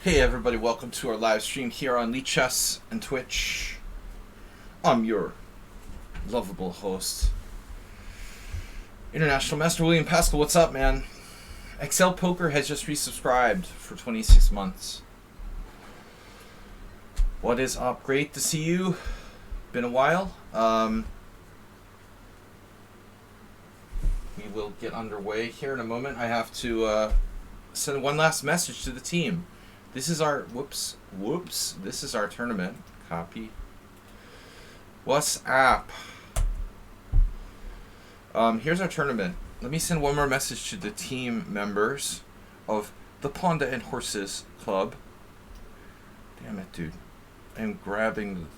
Hey everybody, welcome to our live stream here on lichess and Twitch. I'm your lovable host, International Master William Pascal. What's up, man? Excel Poker has just resubscribed for 26 months. What is up? Great to see you. Been a while. We will get underway here in a moment. I have to send one last message to the team. This is our, whoops, this is our tournament. Copy. What's up? Here's our tournament. Let me send one more message to the team members of the Pawnda and Horses Club. Damn it, dude. I'm grabbing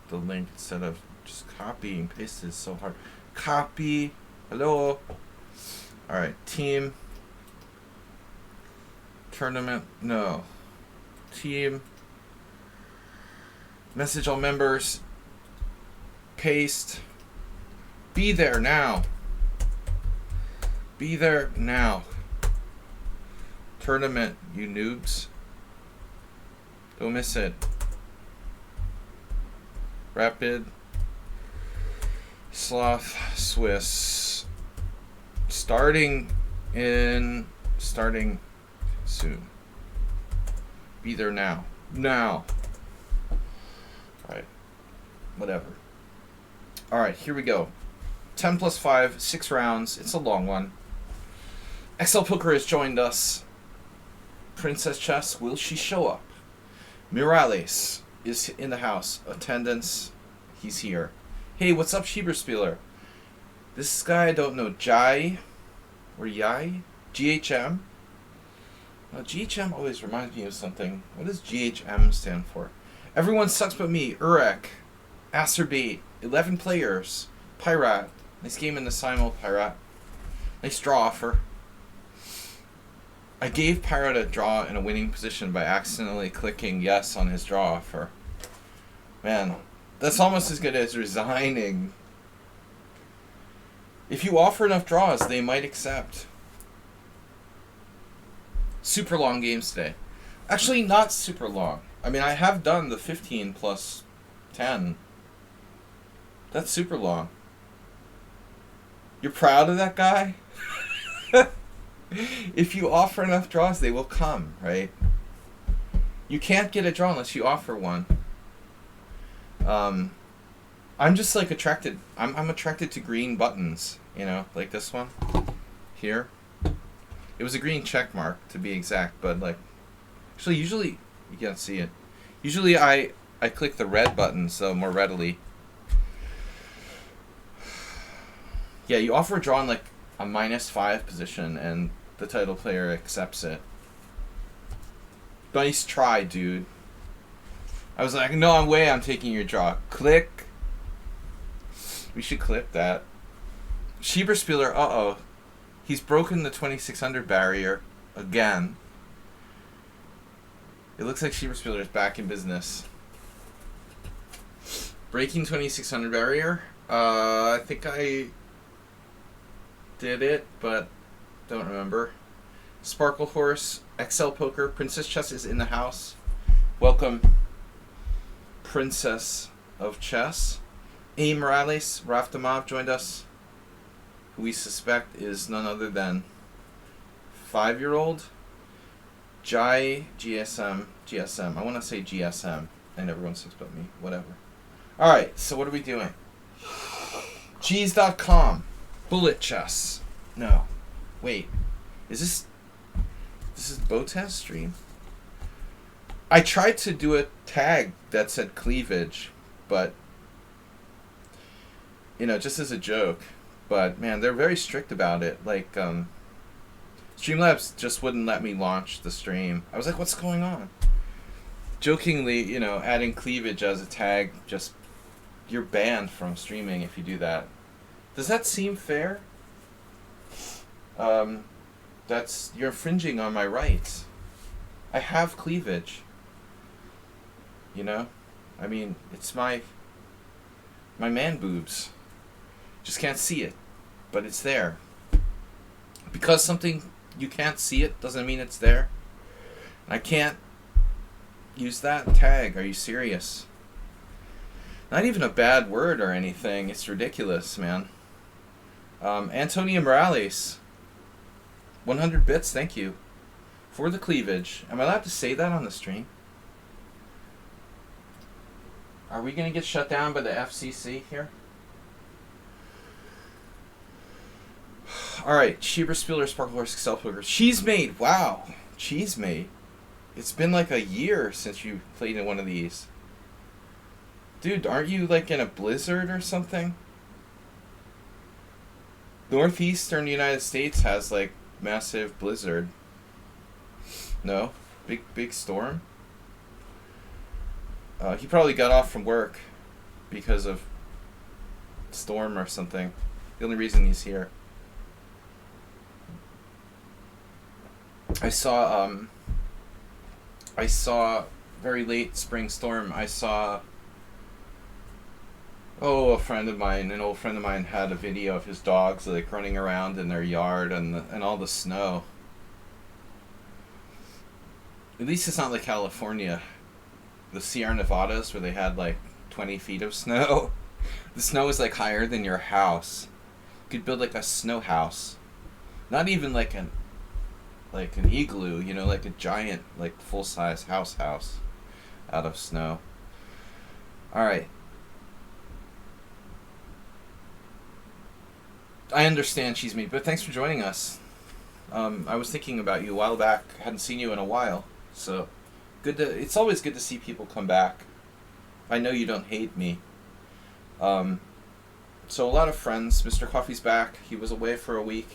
the link instead of just copying. Paste is so hard. Copy. Hello. Alright, team. Tournament, no. Team. Message all members. Paste. Be there now. Be there now. Tournament, you noobs. Don't miss it. Rapid. Sloth, Swiss. Starting soon. Be there now. Now. Alright. Whatever. Alright, here we go. 10 plus 5, 6 rounds. It's a long one. XL Poker has joined us. Princess Chess, will she show up? Morales is in the house. Attendance, he's here. Hey, what's up, Schieberspieler? This guy I don't know. Jai? Or Yai? GHM? GHM always reminds me of something. What does GHM stand for? Everyone sucks but me. Urek. Acerbate. 11 players. Pirate. Nice game in the Simul, Pirate. Nice draw offer. I gave Pirate a draw in a winning position by accidentally clicking yes on his draw offer. Man, that's almost as good as resigning. If you offer enough draws, they might accept. Super long games today. Actually, not super long. I mean, I have done the 15 plus 10. That's super long. You're proud of that guy? If you offer enough draws, they will come, right? You can't get a draw unless you offer one. I'm just like attracted. I'm attracted to green buttons, you know, like this one here. It was a green check mark to be exact, but like, actually, usually you can't see it. Usually, I click the red button so more readily. Yeah, you offer a draw in like a -5 position, and the title player accepts it. Nice try, dude. I was like, no way, I'm taking your draw. Click. We should clip that. Schieberspieler, uh-oh. He's broken the 2600 barrier again. It looks like Schieberspieler is back in business. Breaking 2600 barrier. I think I did it, but don't remember. Sparkle Horse, XL Poker, Princess Chess is in the house. Welcome, Princess of Chess. A. Morales, Raftamov joined us, who we suspect is none other than 5-year-old Jai GSM. I want to say GSM, and everyone sucks but me. Whatever. Alright, so what are we doing? Cheese.com. Bullet chess. No. Wait. This is Botez stream? I tried to do a tag that said cleavage, but, you know, just as a joke. But, man, they're very strict about it. Like, Streamlabs just wouldn't let me launch the stream. I was like, what's going on? Jokingly, you know, adding cleavage as a tag, just, you're banned from streaming if you do that. Does that seem fair? You're infringing on my rights. I have cleavage. You know? I mean, it's my man boobs. Just can't see it, but it's there. Because something you can't see it doesn't mean it's there. I can't Use that tag. Are you serious? Not even a bad word or anything. It's ridiculous, man. Antonio Morales. 100 bits, thank you. For the cleavage. Am I allowed to say that on the stream? Are we going to get shut down by the FCC here? Alright, Shieber Spieler, Sparkle Horse, Excel Poker. Cheese Made, wow. Cheese Made. It's been like a year since you played in one of these. Dude, aren't you like in a blizzard or something? Northeastern United States has like massive blizzard. No? Big storm? He probably got off from work because of storm or something. The only reason he's here. I saw very late spring storm. I saw an old friend of mine had a video of his dogs like running around in their yard and all the snow. At least it's not like California, the Sierra Nevadas, where they had like 20 feet of snow. The snow is like higher than your house. You could build like a snow house, not even like an igloo, you know, like a giant, like full-size house out of snow. All right. I understand Cheese Meat, but thanks for joining us. I was thinking about you a while back. I hadn't seen you in a while, so it's always good to see people come back. I know you don't hate me. So a lot of friends. Mr. Coffee's back. He was away for a week.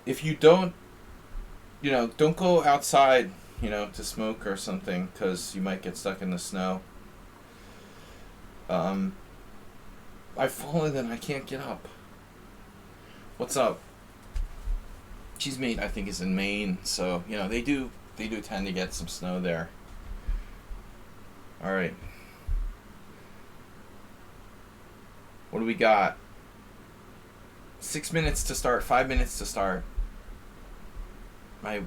If you don't go outside, to smoke or something, because you might get stuck in the snow. I've fallen and I can't get up. What's up? Cheese Mate, I think, is in Maine, so they do tend to get some snow there. All right. What do we got? 6 minutes to start. 5 minutes to start. I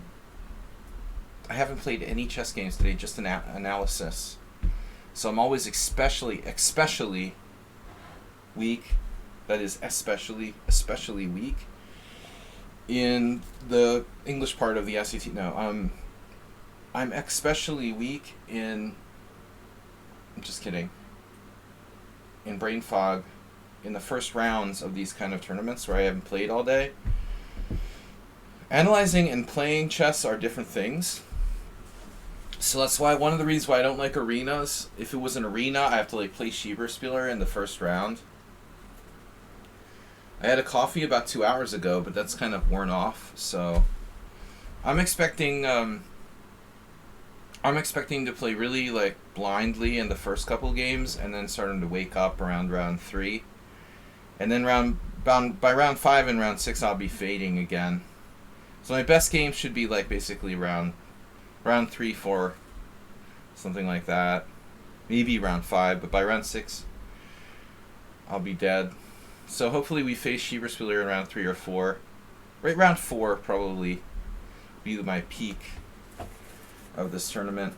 haven't played any chess games today, just an analysis. So I'm always especially weak. That is especially weak in the English part of the SAT. No, I'm especially weak in. I'm just kidding. In brain fog, in the first rounds of these kind of tournaments where I haven't played all day. Analyzing and playing chess are different things. So that's why one of the reasons why I don't like arenas. If it was an arena, I have to play Shieber Spieler in the first round. I had a coffee about 2 hours ago, but that's kind of worn off. So I'm expecting to play really blindly in the first couple games, and then starting to wake up around round 3, and then by round 5 and round 6 I'll be fading again. So my best game should be basically round 3, 4, something like that. Maybe round 5, but by round 6 I'll be dead. So hopefully we face Shieber Spieler in round 3 or 4. Right, round 4 probably be my peak of this tournament.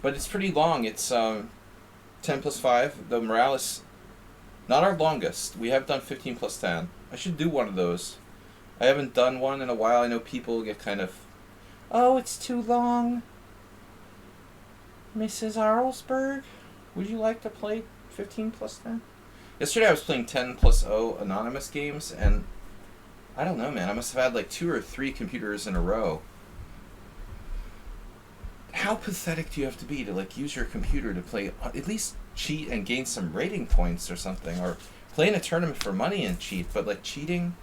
But it's pretty long. It's 10 plus 5. The Morales, not our longest. We have done 15 plus 10. I should do one of those. I haven't done one in a while. I know people get kind of, oh, it's too long. Mrs. Arlsberg, would you like to play 15 plus 10? Yesterday I was playing 10 plus 0 anonymous games, and I don't know, man. I must have had 2 or 3 computers in a row. How pathetic do you have to be to use your computer to play, at least cheat and gain some rating points or something, or play in a tournament for money and cheat, but cheating,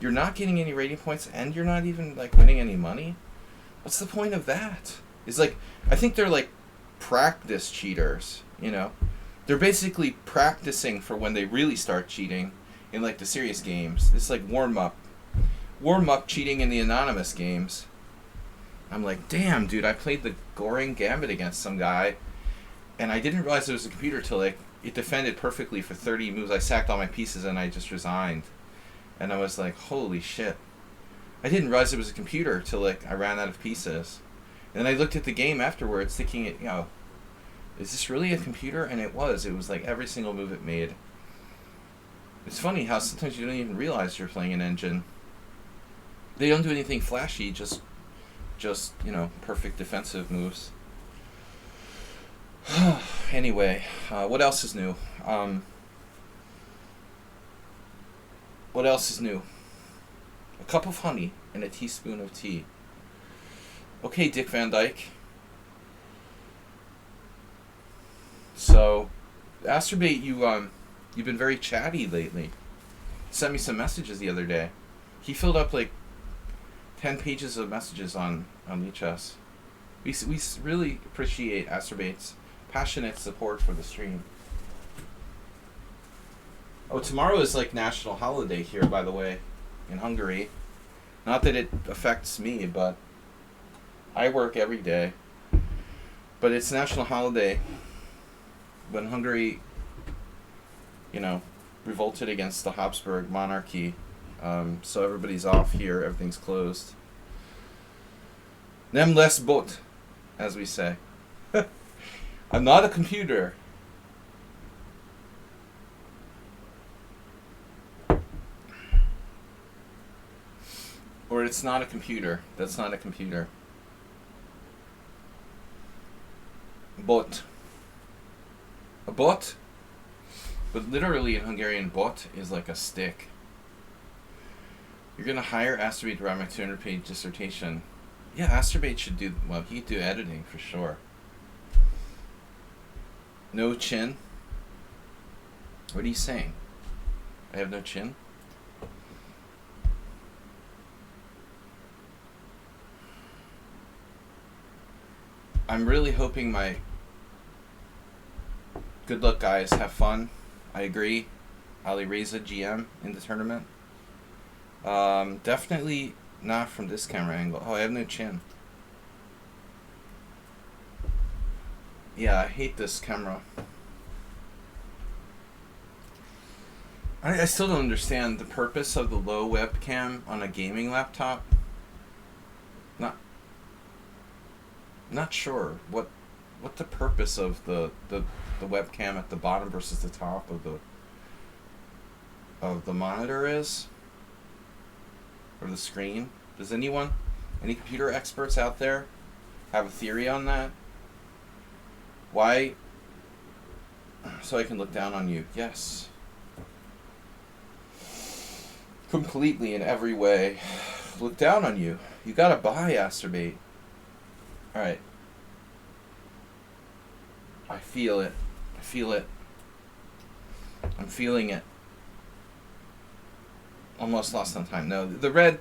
you're not getting any rating points and you're not even winning any money? What's the point of that? It's I think they're practice cheaters, They're basically practicing for when they really start cheating in the serious games. It's warm up cheating in the anonymous games. I'm damn, dude, I played the Goring Gambit against some guy, and I didn't realize it was a computer till it defended perfectly for 30 moves. I sacked all my pieces and I just resigned. And I was holy shit. I didn't realize it was a computer till like I ran out of pieces. And then I looked at the game afterwards thinking, is this really a computer? And it was. It was like every single move it made. It's funny how sometimes you don't even realize you're playing an engine. They don't do anything flashy, just perfect defensive moves. Anyway, what else is new? What else is new? A cup of honey and a teaspoon of tea. Okay, Dick Van Dyke. So, Asterbait, you've been very chatty lately. Sent me some messages the other day. He filled up like 10 pages of messages on lichess. We really appreciate Asterbait's passionate support for the stream. Oh, tomorrow is like national holiday here, by the way, in Hungary. Not that it affects me, but I work every day. But it's national holiday when Hungary, revolted against the Habsburg monarchy. So everybody's off here. Everything's closed. Nem lesz bot, as we say. I'm not a computer. Or it's not a computer. That's not a computer. Bot. A bot? But literally in Hungarian, bot is like a stick. You're going to hire Asterbait to write my 200-page dissertation. Yeah, Asterbait should do, he'd do editing for sure. No chin? What are you saying? I have no chin? I'm really hoping my good luck guys have fun. I agree. Ali Reza GM in the tournament. Definitely not from this camera angle. Oh, I have no chin. Yeah, I hate this camera. I still don't understand the purpose of the low webcam on a gaming laptop. Not sure what the purpose of the webcam at the bottom versus the top of the monitor is, or the screen. Does any computer experts out there have a theory on that? Why? So I can look down on you. Yes. Completely in every way. Look down on you. You gotta buy Asterbait. Alright. I feel it. I feel it. I'm feeling it. Almost lost on time. No, the red,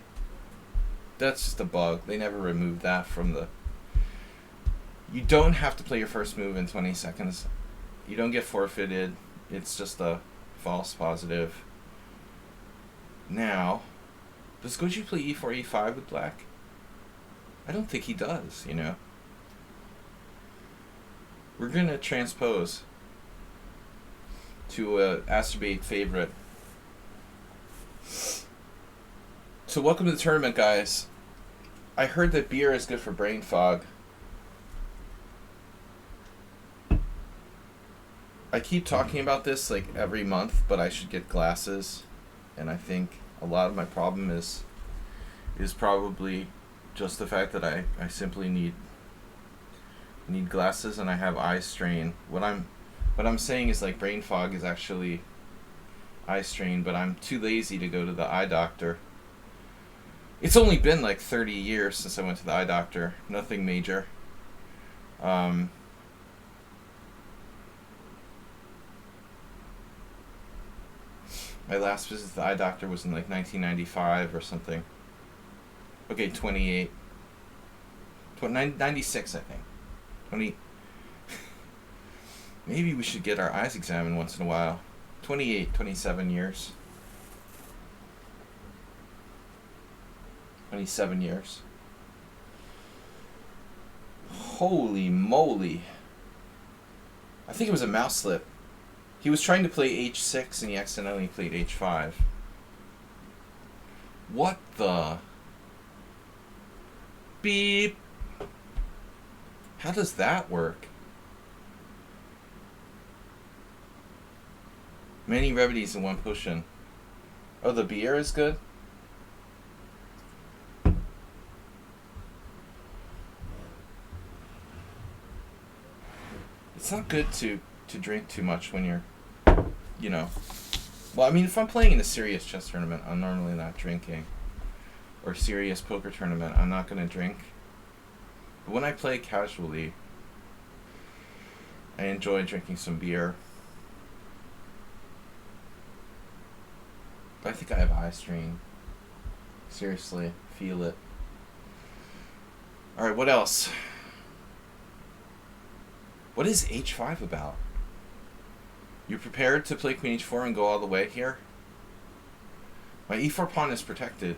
that's just a bug. They never removed that from the... You don't have to play your first move in 20 seconds. You don't get forfeited. It's just a false positive. Now, does Goju play e4, e5 with black? I don't think he does, We're going to transpose to a Asterbait favorite. So welcome to the tournament, guys. I heard that beer is good for brain fog. I keep talking about this like every month, but I should get glasses. And I think a lot of my problem is probably just the fact that I simply need glasses and I have eye strain. What I'm saying is like brain fog is actually eye strain, but I'm too lazy to go to the eye doctor. It's only been like 30 years since I went to the eye doctor. Nothing major. My last visit to the eye doctor was in like 1995 or something. Okay, 98. 96, I think. 20. Maybe we should get our eyes examined once in a while. 28, 27 years. 27 years. Holy moly. I think it was a mouse slip. He was trying to play h6 and he accidentally played h5. What the... Beep. How does that work? Many remedies in one potion. Oh, the beer is good? It's not good to drink too much when you're, you know. Well, I mean, if I'm playing in a serious chess tournament, I'm normally not drinking. Or serious poker tournament, I'm not going to drink. But when I play casually, I enjoy drinking some beer. But I think I have eye strain. Seriously, feel it. Alright, what else? What is h5 about? You're prepared to play queen h4 and go all the way here? My e4 pawn is protected.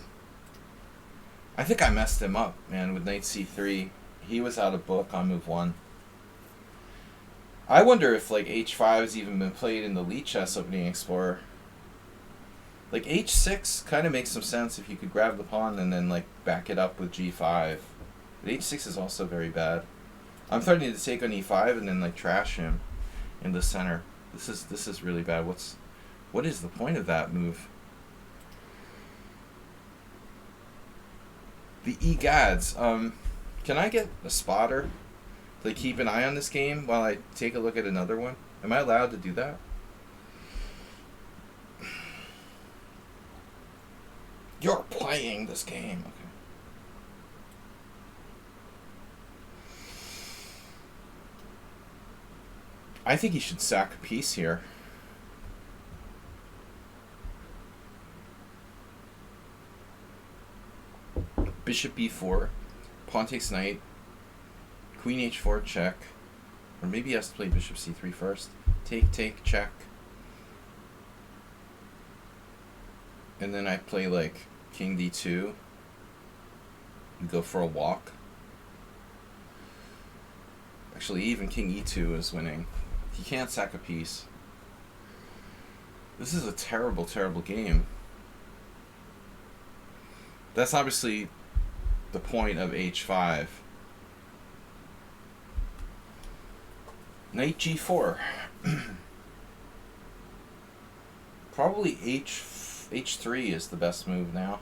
I think I messed him up, man, with knight c3. He was out of book on move 1. I wonder if, like, h5 has even been played in the lichess opening explorer. Like, h6 kind of makes some sense if you could grab the pawn and then, like, back it up with g5. But h6 is also very bad. I'm threatening to take on e5 and then, like, trash him in the center. This is really bad. What is the point of that move? The egads. Can I get a spotter to keep an eye on this game while I take a look at another one? Am I allowed to do that? You're playing this game. Okay. I think he should sack a piece here. Bishop b4, pawn takes knight, queen h4 check, or maybe he has to play bishop c3 first. Take, check. And then I play like king d2 and go for a walk. Actually, even king e2 is winning. He can't sack a piece. This is a terrible, terrible game. That's obviously the point of h5. Knight g4. Probably h3 is the best move now.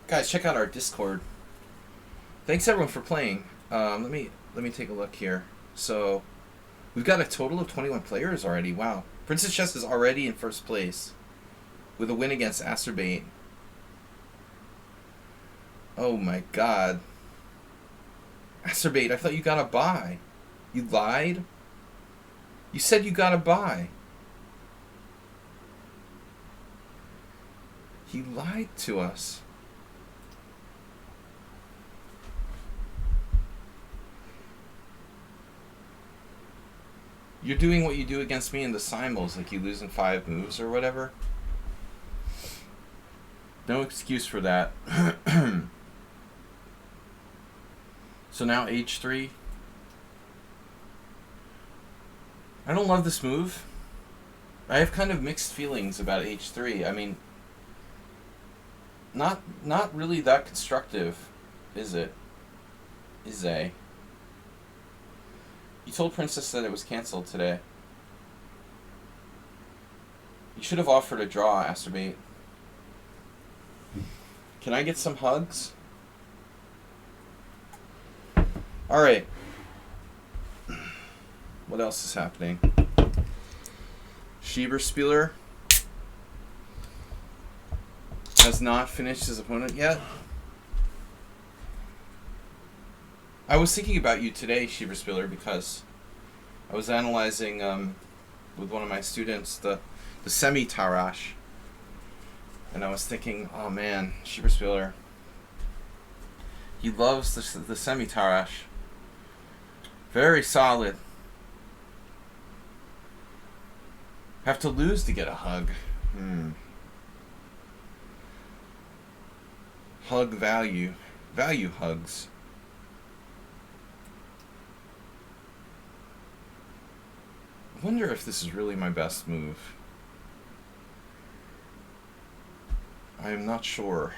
Guys, check out our Discord. Thanks everyone for playing. Let me take a look here. So we've got a total of 21 players already. Wow. Princess Chess is already in first place with a win against Acerbate. Oh my god. Acerbate, I thought you got a buy. You lied? You said you got a buy. He lied to us. You're doing what you do against me in the simul's, like you lose in 5 moves or whatever. No excuse for that. So now h3. I don't love this move. I have kind of mixed feelings about h3. I mean, not really that constructive, is it? Is a. You told Princess that it was canceled today. You should have offered a draw, Acerbate. Can I get some hugs? Alright. What else is happening? Schieberspieler has not finished his opponent yet. I was thinking about you today, Schieberspieler, because I was analyzing with one of my students the semi-Tarash. And I was thinking, oh man, Schieberspieler, he loves the semi-Tarash. Very solid. Have to lose to get a hug. Hug value. Value hugs. I wonder if this is really my best move. I'm not sure.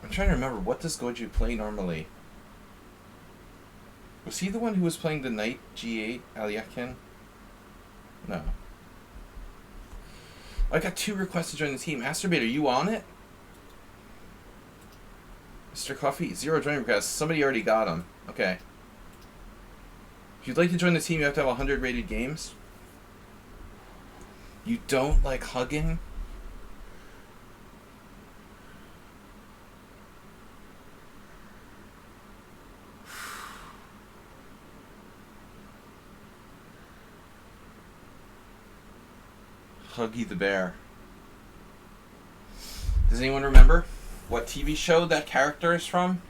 I'm trying to remember, what does Goju play normally? Was he the one who was playing the knight g8, Alyakin? No. I got 2 requests to join the team. Masturbate, are you on it? Mr. Coffee, 0 join requests. Somebody already got them. Okay. If you'd like to join the team, you have to have 100 rated games. You don't like hugging? Huggy the Bear. Does anyone remember what TV show that character is from?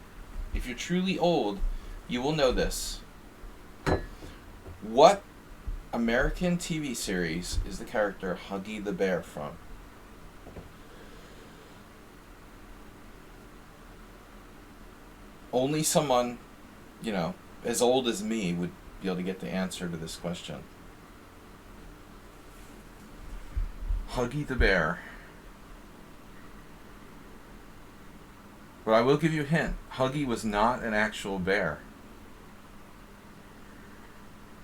If you're truly old, you will know this. What American TV series is the character Huggy the Bear from? Only someone, you know, as old as me would be able to get the answer to this question. Huggy the Bear. But I will give you a hint. Huggy was not an actual bear.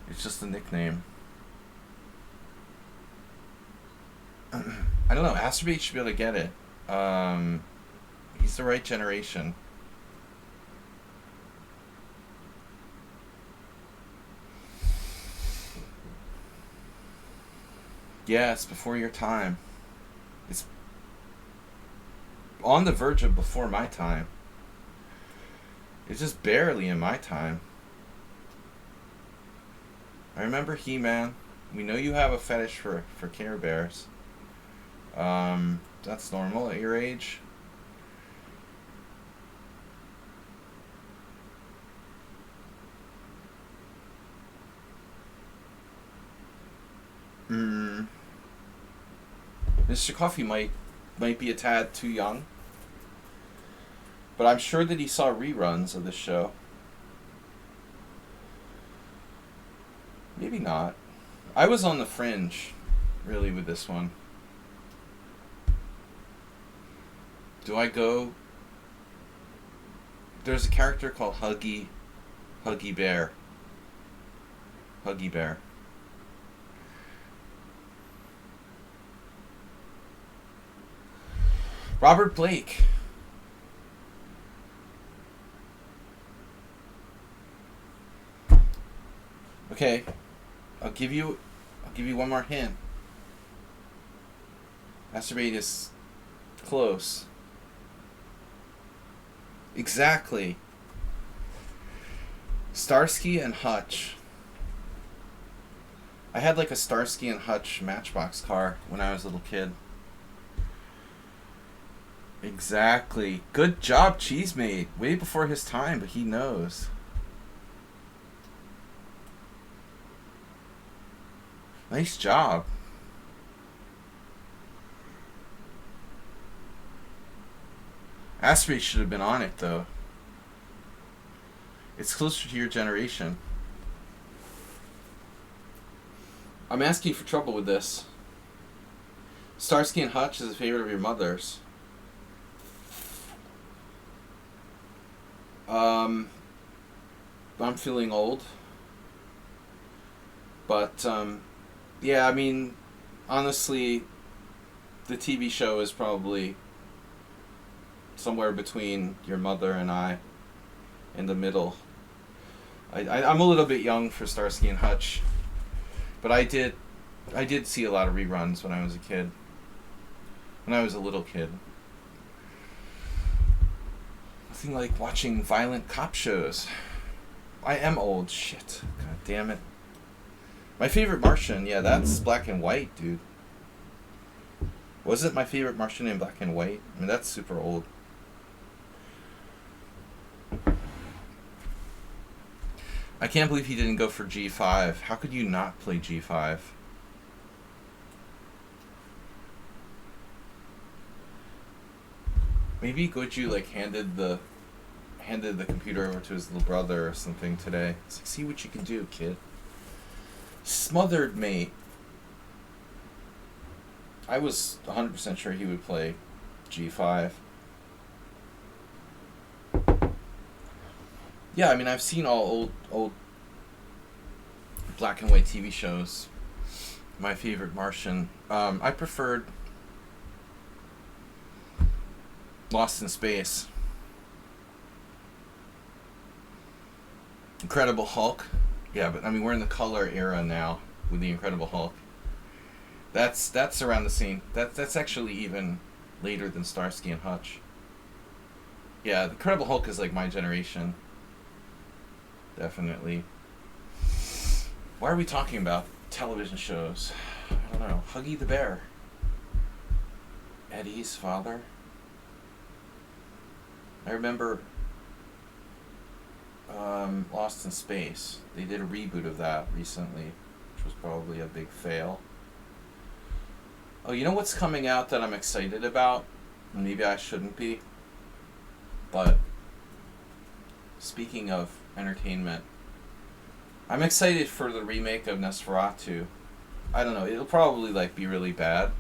It's just a nickname. I don't know. Astrobate should be able to get it. He's the right generation. Yeah, it's before your time. It's on the verge of before my time. It's just barely in my time. I remember He-Man. We know you have a fetish for Care Bears. That's normal at your age. Mr. Coffee might be a tad too young. But I'm sure that he saw reruns of this show. Maybe not. I was on the fringe, really, with this one. Do I go? There's a character called Huggy Bear. Huggy Bear. Robert Blake. Okay, I'll give you one more hint. Masturbate is close. Exactly. Starsky and Hutch. I had like a Starsky and Hutch Matchbox car when I was a little kid. Exactly. Good job, Cheesemate. Way before his time, but he knows. Nice job. Aspie should have been on it, though. It's closer to your generation. I'm asking for trouble with this. Starsky and Hutch is a favorite of your mother's. I'm feeling old. But, yeah, I mean, honestly, the TV show is probably somewhere between your mother and I, in the middle. I'm a little bit young for Starsky and Hutch, but I did see a lot of reruns when I was a kid. When I was a little kid. Nothing like watching violent cop shows. I am old. Shit. God damn it. My favorite Martian, yeah, that's black and white, dude. Was it my favorite Martian in black and white? I mean, that's super old. I can't believe he didn't go for G5. How could you not play G5? Maybe Goju like handed the computer over to his little brother or something today. It's like, see what you can do, kid. Smothered mate. I was 100% sure he would play g5. Yeah, I mean, I've seen all old black and white TV shows. My favorite Martian. I preferred Lost in Space. Incredible Hulk. Yeah, but I mean, we're in the color era now with the Incredible Hulk. That's around the same. That's actually even later than Starsky and Hutch. Yeah, the Incredible Hulk is like my generation. Definitely. Why are we talking about television shows? I don't know. Huggy the Bear. Eddie's father. I remember Lost in Space. They did a reboot of that recently, which was probably a big fail. Oh, you know what's coming out that I'm excited about? Maybe I shouldn't be. But speaking of entertainment, I'm excited for the remake of Nosferatu. I don't know, it'll probably like be really bad.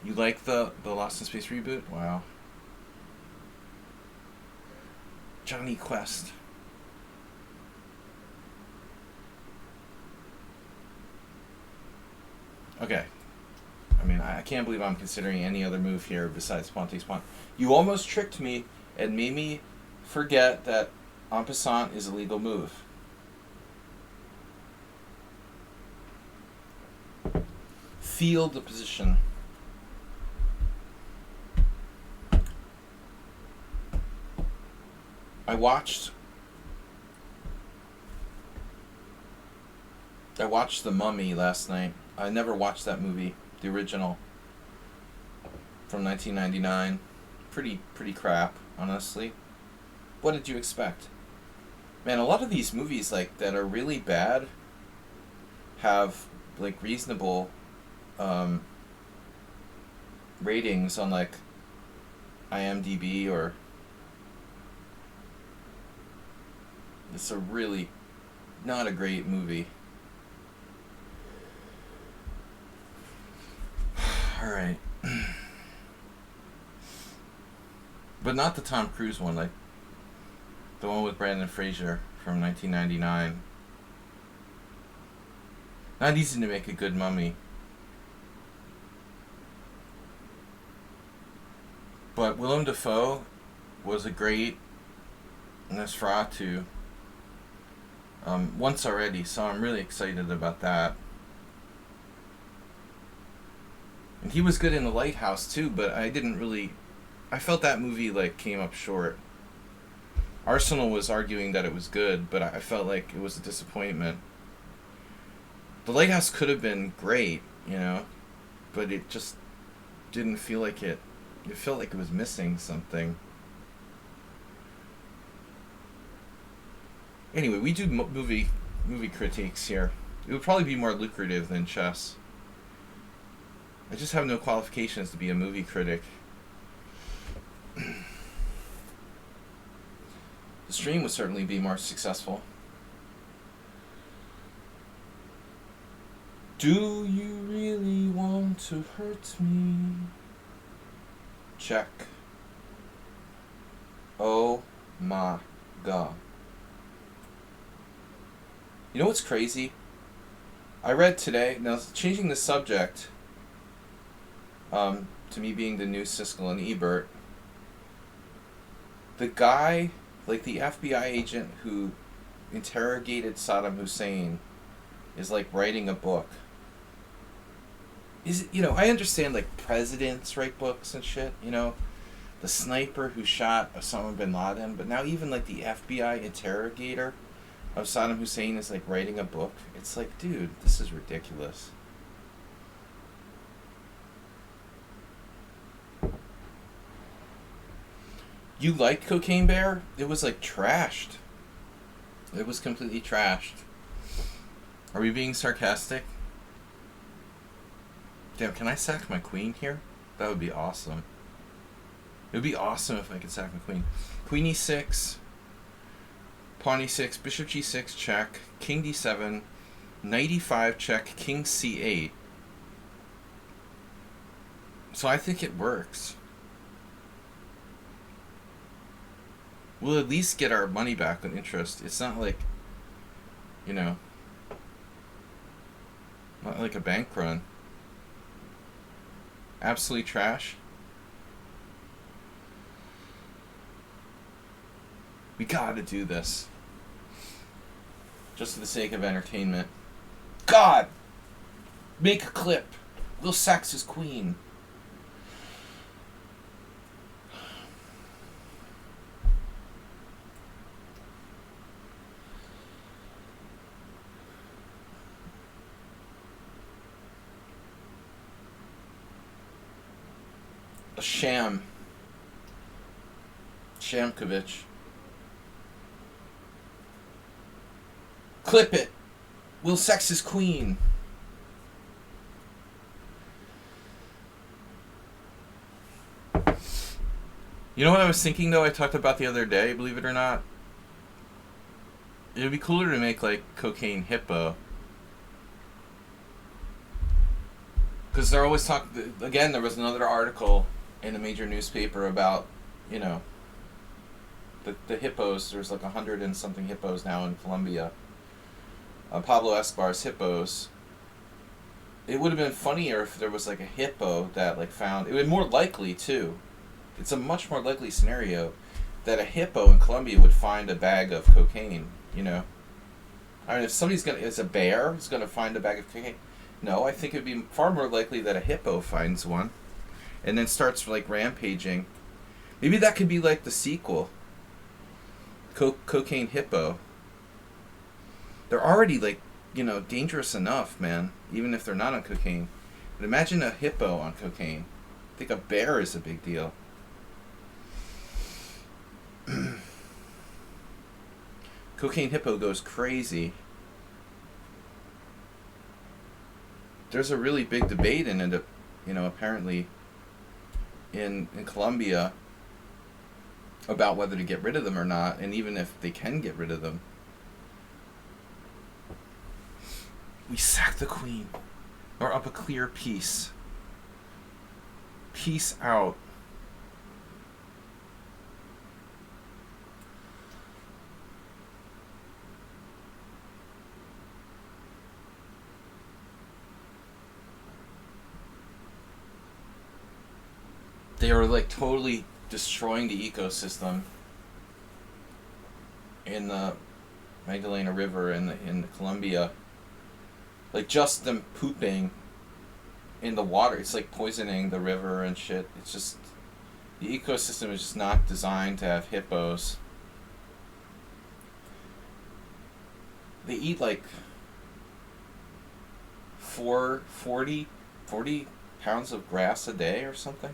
You like the Lost in Space reboot? Wow. Johnny Quest. Okay. I mean, I can't believe I'm considering any other move here besides Ponte Spawn. You almost tricked me and made me forget that en passant is a legal move. Feel the position. I watched The Mummy last night. I never watched that movie, the original, from 1999. Pretty crap, honestly. What did you expect? Man, a lot of these movies like that are really bad have like reasonable ratings on like IMDb, or it's a really not a great movie. All right. But not the Tom Cruise one, like the one with Brandon Fraser from 1999. Not easy to make a good mummy. But Willem Dafoe was a great Nosferatu once already, so I'm really excited about that. And he was good in The Lighthouse too, but I felt that movie like came up short. Arsenal was arguing that it was good, but I felt like it was a disappointment. The Lighthouse could have been great, but it just didn't feel like it. It felt like it was missing something. Anyway, we do movie critiques here. It would probably be more lucrative than chess. I just have no qualifications to be a movie critic. The stream would certainly be more successful. Do you really want to hurt me? Check. Oh my god. You know what's crazy? I read today, now changing the subject, to me being the new Siskel and Ebert, the guy, like the FBI agent who interrogated Saddam Hussein, is like writing a book. I understand like presidents write books and shit, the sniper who shot Osama bin Laden, but now even like the FBI interrogator of Saddam Hussein is like writing a book. It's like, dude, this is ridiculous. You liked Cocaine Bear? It was like trashed. It was completely trashed. Are we being sarcastic? Damn, can I sack my queen here? That would be awesome. It would be awesome if I could sack my queen. Queen e6, pawn e6, bishop g6, check, king d7, Knight e5 check, king c8. So I think it works. We'll at least get our money back on interest. It's not like, you know, not like a bank run. Absolute trash. We gotta do this. Just for the sake of entertainment. God! Make a clip. Will Sax is queen. A sham. Shamkovich. Clip it. Will Sex is queen. You know what I was thinking though? I talked about the other day, believe it or not. It would be cooler to make like Cocaine Hippo. Because they're always talking. Again, there was another article in a major newspaper about, you know, the hippos. There's like 100 and something hippos now in Colombia. Pablo Escobar's hippos. It would have been funnier if there was like a hippo that like found. It would be more likely too. It's a much more likely scenario that a hippo in Colombia would find a bag of cocaine. You know, I mean, if somebody's gonna, it's a bear who's gonna find a bag of cocaine. No, I think it'd be far more likely that a hippo finds one, and then starts like rampaging. Maybe that could be like the sequel. Cocaine Hippo. They're already like, you know, dangerous enough, man. Even if they're not on cocaine. But imagine a hippo on cocaine. I think a bear is a big deal. Cocaine Hippo goes crazy. There's a really big debate in it, you know, apparently in Colombia about whether to get rid of them or not, and even if they can get rid of them. We sack the queen. Or up a clear piece. Peace out. They are like totally destroying the ecosystem in the Magdalena River in Colombia. Like just them pooping in the water, it's like poisoning the river and shit. It's just, the ecosystem is just not designed to have hippos. They eat like 40 pounds of grass a day or something.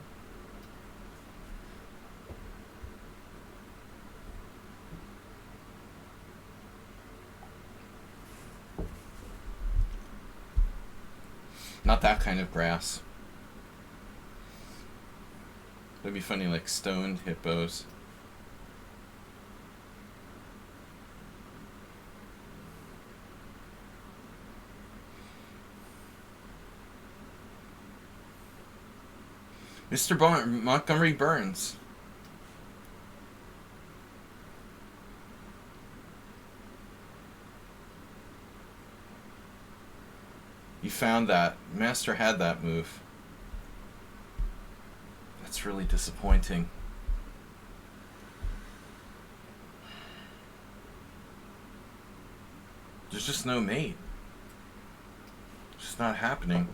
Not that kind of grass. It'd be funny, like stoned hippos. Mr. Montgomery Burns. You found that. Master had that move. That's really disappointing. There's just no mate. It's just not happening.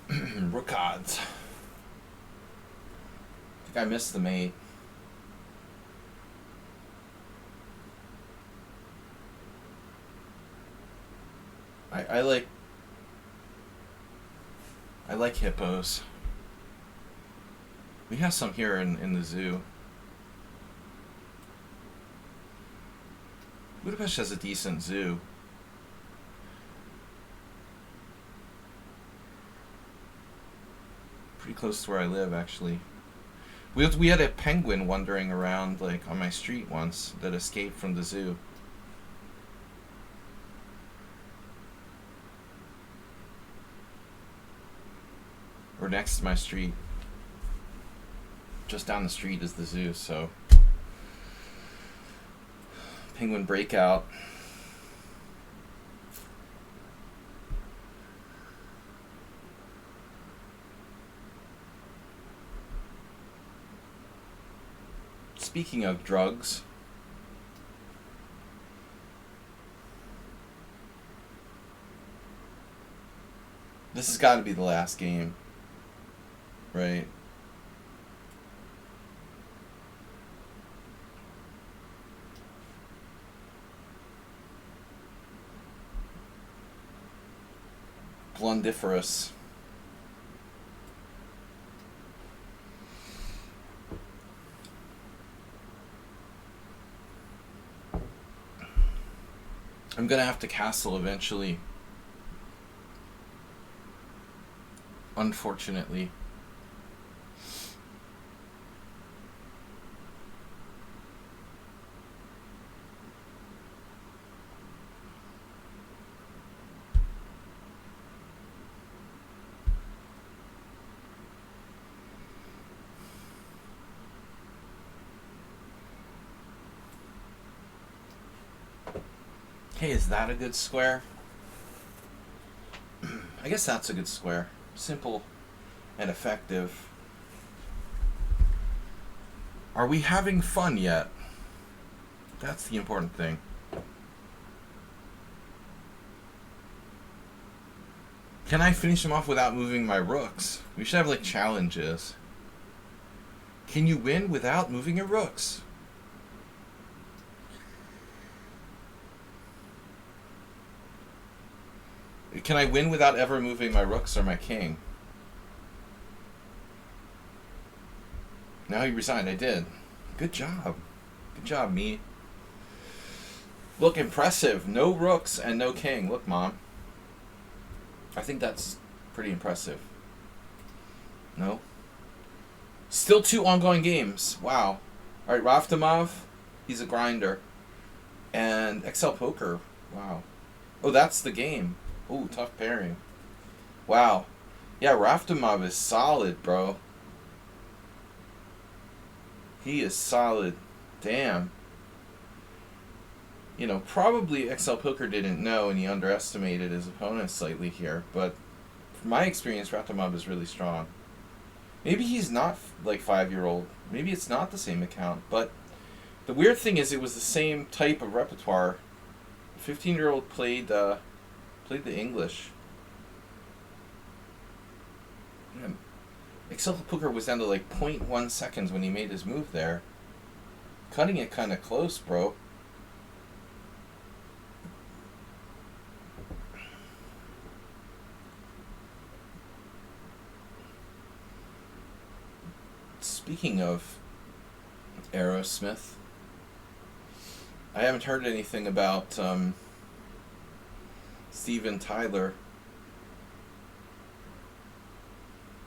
Rook odds. I think I missed the mate. I like hippos. We have some here in the zoo. Budapest has a decent zoo. Pretty close to where I live, actually. We had a penguin wandering around like on my street once that escaped from the zoo. next to my street. Just down the street is the zoo, so penguin breakout. Speaking of drugs, this has got to be the last game, right? Blundiferous. I'm gonna have to castle eventually. Unfortunately. Hey, is that a good square? I guess that's a good square. Simple and effective. Are we having fun yet? That's the important thing. Can I finish him off without moving my rooks? We should have like challenges. Can you win without moving your rooks? Can I win without ever moving my rooks or my king? Now he resigned. I did. Good job. Good job, me. Look, impressive. No rooks and no king. Look, Mom. I think that's pretty impressive. No? Still 2 ongoing games. Wow. All right, Raftomov. He's a grinder. And XL Poker. Wow. Oh, that's the game. Ooh, tough pairing. Wow. Yeah, Raftomov is solid, bro. He is solid. Damn. You know, probably XL Poker didn't know and he underestimated his opponent slightly here, but from my experience, Raftomov is really strong. Maybe he's not like 5-year-old. Maybe it's not the same account, but the weird thing is it was the same type of repertoire. The 15-year-old played the English. Yeah. XL Poker was down to like 0.1 seconds when he made his move there. Cutting it kind of close, bro. Speaking of Aerosmith, I haven't heard anything about Steven Tyler.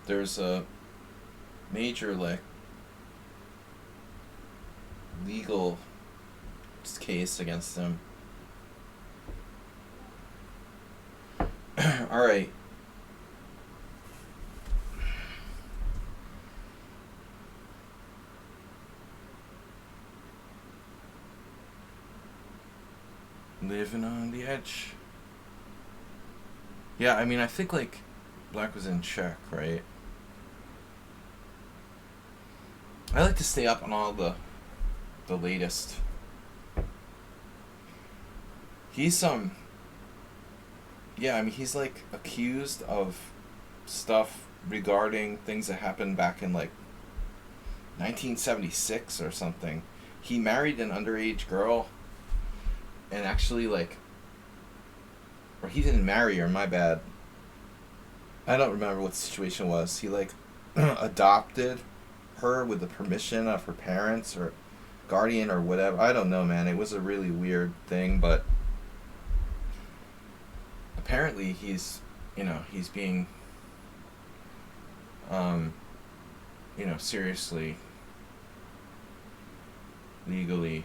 There's a major legal case against him. All right. Living on the edge. Yeah, I mean, I think like Black was in check, right? I like to stay up on all the latest. He's yeah, I mean, he's like accused of stuff regarding things that happened back in like 1976 or something. He married an underage girl and actually like, or he didn't marry her, my bad. I don't remember what the situation was. He like adopted her with the permission of her parents or guardian or whatever. I don't know, man. It was a really weird thing, but apparently he's being seriously legally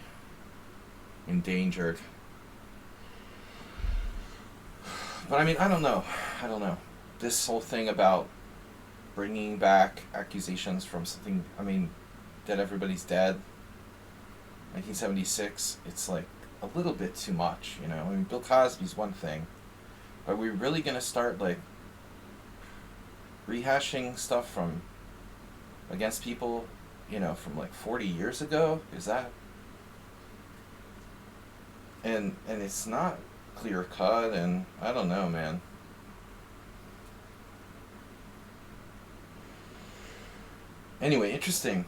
endangered. But I mean, I don't know. This whole thing about bringing back accusations from something, I mean, that everybody's dead. 1976, it's like a little bit too much, you know? I mean, Bill Cosby's one thing. Are we really going to start, like, rehashing stuff from against people, you know, from like 40 years ago? Is that? And it's not clear cut, and I don't know, man. Anyway, interesting.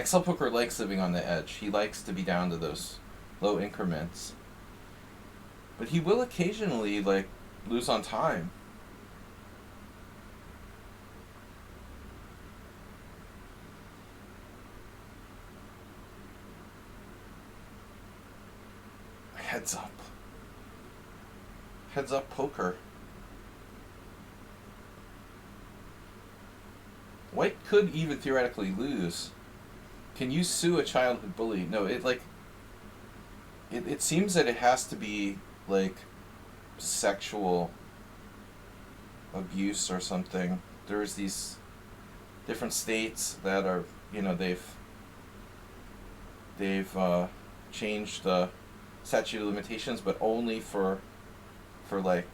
XL Poker likes living on the edge. He likes to be down to those low increments. But he will occasionally, like, lose on time. Heads up. Heads up poker. White could even theoretically lose. Can you sue a childhood bully? No, it seems that it has to be like sexual abuse or something. There's these different states that are, you know, they've changed the statute of limitations, but only for like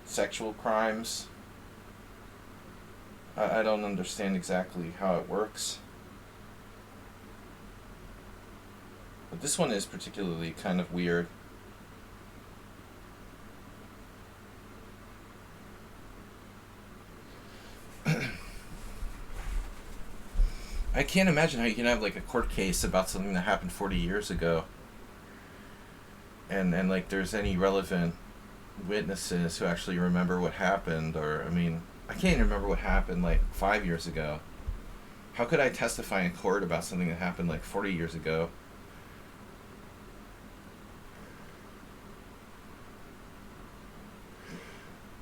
sexual crimes. I don't understand exactly how it works. But this one is particularly kind of weird. I can't imagine how you can have like a court case about something that happened 40 years ago. And like there's any relevant witnesses who actually remember what happened, or I mean, I can't even remember what happened like 5 years ago. How could I testify in court about something that happened like 40 years ago?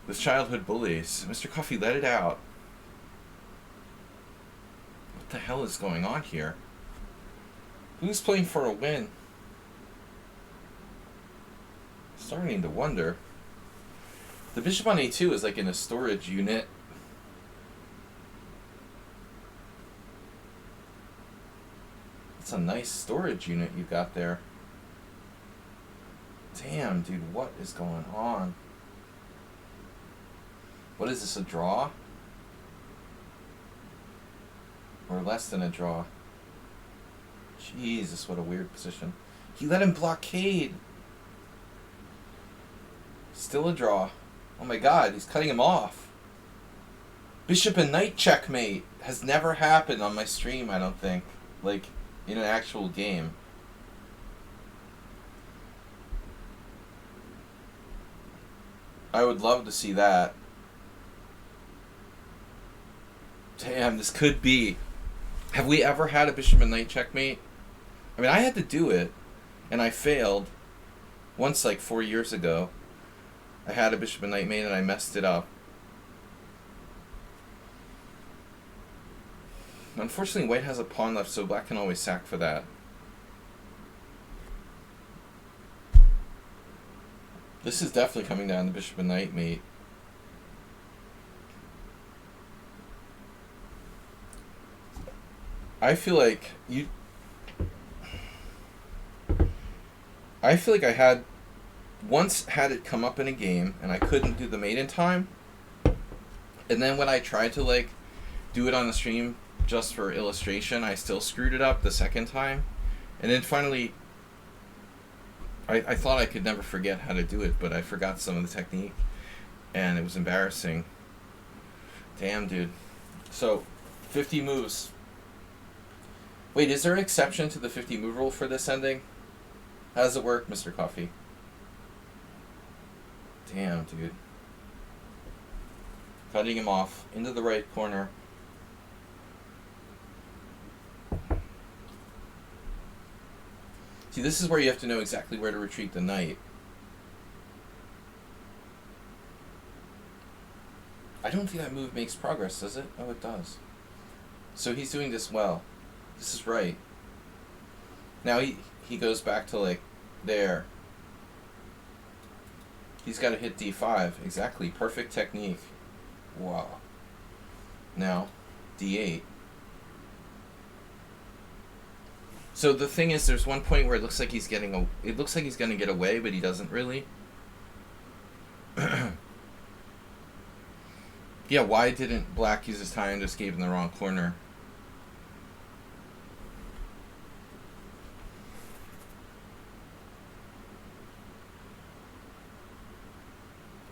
This childhood bullies. Mr. Coffee, let it out. What the hell is going on here? Who's playing for a win? Starting to wonder. The bishop on a2 is like in a storage unit. It's a nice storage unit you got there. Damn, dude, what is going on? What is this, a draw? Or less than a draw? Jesus, what a weird position. He let him blockade. Still a draw. Oh my god, he's cutting him off. Bishop and knight checkmate has never happened on my stream, I don't think. Like, in an actual game. I would love to see that. Damn, this could be. Have we ever had a bishop and knight checkmate? I mean, I had to do it, and I failed once like 4 years ago. I had a bishop and knight mate, and I messed it up. Unfortunately, white has a pawn left, so black can always sack for that. This is definitely coming down to bishop and knight mate. I feel like I had once had it come up in a game and I couldn't do the mate in time. And then when I tried to like do it on the stream just for illustration, I still screwed it up the second time. And then finally I thought I could never forget how to do it, but I forgot some of the technique and it was embarrassing. Damn, dude. So 50 moves. Wait, is there an exception to the 50 move rule for this ending? How does it work, Mr. Coffee? Damn, dude. Cutting him off into the right corner. See, this is where you have to know exactly where to retreat the knight. I don't think that move makes progress, does it? Oh, it does. So he's doing this well. This is right. Now he goes back to like there. He's got to hit d5. Exactly. Perfect technique. Wow. Now, d8. So the thing is, there's one point where it looks like he's getting it looks like he's going to get away, but he doesn't really. Yeah, why didn't black use his tie and just gave him the wrong corner?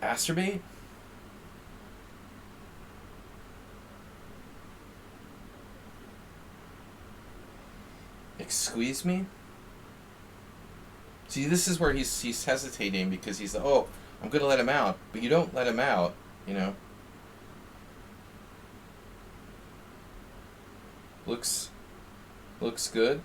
Masturbate? Squeeze me? See, this is where he's hesitating because he's like, oh, I'm going to let him out. But you don't let him out, you know. Looks good.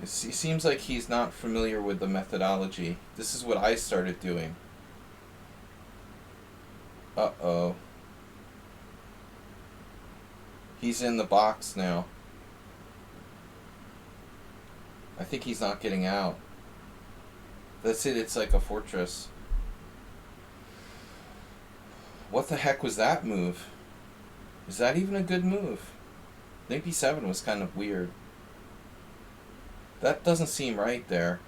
It seems like he's not familiar with the methodology. This is what I started doing. Uh-oh. He's in the box now. I think he's not getting out. That's it, it's like a fortress. What the heck was that move? Is that even a good move? I think b7 was kind of weird. That doesn't seem right there.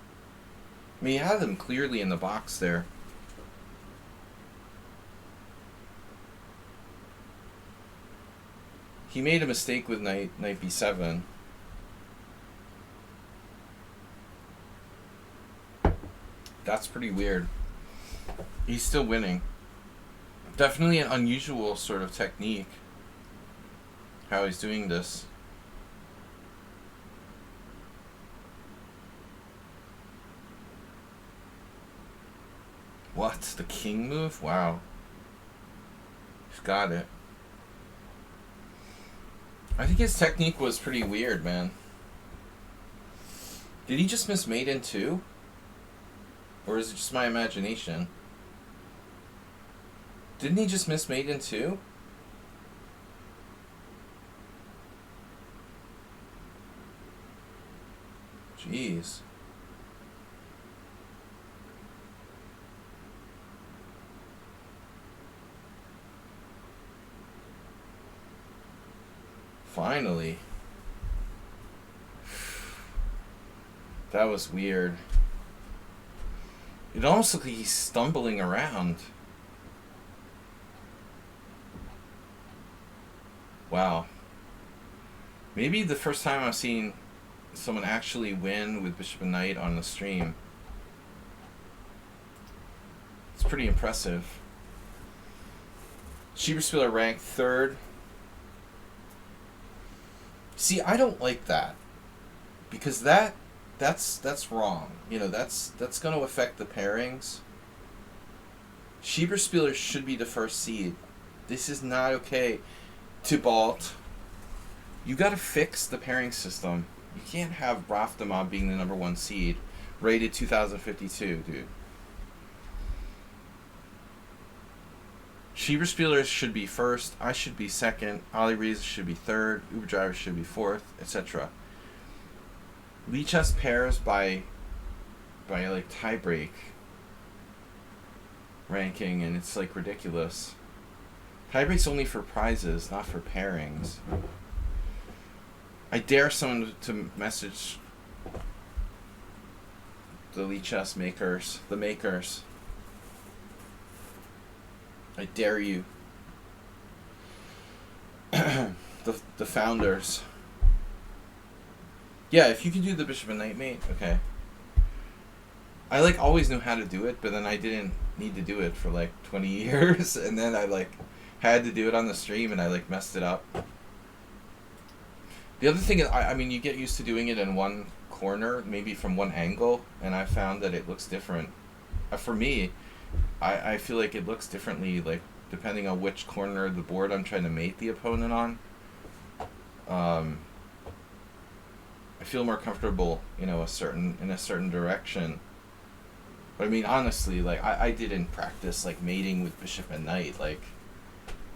I mean, he had them clearly in the box there. He made a mistake with knight b7. That's pretty weird. He's still winning. Definitely an unusual sort of technique, how he's doing this. What? The king move? Wow. He's got it. I think his technique was pretty weird, man. Did he just miss mate in 2? Or is it just my imagination? Didn't he just miss mate in 2? Jeez. Finally. That was weird. It almost looks like he's stumbling around. Wow. Maybe the first time I've seen someone actually win with bishop and knight on the stream. It's pretty impressive. Schieberspieler ranked 3rd. See, I don't like that. Because that's wrong. You know, that's going to affect the pairings. Schieberspieler should be the first seed. This is not okay. Tybalt, you got to fix the pairing system. You can't have Rafdamon being the #1 seed, rated 2052, dude. Schieberspieler should be 1st. I should be 2nd. Ali Rees should be 3rd. Uber Driver should be 4th, etc. Lichess pairs by like tiebreak ranking, and it's like ridiculous. Tiebreak's only for prizes, not for pairings. I dare someone to message the lichess makers, the makers. I dare you. the founders. Yeah, if you can do the bishop and knight mate, okay. I like always knew how to do it, but then I didn't need to do it for like 20 years, and then I like had to do it on the stream, and I like messed it up. The other thing is, I mean, you get used to doing it in one corner, maybe from one angle, and I found that it looks different. For me, I feel like it looks differently, like depending on which corner of the board I'm trying to mate the opponent on. I feel more comfortable, you know, in a certain direction. But I mean, honestly, like I didn't practice like mating with bishop and knight like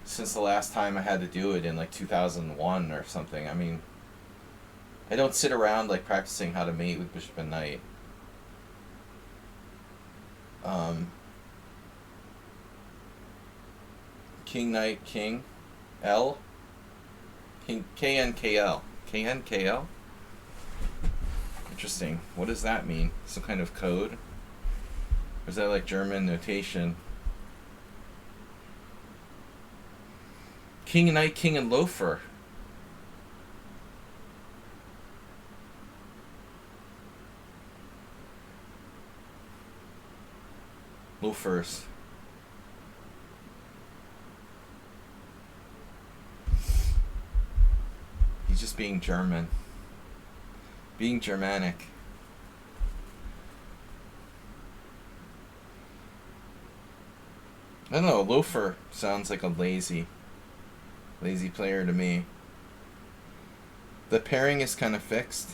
since the last time I had to do it in like 2001 or something. I mean, I don't sit around like practicing how to mate with bishop and knight. King, knight, king, L, king, KNKL, KNKL. Interesting. What does that mean? Some kind of code? Or is that like German notation? King and knight, king and loafer. Loafers. He's just being German. Being Germanic. I don't know, loafer sounds like a lazy player to me. The pairing is kind of fixed.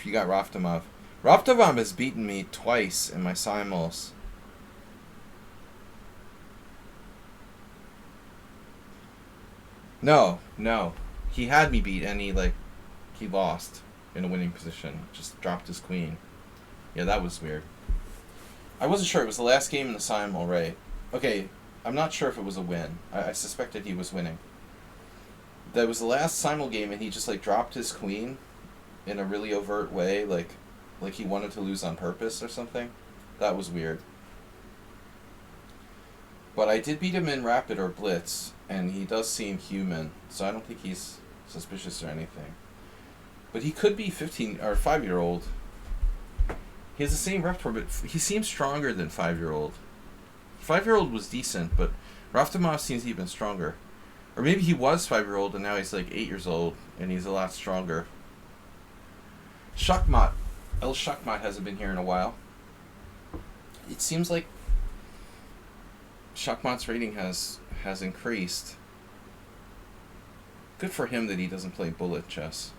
You got Raftomov. Raftomov has beaten me twice in my simul's. No. He had me beat and he lost in a winning position. Just dropped his queen. Yeah, that was weird. I wasn't sure. It was the last game in the simul, right? Okay, I'm not sure if it was a win. I suspected he was winning. That was the last simul game and he just dropped his queen in a really overt way, like he wanted to lose on purpose or something. That was weird. But I did beat him in Rapid or Blitz, and he does seem human, so I don't think he's suspicious or anything. But he could be 15 or 5-year-old. He has the same repertoire, but he seems stronger than 5-year-old. 5-year-old was decent, but Raftomov seems even stronger. Or maybe he was 5-year-old and now he's 8 years old and he's a lot stronger. Shachmat. El Shachmat hasn't been here in a while. It seems like Shachmat's rating has increased. Good for him that he doesn't play bullet chess.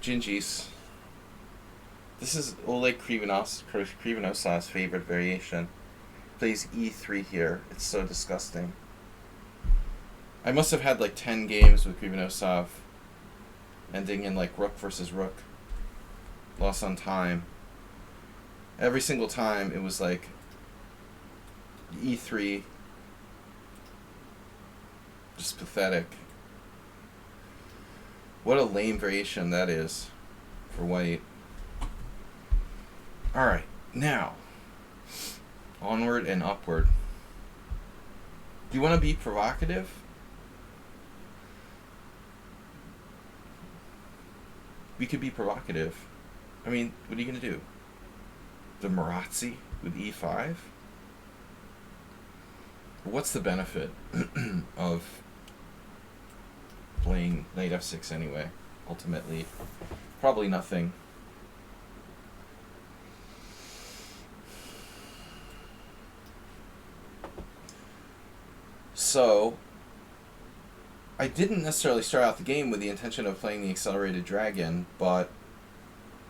Gingis. This is Oleg Krivonosov's favorite variation. Plays e3 here. It's so disgusting. I must have had 10 games with Krivonosov, ending in rook versus rook. Loss on time. Every single time it was e3. Just pathetic. What a lame variation that is for white. Alright, now onward and upward. Do you want to be provocative? We could be provocative. I mean, what are you going to do? The Marazzi with e5? What's the benefit of playing knight f6 anyway? Ultimately, probably nothing. So, I didn't necessarily start out the game with the intention of playing the accelerated dragon, but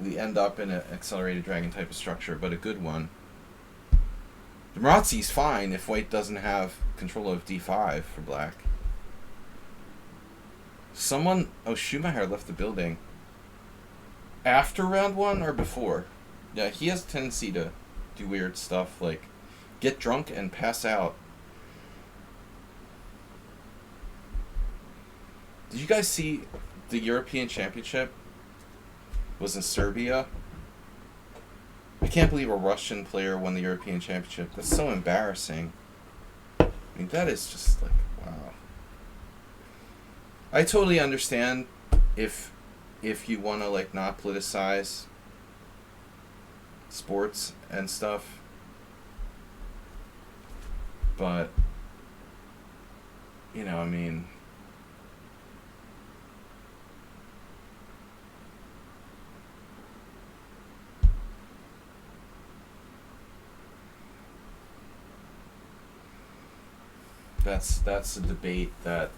we end up in an accelerated dragon type of structure, but a good one. The Marazzi's fine if white doesn't have control of d5 for black. Schumacher left the building. After round 1 or before? Yeah, he has a tendency to do weird stuff, like get drunk and pass out. Did you guys see the European Championship was in Serbia? I can't believe a Russian player won the European Championship. That's so embarrassing. I mean, that is just wow. I totally understand if you want to not politicize sports and stuff, but I mean, that's a debate that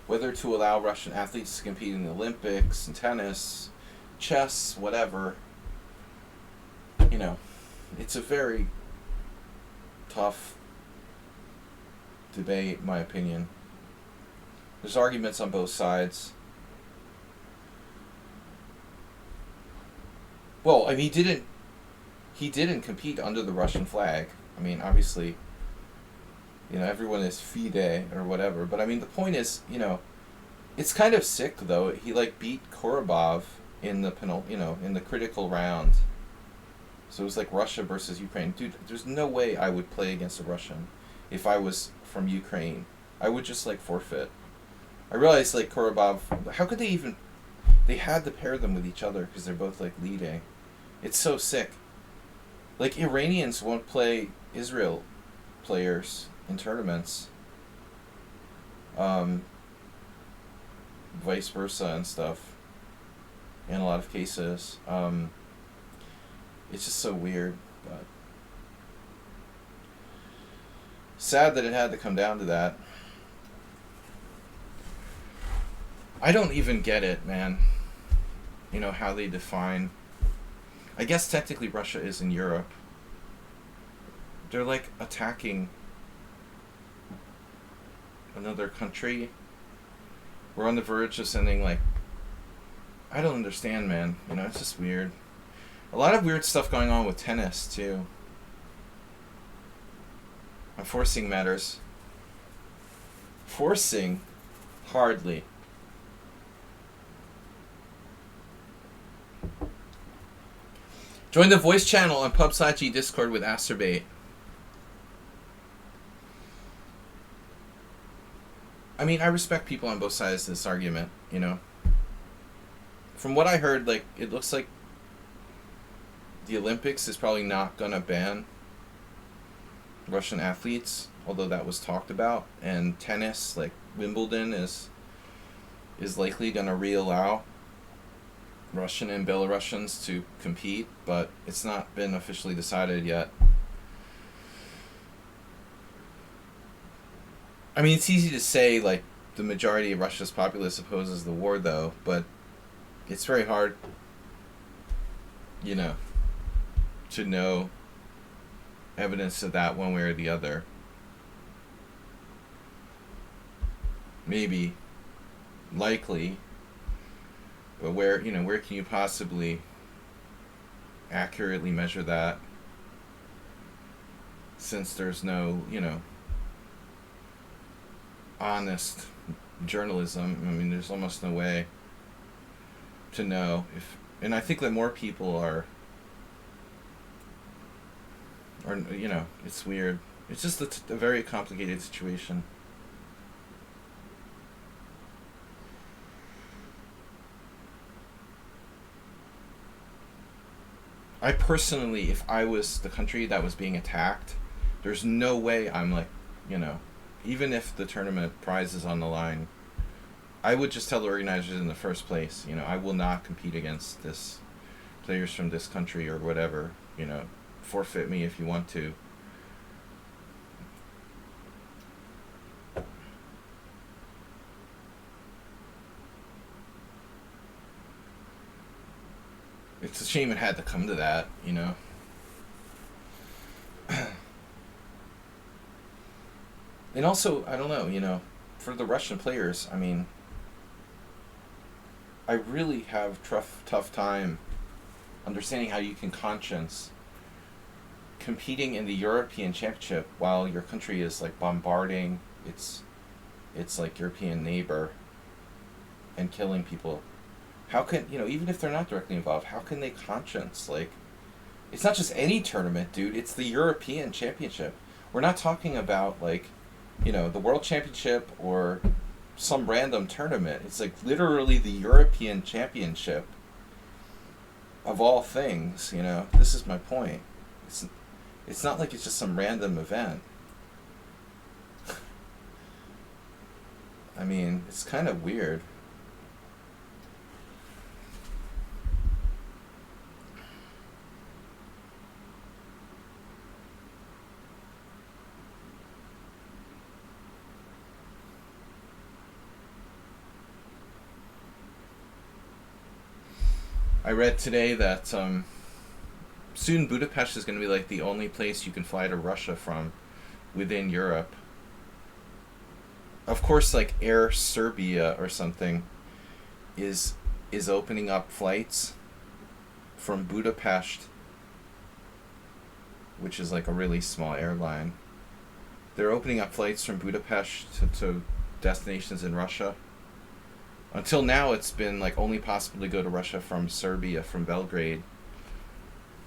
whether to allow Russian athletes to compete in the Olympics, in tennis, chess, whatever, it's a very tough debate, in my opinion. There's arguments on both sides. Well, I mean, he didn't compete under the Russian flag. I mean, obviously, everyone is FIDE or whatever. But I mean, the point is, it's kind of sick though. He like beat Korobov in the in the critical round. So it was like Russia versus Ukraine. Dude, there's no way I would play against a Russian if I was from Ukraine. I would just like forfeit. I realized like Korobov, how could they even? They had to pair them with each other because they're both like leading. It's so sick. Like Iranians won't play Israel players in tournaments. Vice versa and stuff. In a lot of cases. It's just so weird, but sad that it had to come down to that. I don't even get it, man. How they define. I guess technically Russia is in Europe. They're like attacking another country. We're on the verge of sending like. I don't understand, man. It's just weird. A lot of weird stuff going on with tennis, too. Forcing matters. Forcing? Hardly. Join the voice channel on PubSci Discord with Asterbait. I mean, I respect people on both sides of this argument, From what I heard, like, it looks like the Olympics is probably not going to ban Russian athletes, although that was talked about. And tennis, like Wimbledon, is likely going to re-allow Russian and Belarusians to compete, but it's not been officially decided yet. I mean, it's easy to say, like, the majority of Russia's populace opposes the war, though, but it's very hard, to know evidence of that one way or the other. Maybe, likely, but where can you possibly accurately measure that, since there's no, honest journalism? I mean, there's almost no way to know if, and I think that more people are, it's weird. It's just a very complicated situation. I personally, if I was the country that was being attacked, there's no way I'm like, even if the tournament prize is on the line, I would just tell the organizers in the first place, I will not compete against this players from this country or whatever, forfeit me if you want to. It's a shame it had to come to that, And also, I don't know, for the Russian players, I mean, I really have tough time understanding how you can conscience competing in the European Championship while your country is like bombarding its like European neighbor and killing people. How can, even if they're not directly involved, how can they conscience, like, it's not just any tournament, dude, it's the European Championship. We're not talking about, like, the World Championship or some random tournament. It's like literally the European Championship of all things, This is my point. It's not like it's just some random event. I mean, it's kind of weird. I read today that soon Budapest is going to be like the only place you can fly to Russia from within Europe. of course, like Air Serbia or something is opening up flights from Budapest, which is like a really small airline. They're opening up flights from Budapest to destinations in Russia. Until now, it's been like only possible to go to Russia from Serbia, from Belgrade.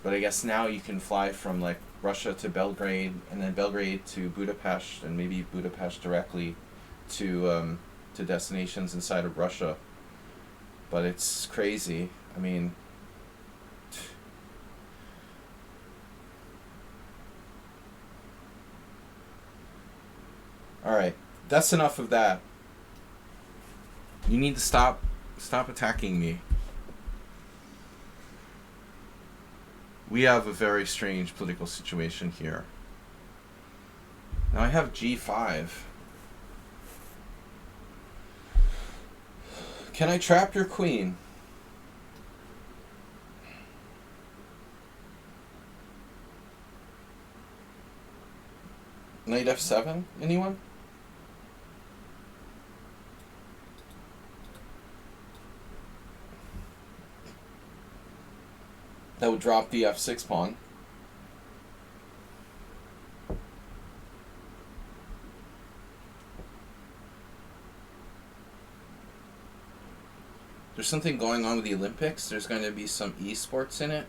But I guess now you can fly from like Russia to Belgrade, and then Belgrade to Budapest, and maybe Budapest directly to destinations inside of Russia. But it's crazy. I mean, all right, that's enough of that. You need to stop attacking me. We have a very strange political situation here. Now I have G5. Can I trap your queen? Knight F7? Anyone? That would drop the F6 pawn. There's something going on with the Olympics. There's going to be some esports in it.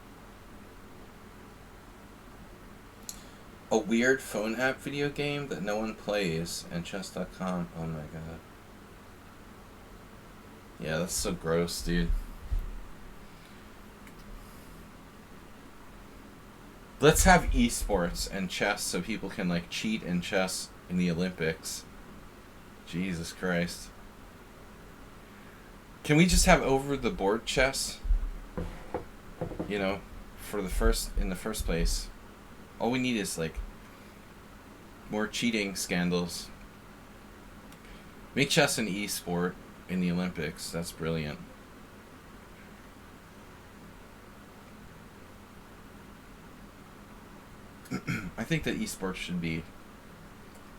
A weird phone app video game that no one plays, and chess.com. Oh my god. Yeah, that's so gross, dude. Let's have esports and chess so people can like cheat in chess in the Olympics. Jesus Christ. Can we just have over the board chess? You know, in the first place. All we need is like more cheating scandals. Make chess an e-sport in the Olympics. That's brilliant. I think that esports should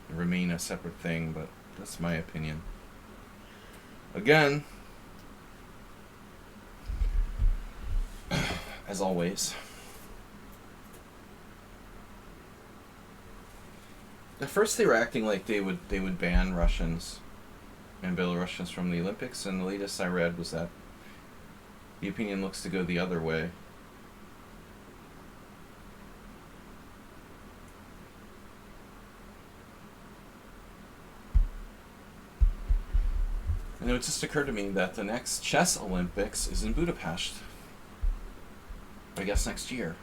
remain a separate thing, but that's my opinion. Again, as always. At first they were acting like they would ban Russians and Belarusians from the Olympics, and the latest I read was that the opinion looks to go the other way. And it just occurred to me that the next chess Olympics is in Budapest. I guess next year.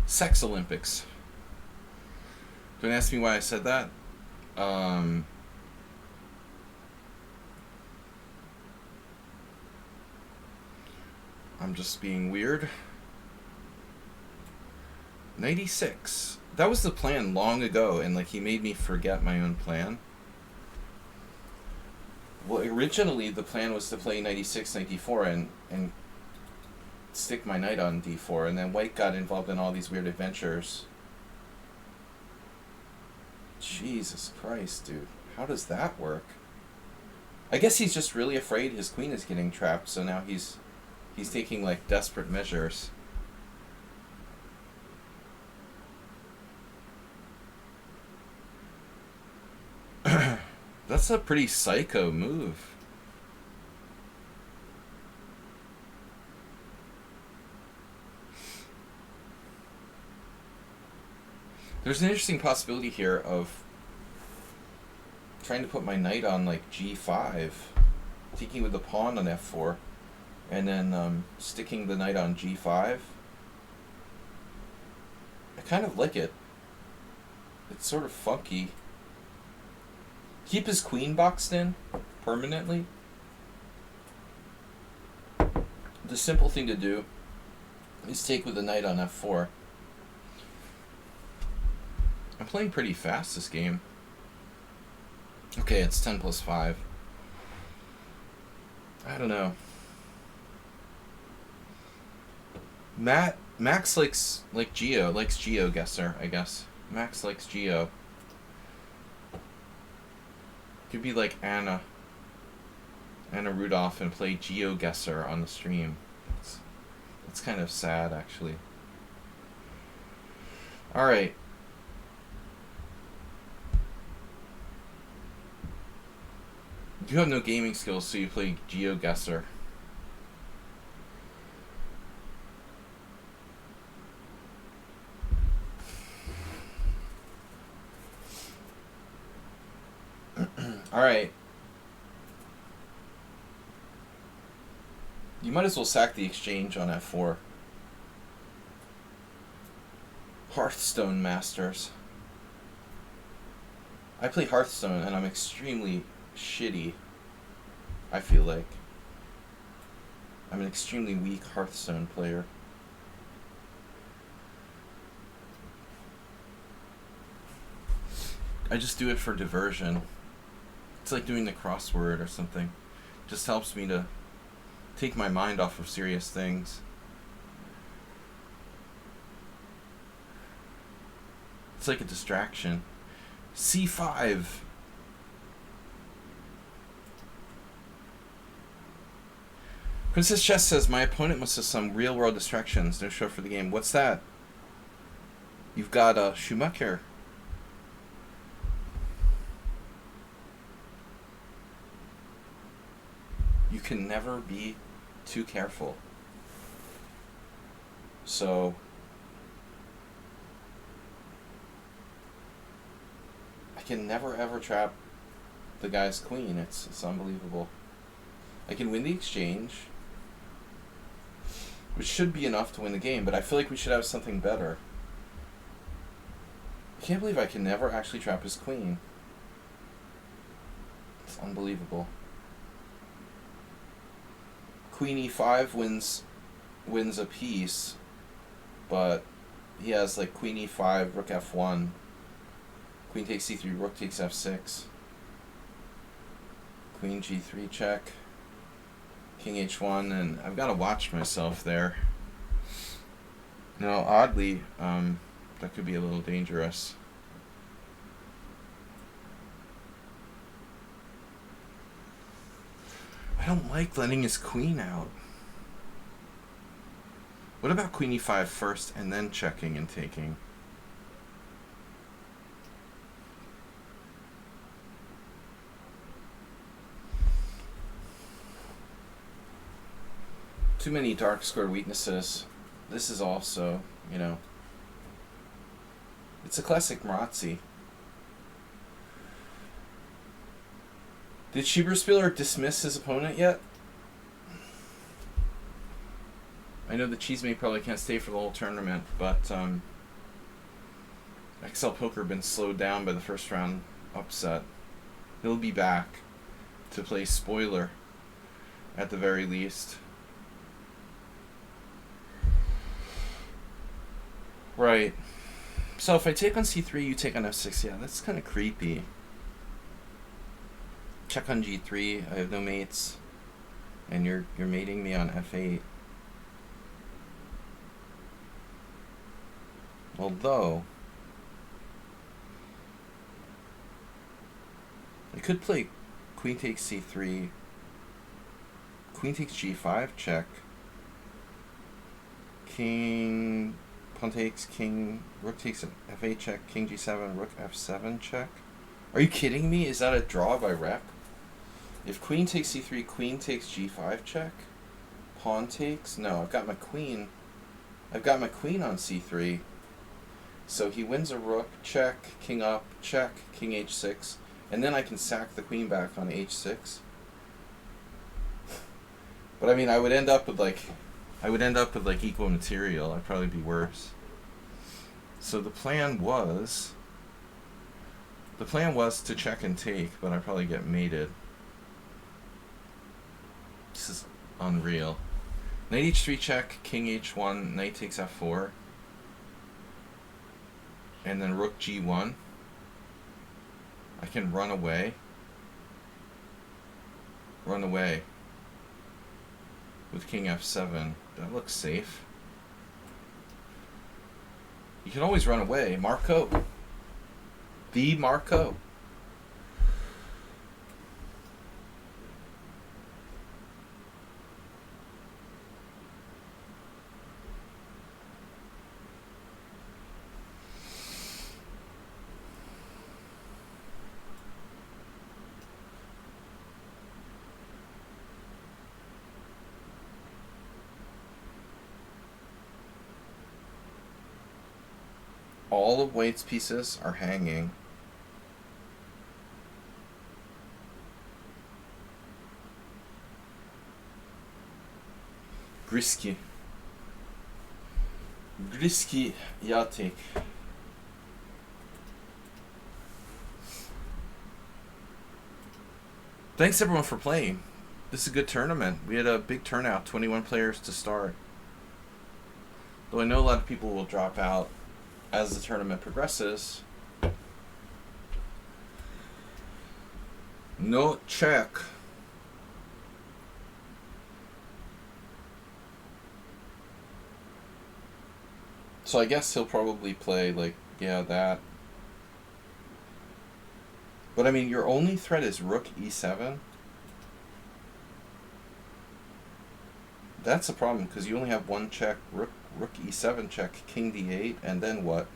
Sex Olympics. Don't ask me why I said that. I'm just being weird. 96. That was the plan long ago, and like he made me forget my own plan. Well, originally the plan was to play 96, 94 and stick my knight on d4, and then white got involved in all these weird adventures. Jesus Christ, dude. How does that work? I guess he's just really afraid his queen is getting trapped, so now he's taking like desperate measures. That's a pretty psycho move. There's an interesting possibility here of trying to put my knight on like g5, taking with the pawn on f4, and then sticking the knight on g5. I kind of like it. It's sort of funky. Keep his queen boxed in permanently. The simple thing to do is take with the knight on f4. I'm playing pretty fast this game. Okay, it's 10 plus 5. I don't know. Max likes GeoGuessr, I guess. Max likes Geo. Could be like Anna Rudolph and play GeoGuessr on the stream. That's kind of sad, actually. All right. You have no gaming skills, so you play GeoGuessr. All right. You might as well sack the exchange on F4. Hearthstone Masters. I play Hearthstone and I'm extremely shitty. I feel like I'm an extremely weak Hearthstone player. I just do it for diversion. It's like doing the crossword or something. It just helps me to take my mind off of serious things. It's like a distraction. C5. Princess Chess says, my opponent must have some real-world distractions. No show for the game. What's that? You've got a Schumacher. You can never be too careful. So I can never ever trap the guy's queen. It's unbelievable. I can win the exchange, which should be enough to win the game, but I feel like we should have something better. I can't believe I can never actually trap his queen. It's unbelievable. Queen e5 wins a piece, but he has like queen e5, rook f1, queen takes c3, rook takes f6, queen g3 check, king h1, and I've got to watch myself there. Now, oddly, that could be a little dangerous. I don't like letting his queen out. What about queen e5 first and then checking and taking? Too many dark square weaknesses. This is also, you know, it's a classic Marazzi. Did Schieberspieler dismiss his opponent yet? I know the Cheesemate probably can't stay for the whole tournament, but XL Poker been slowed down by the first round upset. He'll be back to play spoiler at the very least. Right. So if I take on c3, you take on f6. Yeah, that's kind of creepy. Check on g3. I have no mates, and you're mating me on f8. Although I could play queen takes c3, queen takes g5 check, king pawn takes king, rook takes f8 check, king g7, rook f7 check. Are you kidding me? Is that a draw by rep? If queen takes c3, queen takes g5 check, pawn takes, no, I've got my queen on c3, so he wins a rook, check, king up, check, king h6, and then I can sack the queen back on h6. But I mean, I would end up with like equal material. I'd probably be worse. So the plan was to check and take, but I probably get mated. This is unreal. Knight h3 check, king h1, knight takes f4, and then rook g1. I can run away with king f7. That looks safe. You can always run away. Marco. The Marco. All of White's pieces are hanging. Grisky. Grisky Yatik. Thanks everyone for playing. This is a good tournament. We had a big turnout, 21 players to start. Though I know a lot of people will drop out as the tournament progresses. No check. So I guess he'll probably play, like, yeah, that. But I mean, your only threat is rook e7. That's a problem, because you only have one check, rook e7 check, king d8, and then what?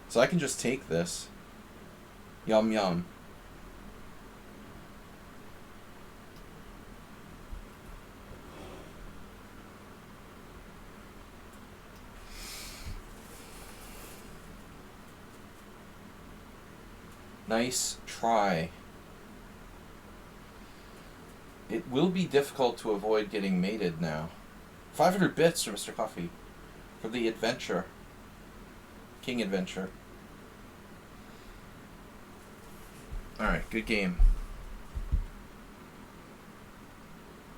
So I can just take this. Yum yum. Nice try. It will be difficult to avoid getting mated now. 500 bits for Mr. Coffee. For the adventure. King adventure. Alright, good game.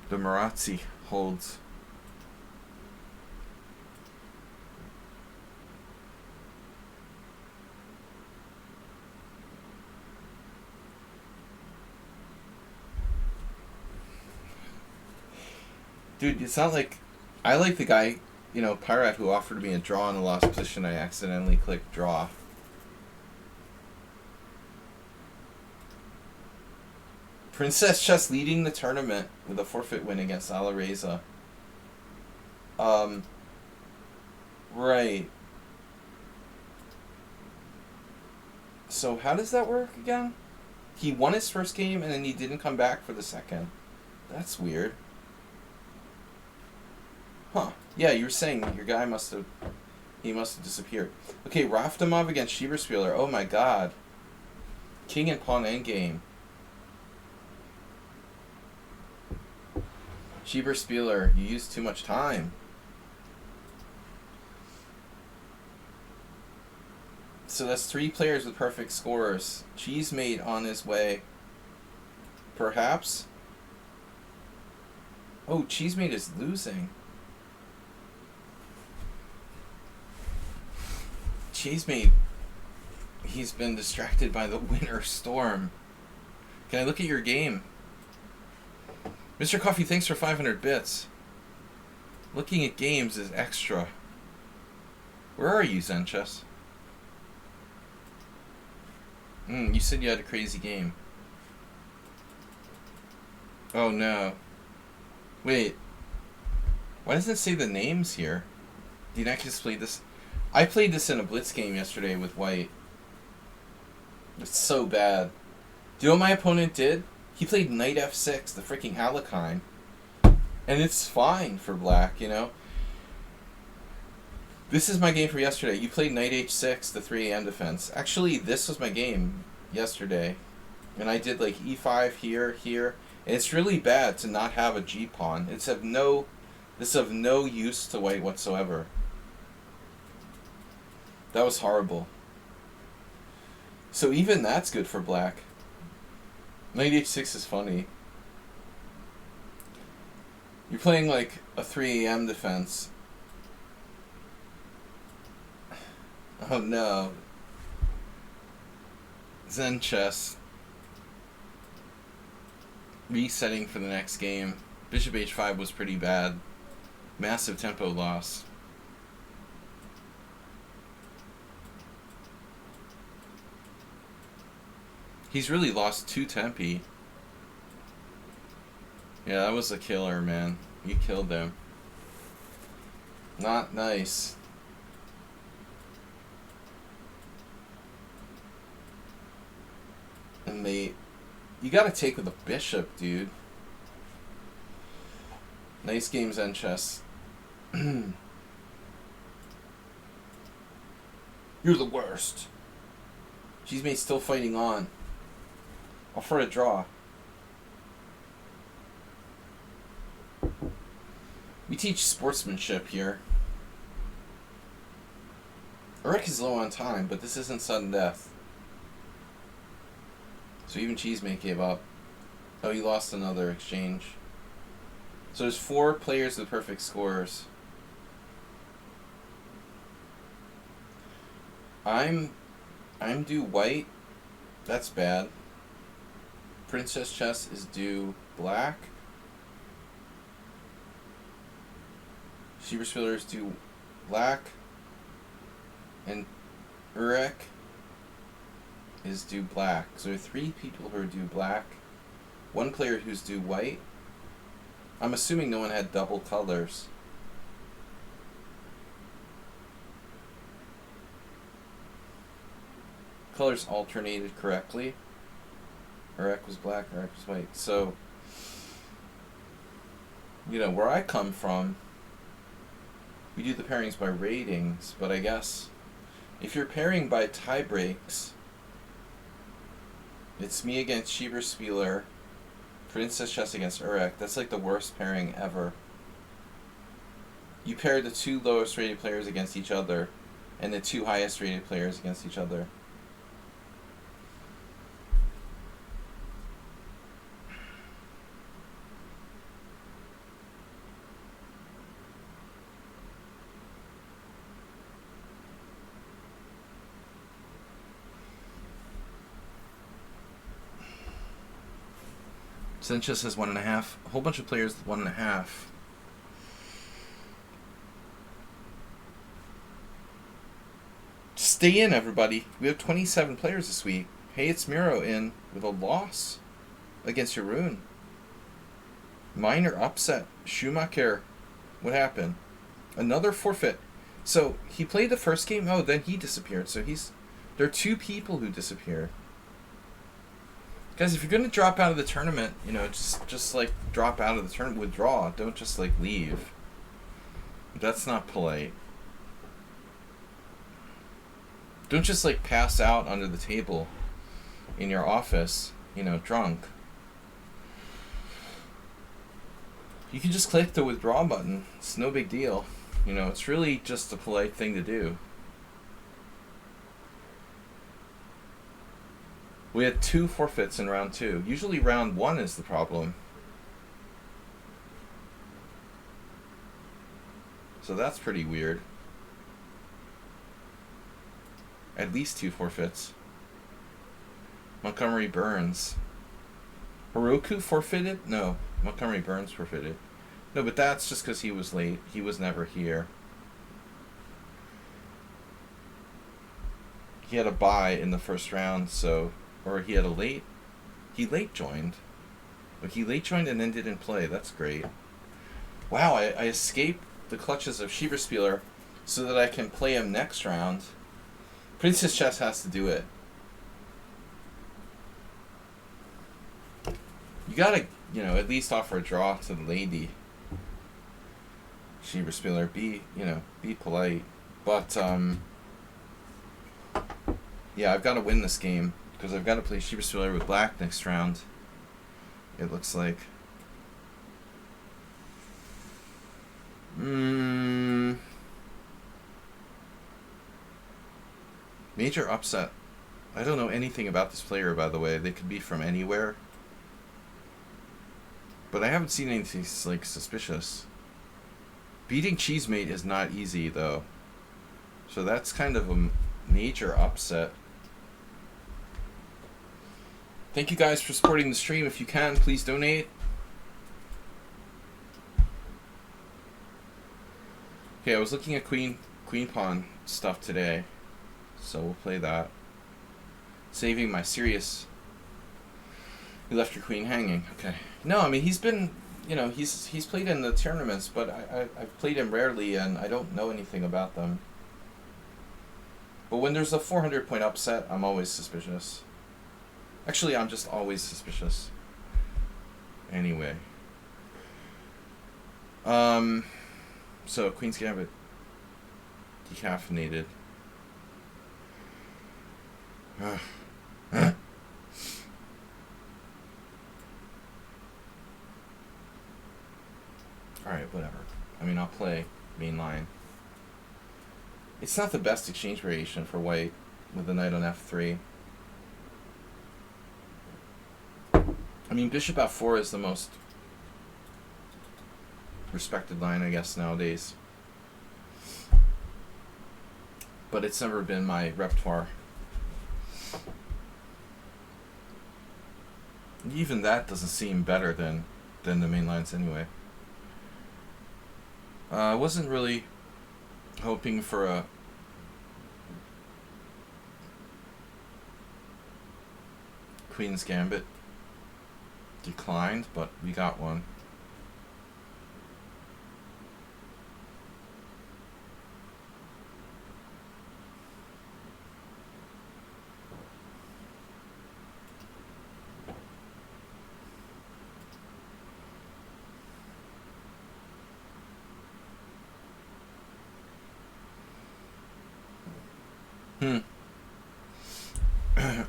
The Marazzi holds. Dude, it's not like... I like the guy, you know, Pirate, who offered me a draw in the last position. I accidentally clicked draw. Princess Chess leading the tournament with a forfeit win against Alareza. Right. So how does that work again? He won his first game and then he didn't come back for the second. That's weird. Huh. Yeah, you were saying your guy must have disappeared. Okay, Raftomov against Schieberspieler. Oh my god. King and pawn endgame. Schieberspieler, you used too much time. So that's 3 players with perfect scores. Cheesemate on his way. Perhaps? Oh, Cheesemate is losing. Cheesemate, he's been distracted by the winter storm. Can I look at your game? Mr. Coffee, thanks for 500 bits. Looking at games is extra. Where are you, Zenchess? You said you had a crazy game. Oh no. Wait. Why doesn't it say the names here? Did I just play this? I played this in a blitz game yesterday with White. It's so bad. Do you know what my opponent did? He played knight f6, the freaking Alekhine. And it's fine for black, you know? This is my game for yesterday. You played knight h6, the 3 a.m. defense. Actually, this was my game yesterday. And I did like e5 here, here. And it's really bad to not have a g-pawn. This is of no use to White whatsoever. That was horrible. So even that's good for black. Knight h6 is funny. You're playing like a 3 a.m. defense. Oh no. Zen chess. Resetting for the next game. Bishop h5 was pretty bad. Massive tempo loss. He's really lost 2 tempi. Yeah, that was a killer, man. You killed them. Not nice. And you gotta take with a bishop, dude. Nice game, Zen chess. You're the worst. Cheesemate's still fighting on. I'll for a draw. We teach sportsmanship here. Eric is low on time, but this isn't sudden death. So even Cheesemate gave up. Oh, he lost another exchange. So there's 4 players with perfect scores. I'm due white. That's bad. Princess Chess is due black. Schieberspieler is due black. And Urek is due black. So there are 3 people who are due black. 1 player who's due white. I'm assuming no one had double colors. Colors alternated correctly. Urek was black, Urek was white. So, you know, where I come from, we do the pairings by ratings, but I guess if you're pairing by tie breaks, it's me against Schieberspieler, Princess Chess against Urek. That's like the worst pairing ever. You pair the 2 lowest rated players against each other, and the 2 highest rated players against each other. Sanchez has 1.5. A whole bunch of players with 1.5. Stay in, everybody. We have 27 players this week. Hey, it's Miro in with a loss against Jeroen. Minor upset. Schumacher. What happened? Another forfeit. So he played the first game. Oh, then he disappeared. So there are 2 people who disappeared. Guys, if you're going to drop out of the tournament, you know, just like drop out of the tournament, withdraw. Don't just like leave. That's not polite. Don't just like pass out under the table in your office, you know, drunk. You can just click the withdraw button. It's no big deal. You know, it's really just a polite thing to do. We had 2 forfeits in round 2. Usually round 1 is the problem. So that's pretty weird. At least 2 forfeits. Montgomery Burns. Hiroku forfeited? No. Montgomery Burns forfeited. No, but that's just because he was late. He was never here. He had a bye in the first round, so... Or he had a late... He late joined. But he late joined and then didn't play. That's great. Wow, I escaped the clutches of Schieberspieler so that I can play him next round. Princess Chess has to do it. You gotta, you know, at least offer a draw to the lady. Schieberspieler, be polite. But, yeah, I've got to win this game. Because I've got to play Schieberspieler with black next round. It looks like. Major upset. I don't know anything about this player, by the way. They could be from anywhere. But I haven't seen anything like suspicious. Beating Cheesemate is not easy, though. So that's kind of a major upset. Thank you guys for supporting the stream. If you can, please donate. Okay, I was looking at Queen Pawn stuff today. So we'll play that. Saving my serious... You left your queen hanging. Okay. No, I mean, he's been... You know, he's played in the tournaments, but I've played him rarely, and I don't know anything about them. But when there's a 400-point upset, I'm always suspicious. Actually, I'm just always suspicious. Anyway. So, Queen's Gambit. Decaffeinated. Alright, whatever. I mean, I'll play main line. It's not the best exchange variation for white with the knight on f3. I mean, bishop f4 is the most respected line, I guess, nowadays. But it's never been my repertoire. Even that doesn't seem better than the main lines anyway. I wasn't really hoping for a Queen's Gambit declined, but we got one.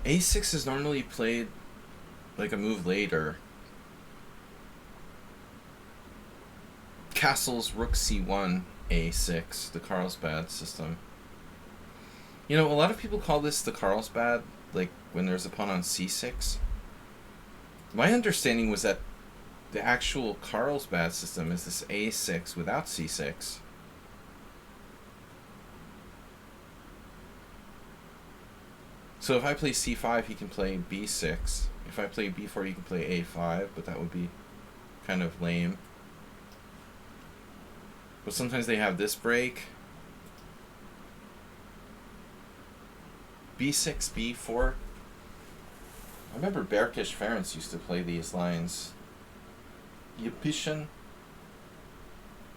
A6 is normally played like a move later. Castle's rook c1, a6, the Carlsbad system. You know, a lot of people call this the Carlsbad, like when there's a pawn on c6. My understanding was that the actual Carlsbad system is this a6 without c6. So if I play c5, he can play b6. If I play b4, he can play a5, but that would be kind of lame. But sometimes they have this break. b6, b4. I remember Berkish Ferenc used to play these lines. Yepitian.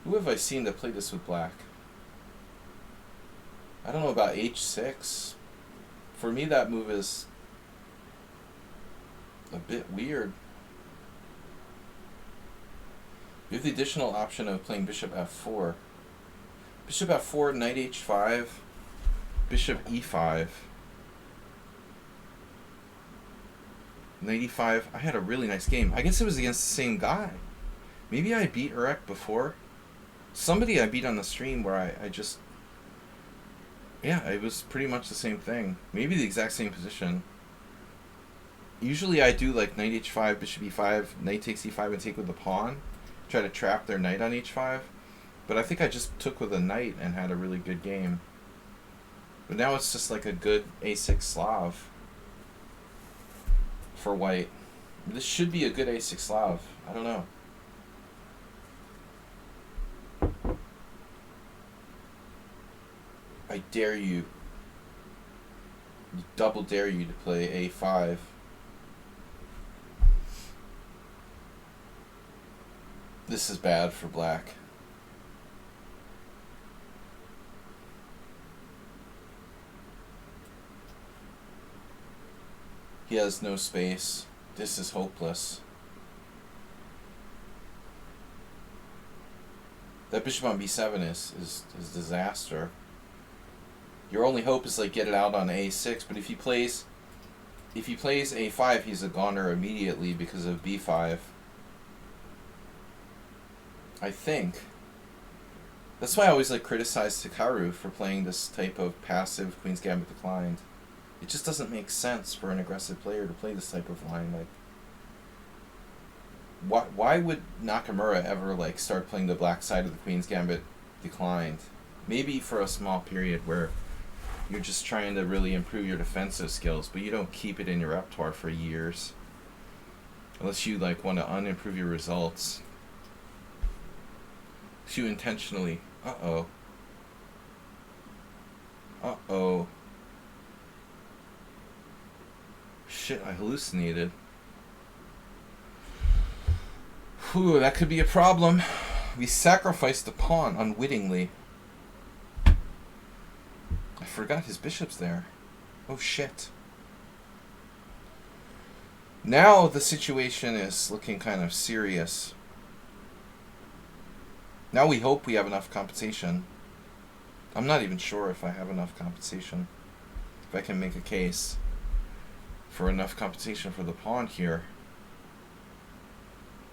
Who have I seen that played this with black? I don't know about h6. For me, that move is a bit weird. You have the additional option of playing bishop f4. Bishop f4, knight h5, bishop e5. Knight e5. I had a really nice game. I guess it was against the same guy. Maybe I beat Urek before. Somebody I beat on the stream where I just... Yeah, it was pretty much the same thing. Maybe the exact same position. Usually I do like knight h5, bishop e5, knight takes e5 and take with the pawn. Try to trap their knight on h5. But I think I just took with a knight and had a really good game. But now it's just like a good a6 Slav for white. This should be a good a6 Slav. I don't know. I dare you. Double dare you to play a5. This is bad for black. He has no space. This is hopeless. That bishop on b7 is disaster. Your only hope is like get it out on a6, but if he plays a5, he's a goner immediately because of b5. I think. That's why I always like criticize Hikaru for playing this type of passive Queen's Gambit declined. It just doesn't make sense for an aggressive player to play this type of line. Like, why would Nakamura ever like start playing the black side of the Queen's Gambit declined? Maybe for a small period where you're just trying to really improve your defensive skills, but you don't keep it in your repertoire for years. Unless you like want to unimprove your results. You intentionally. Uh-oh. Uh-oh. Shit, I hallucinated. Whew, that could be a problem. We sacrificed the pawn unwittingly. I forgot his bishop's there. Oh shit. Now the situation is looking kind of serious. Now we hope we have enough compensation. I'm not even sure if I have enough compensation. If I can make a case. for enough compensation for the pawn here.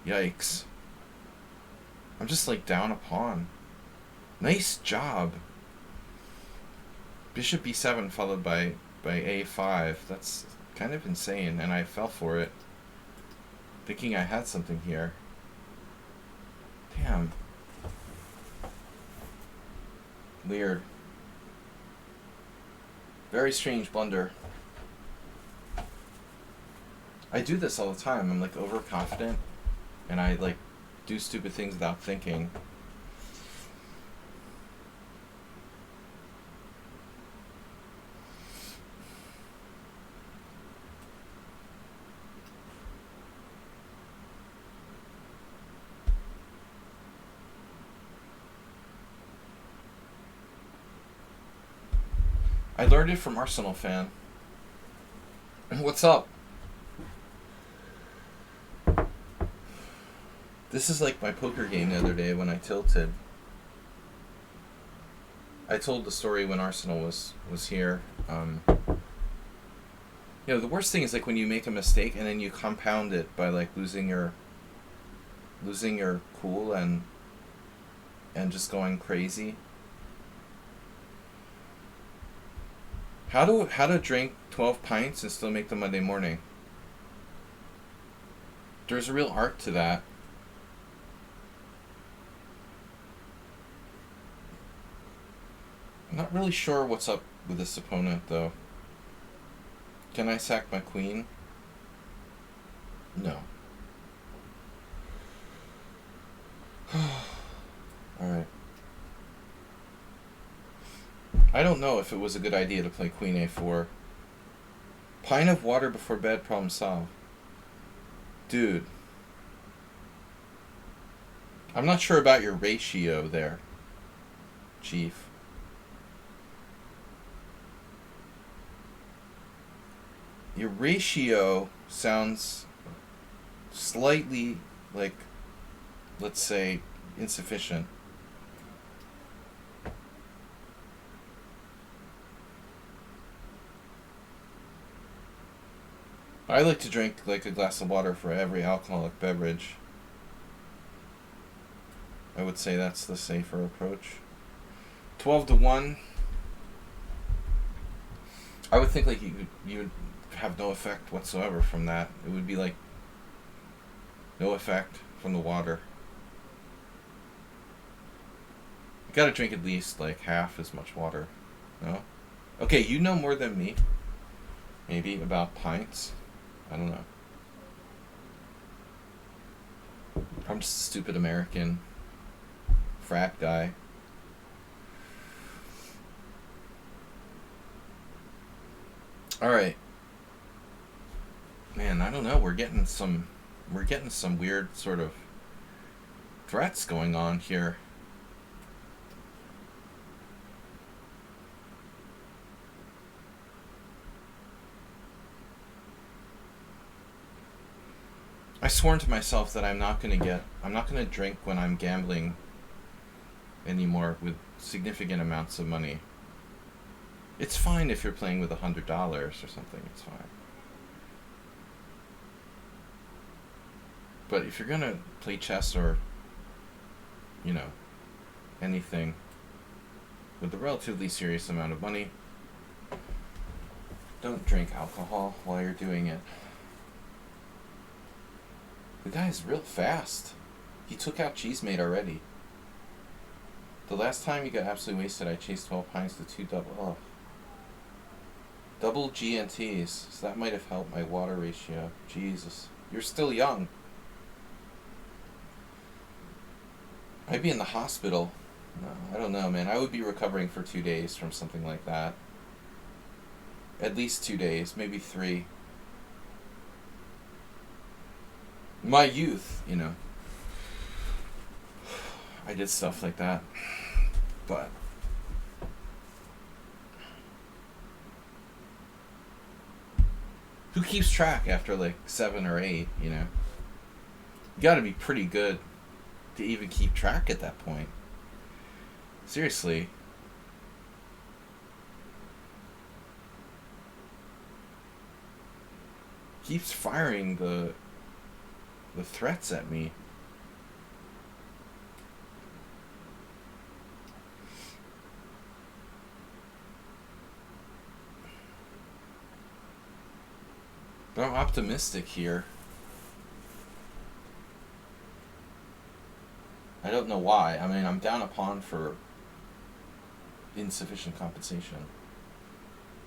Yikes. I'm just like down a pawn. Nice job. Bishop b7 followed by a5. That's kind of insane, and I fell for it, thinking I had something here. Damn. Weird. Very strange blunder. I do this all the time. I'm like overconfident, and I like do stupid things without thinking. I learned it from Arsenal fan. What's up? This is like my poker game the other day when I tilted. I told the story when Arsenal was here. You know, the worst thing is like when you make a mistake and then you compound it by like losing your cool and just going crazy. How to drink 12 pints and still make the Monday morning? There's a real art to that. I'm not really sure what's up with this opponent, though. Can I sack my queen? No. Alright. I don't know if it was a good idea to play queen a4. Pint of water before bed, problem solved. Dude. I'm not sure about your ratio there, Chief. Your ratio sounds slightly like, let's say, insufficient. I like to drink like a glass of water for every alcoholic beverage. I would say that's the safer approach. 12-1. I would think like you would have no effect whatsoever from that. It would be like no effect from the water. You gotta drink at least like half as much water. No? Okay, you know more than me. Maybe about pints. I don't know. I'm just a stupid American frat guy. Alright. Man, I don't know. We're getting some weird sort of threats going on here. I sworn to myself that I'm not gonna drink when I'm gambling anymore with significant amounts of money. It's fine if you're playing with $100 or something, it's fine. But if you're gonna play chess or, you know, anything with a relatively serious amount of money, don't drink alcohol while you're doing it. The guy's real fast. He took out Cheesemate already. The last time he got absolutely wasted, I chased 12 pints to 2 double. Oh. Double GNTs. So that might have helped my water ratio. Jesus. You're still young. I'd be in the hospital. No, I don't know, man. I would be recovering for 2 days from something like that. At least 2 days, maybe 3. My youth, you know, I did stuff like that, but who keeps track after like 7 or 8, you know? You gotta be pretty good to even keep track at that point. Seriously. keeps firing the threats at me. But I'm optimistic here. I don't know why. I mean, I'm down a pawn for insufficient compensation.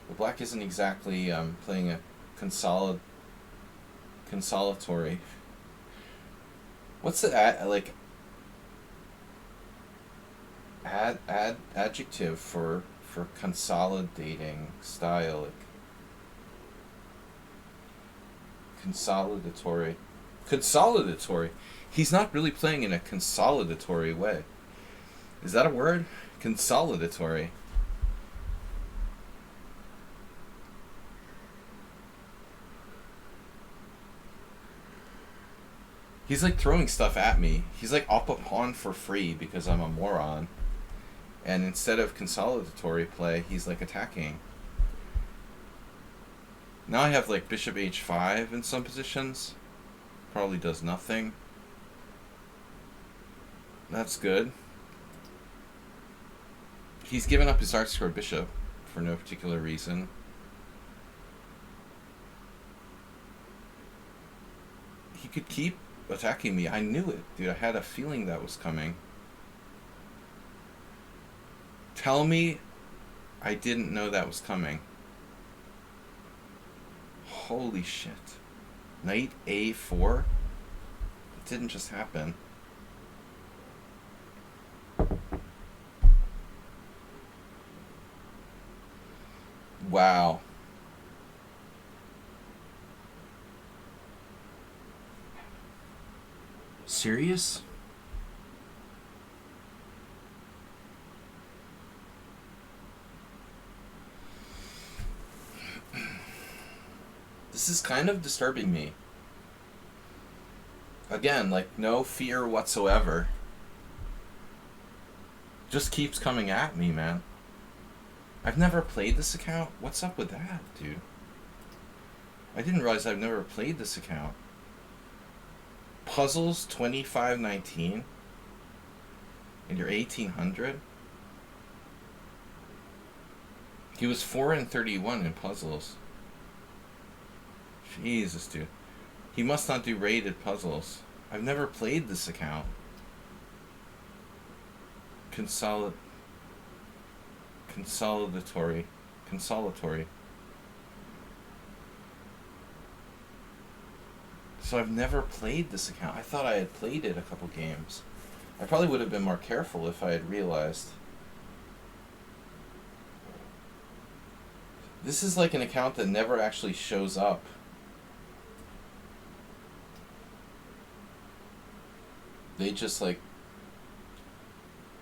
But black isn't exactly playing a consolatory. What's the adjective for consolidating style? Like consolidatory. Consolidatory. He's not really playing in a consolidatory way. Is that a word? Consolidatory. He's like throwing stuff at me. He's like up a pawn for free because I'm a moron. And instead of consolidatory play, he's like attacking. Now I have like bishop h5 in some positions. Probably does nothing. That's good. He's given up his dark-squared bishop for no particular reason. He could keep attacking me. I knew it, dude. I had a feeling that was coming. Tell me I didn't know that was coming. Holy shit. Knight a4? It didn't just happen. Wow. Serious? This is kind of disturbing me. Again, like, no fear whatsoever. Just keeps coming at me, man. I've never played this account. What's up with that, dude? I didn't realize I've never played this account. Puzzles 2519 and you're 1800. He was 4-31 in puzzles. Jesus, dude. He must not do rated puzzles. I've never played this account. Consolidatory. So I've never played this account. I thought I had played it a couple games. I probably would have been more careful if I had realized. This is like an account that never actually shows up. They just like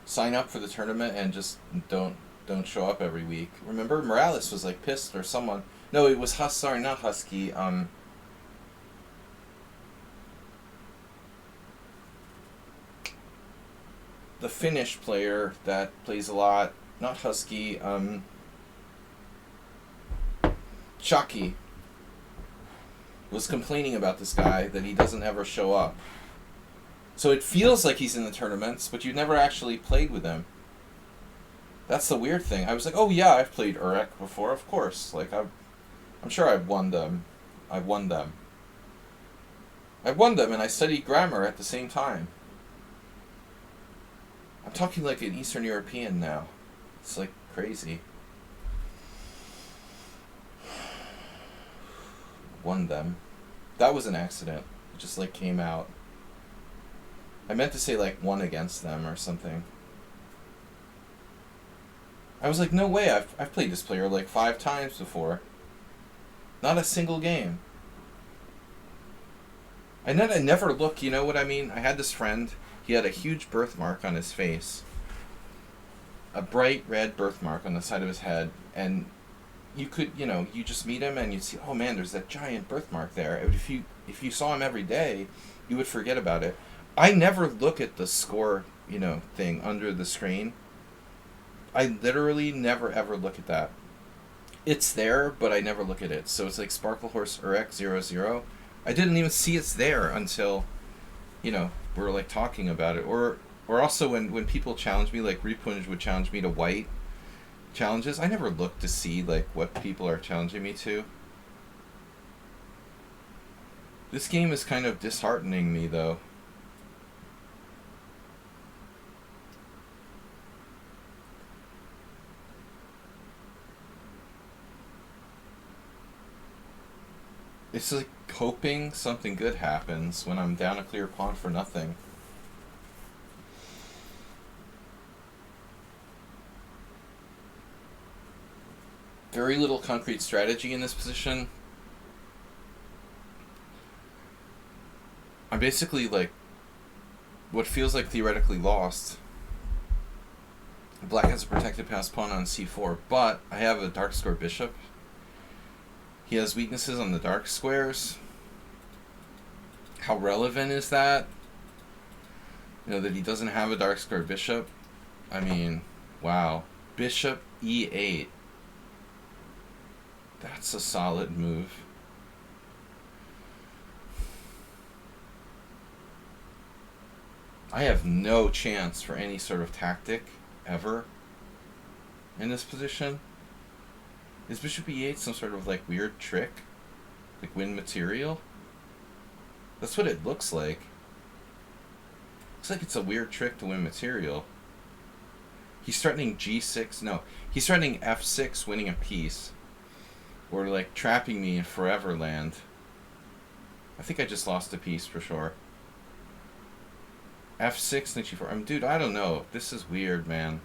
sign up for the tournament and just don't show up every week. Remember, Morales was like pissed, or someone. No, it was sorry, not Husky. The Finnish player that plays a lot, not Husky. Chucky was complaining about this guy that he doesn't ever show up. So it feels like he's in the tournaments, but you never actually played with him. That's the weird thing. I was like, oh yeah, I've played Urek before, of course. Like, I'm sure I've won them. I've won them, and I studied grammar at the same time. I'm talking like an Eastern European now. It's like crazy. Won them. That was an accident. It just like came out. I meant to say like won against them or something. I was like, no way, I've played this player like 5 times before. Not a single game. I never look, you know what I mean? I had this friend, he had a huge birthmark on his face. A bright red birthmark on the side of his head, and you could, you just meet him and you'd see, oh man, there's that giant birthmark there. If you saw him every day, you would forget about it. I never look at the score, thing under the screen. I literally never ever look at that. It's there, but I never look at it. So it's like Sparkle Horse or X00. I didn't even see it's there until, we're like talking about it. Or also when people challenge me, like Repunj would challenge me to white challenges, I never look to see like what people are challenging me to. This game is kind of disheartening me though. It's like hoping something good happens when I'm down a clear pawn for nothing. Very little concrete strategy in this position. I'm basically like what feels like theoretically lost. Black has a protected passed pawn on c4, but I have a dark square bishop. He has weaknesses on the dark squares. How relevant is that? That he doesn't have a dark square bishop. I mean, wow. Bishop e8. That's a solid move. I have no chance for any sort of tactic ever in this position. Is bishop e8 some sort of like weird trick? Like win material? That's what it looks like. Looks like it's a weird trick to win material. He's threatening g6. No, he's threatening f6, winning a piece. Or like trapping me in forever land. I think I just lost a piece for sure. f6, knight g4. Dude, I don't know. This is weird, man.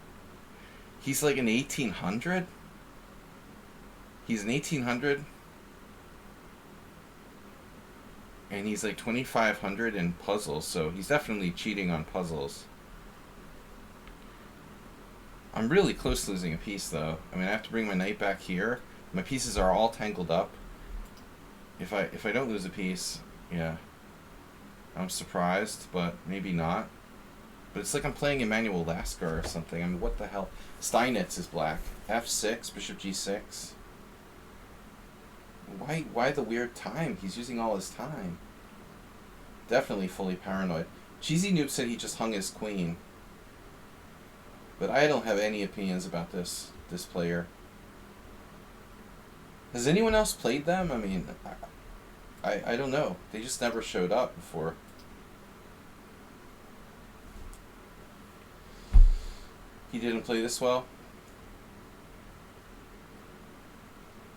He's like an 1800? He's an 1800. And he's like 2500 in puzzles, so he's definitely cheating on puzzles. I'm really close to losing a piece, though. I mean, I have to bring my knight back here. My pieces are all tangled up. If I don't lose a piece, yeah. I'm surprised, but maybe not. But it's like I'm playing Emmanuel Lasker or something. I mean, what the hell? Steinitz is black. f6, bishop g6. Why the weird time? He's using all his time. Definitely fully paranoid. Cheesy Noob said he just hung his queen. But I don't have any opinions about this player. Has anyone else played them? I mean, I don't know. They just never showed up before. He didn't play this well?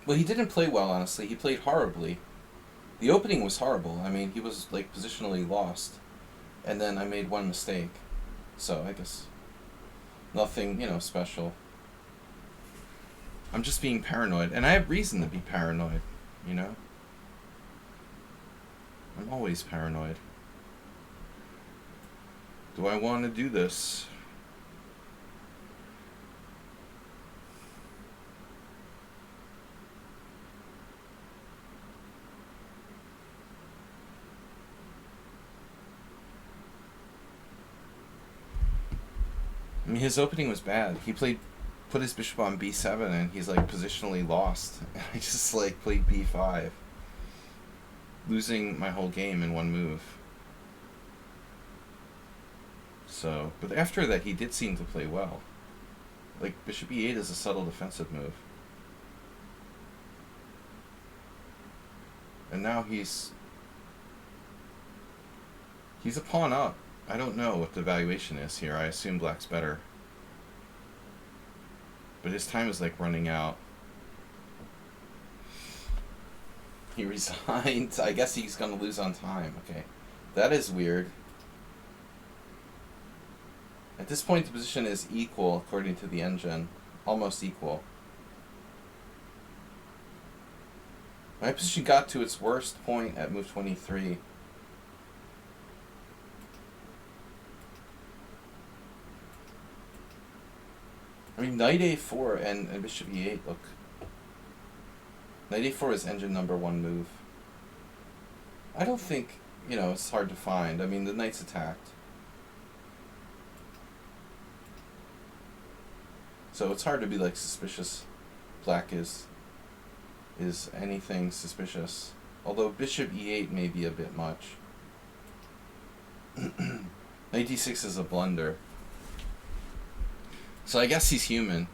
Well, he didn't play well, honestly. He played horribly. The opening was horrible. I mean, he was, like, positionally lost. And then I made one mistake. So, I guess nothing, special. I'm just being paranoid. And I have reason to be paranoid, I'm always paranoid. Do I want to do this? I mean, his opening was bad. He put his bishop on b7, and he's like positionally lost. I just like played b5, losing my whole game in one move. So, but after that, he did seem to play well. Like bishop e8 is a subtle defensive move, and now he's a pawn up. I don't know what the valuation is here. I assume black's better. But his time is like running out. He resigned. I guess he's going to lose on time. Okay. That is weird. At this point, the position is equal according to the engine. Almost equal. My position got to its worst point at move 23. I mean, knight a4 and bishop e8, look. Knight a4 is engine number one move. I don't think, it's hard to find. I mean, the knight's attacked. So it's hard to be, like, suspicious. Black is is anything suspicious. Although bishop e8 may be a bit much. Knight d6 is a blunder. So I guess he's human.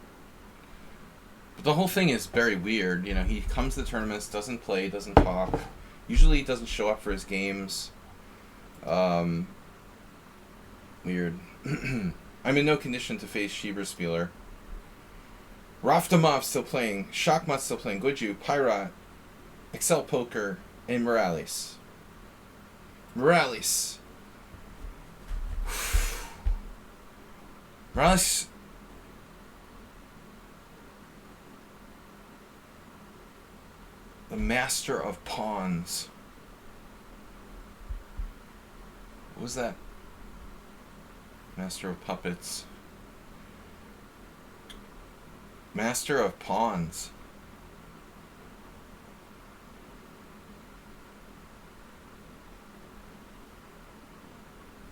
But the whole thing is very weird. You know, he comes to the tournaments, doesn't play, doesn't talk. Usually doesn't show up for his games. Weird. I'm in no condition to face Schieberspieler. Raftomov still playing. Shachmat still playing. Goju, Pyra, Excel Poker, and Morales. Morales. Morales. The master of pawns. What was that? Master of puppets. Master of pawns.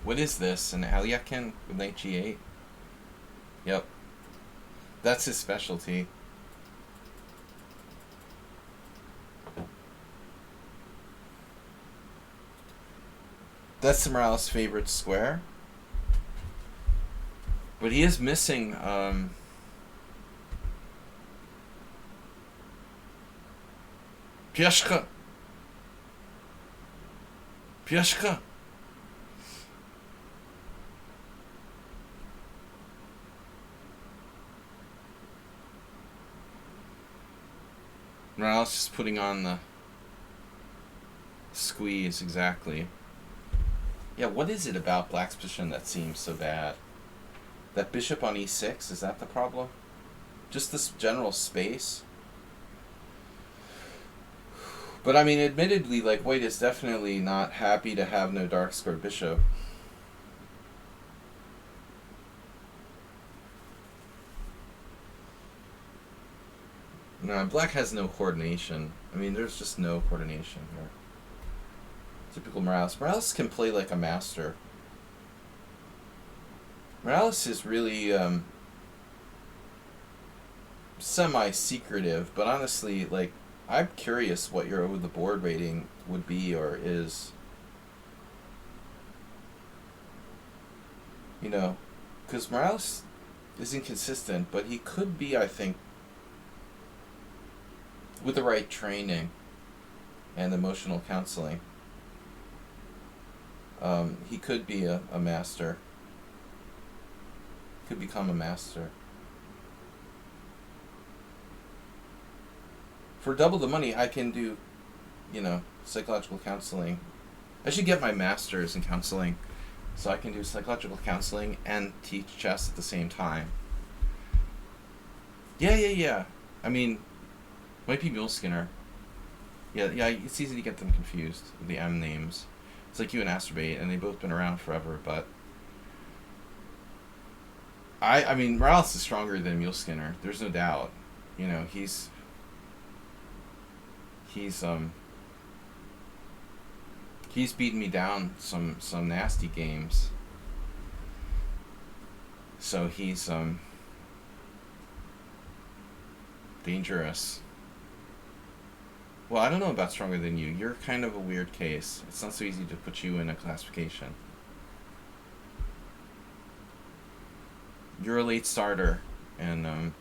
What is this? An Alyakin with knight g8? Yep. That's his specialty. That's Morales' favorite square. But he is missing Pieszka. Pieszka. Morales just putting on the squeeze, exactly. Yeah, what is it about Black's position that seems so bad? That bishop on e6, is that the problem? Just this general space? But I mean, admittedly, like, white is definitely not happy to have no dark squared bishop. No, black has no coordination. I mean, there's just no coordination here. Typical Morales. Morales can play like a master. Morales is really semi-secretive, but honestly, like, I'm curious what the board rating would be or is. You know, because Morales is inconsistent, but he could be, I think, with the right training and emotional counseling, he could be a master. Could become a master. For double the money, I can do, you know, psychological counseling. I should get my master's in counseling, so I can do psychological counseling and teach chess at the same time. Yeah. I mean, might be Mule Skinner. Yeah, it's easy to get them confused with the M names. It's like you and Asterbait, and they've both been around forever, but I mean, Morales is stronger than Mule Skinner. There's no doubt. You know, he's beaten me down some nasty games. So he's dangerous. Well, I don't know about stronger than you. You're kind of a weird case. It's not so easy to put you in a classification. You're a late starter, and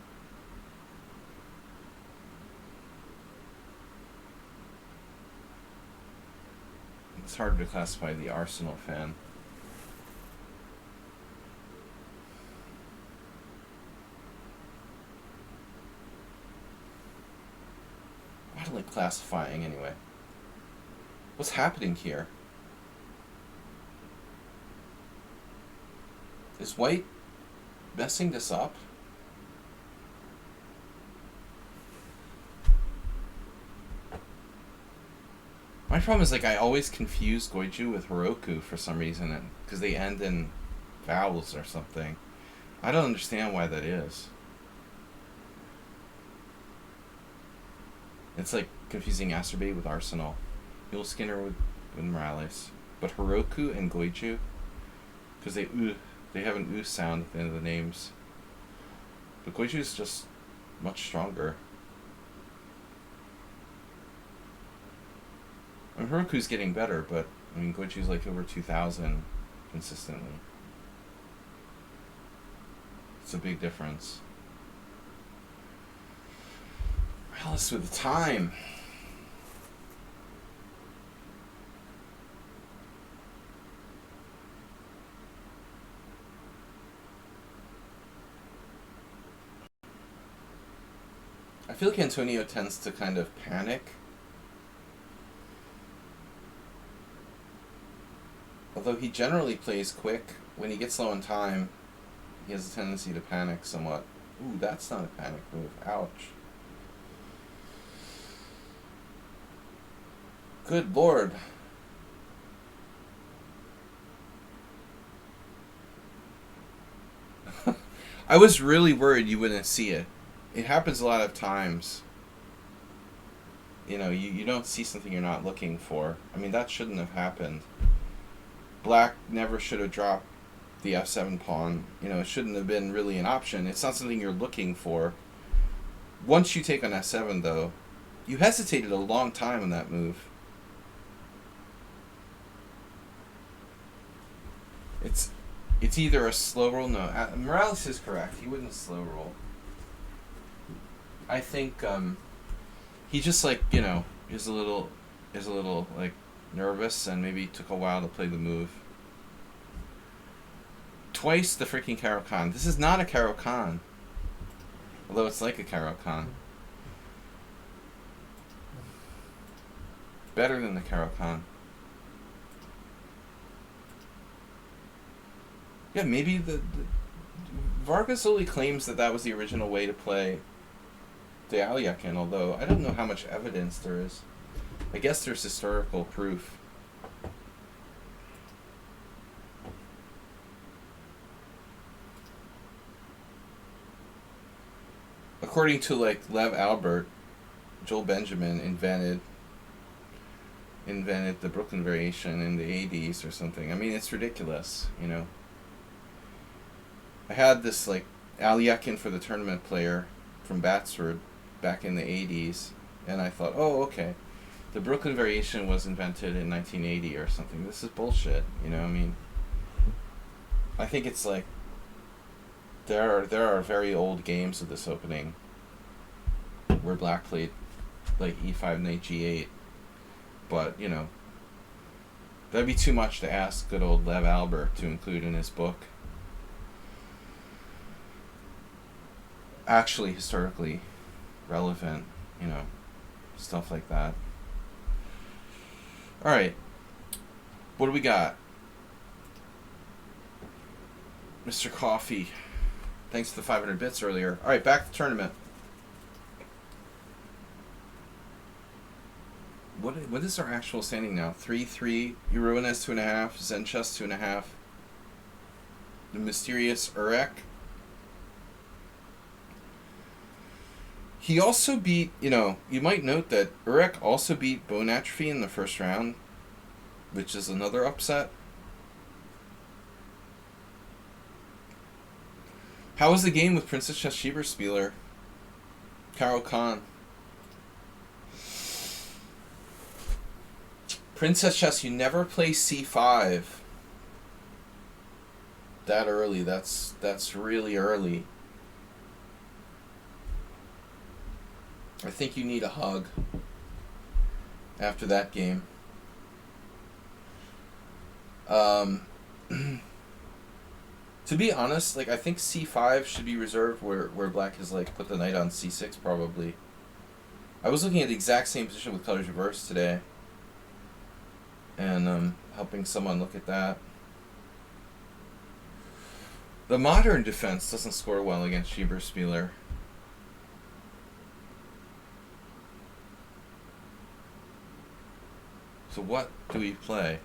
it's hard to classify the Arsenal fan. I don't like classifying anyway. What's happening here? Is white messing this up? My problem is, like, I always confuse Goju with Heroku for some reason, because they end in vowels or something. I don't understand why that is. It's like confusing Asterbait with Arsenal, Mule Skinner with Morales, but Heroku and Goju, because they have an sound at the end of the names. But Goju is just much stronger. And Heroku's getting better, but I mean, Goichi's like over 2,000 consistently. It's a big difference. Alice with the time. I feel like Antonio tends to kind of panic. Although he generally plays quick, when he gets low on time, he has a tendency to panic somewhat. Ooh, that's not a panic move. Ouch. Good lord. I was really worried you wouldn't see it. It happens a lot of times. You know, you don't see something you're not looking for. I mean, that shouldn't have happened. Black never should have dropped the f7 pawn. You know, it shouldn't have been really an option. It's not something you're looking for. Once you take on f7, though, you hesitated a long time on that move. It's either a slow roll. No, Morales is correct. He wouldn't slow roll. I think he just like, you know, is a little like nervous and maybe took a while to play the move. Twice the freaking Caro-Kann. This is not a Caro-Kann. Although it's like a Caro-Kann. Better than the Caro-Kann. Yeah, maybe Vargas only claims that was the original way to play the Alekhine, although I don't know how much evidence there is. I guess there's historical proof. According to like Lev Albert, Joel Benjamin invented the Brooklyn variation in the 80s or something. I mean, it's ridiculous, you know. I had this like Alekhine for the tournament player from Batsford back in the 80s, and I thought, oh, okay, the Brooklyn variation was invented in 1980 or something. This is bullshit, you know. I mean, I think it's like there are very old games of this opening where Black played like e5 knight g8, but you know, that'd be too much to ask good old Lev Albert to include in his book. Actually historically relevant, you know, stuff like that. Alright, what do we got? Mr. Coffee, thanks for the 500 bits earlier. Alright, back to the tournament. What is our actual standing now? 3-3, Euruines 2.5, Zen Chess 2.5, the mysterious Urek. He also beat, you know, you might note that Urek also beat Bone Atrophy in the first round, which is another upset. How was the game with Princess Chess Schieberspieler? Caro-Kann. Princess Chess, you never play c5 that early. That's really early. I think you need a hug after that game. To be honest, like I think c5 should be reserved where Black has like put the knight on c6 probably. I was looking at the exact same position with colors reversed today, and helping someone look at that. The modern defense doesn't score well against Schieberspieler. So what do we play?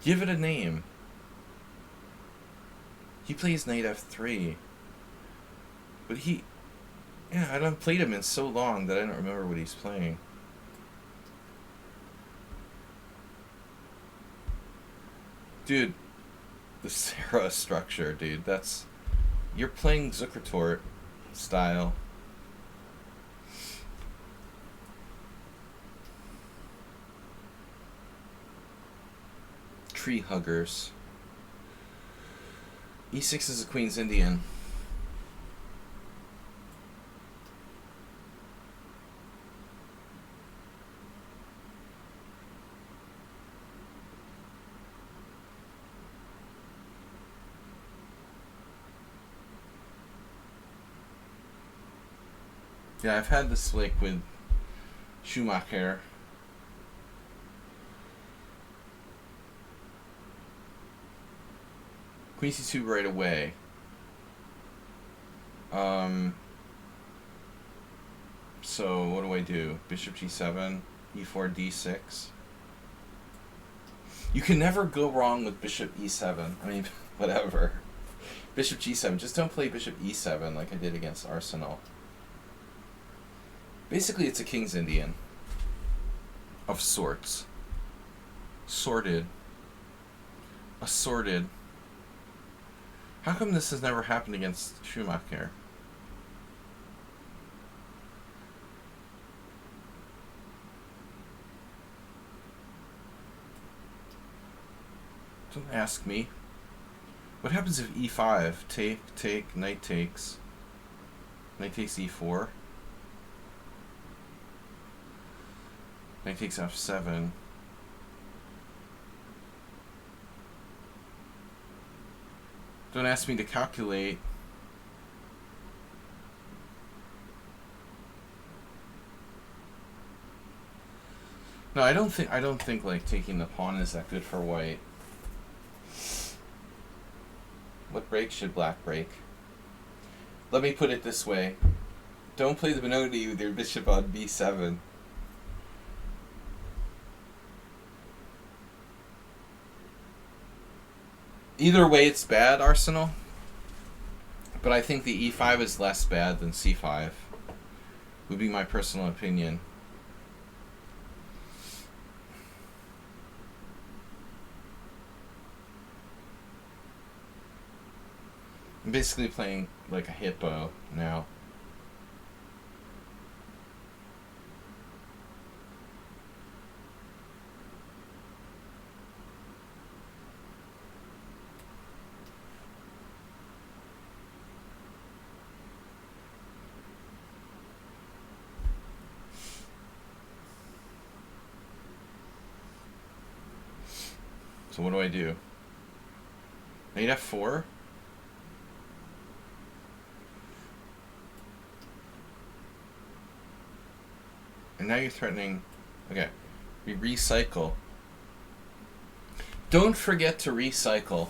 Give it a name. He plays knight f3. But I haven't played him in so long that I don't remember what he's playing. Dude, the Sarah structure, dude, you're playing Zuckertort style. tree huggers. E6 is a Queen's Indian. Yeah, I've had this like with Schumacher. Queen c2 right away. So what do I do? Bishop g7, e4, d6. You can never go wrong with bishop e7. I mean, whatever. Bishop g7. Just don't play bishop e7 like I did against Arsenal. Basically, it's a King's Indian. Of sorts. Sorted. Assorted. How come this has never happened against Schumacher? Don't ask me. What happens if e5? Take, knight takes. Knight takes e4. Knight takes f7. Don't ask me to calculate. No, I don't think like taking the pawn is that good for white. What break should black break? Let me put it this way. Don't play the Benoni with your bishop on b7. Either way, it's bad, Arsenal. But I think the e5 is less bad than c5. Would be my personal opinion. I'm basically playing like a hippo now. So what do I do? Knight f4? And now you're threatening... Okay. We recycle. Don't forget to recycle.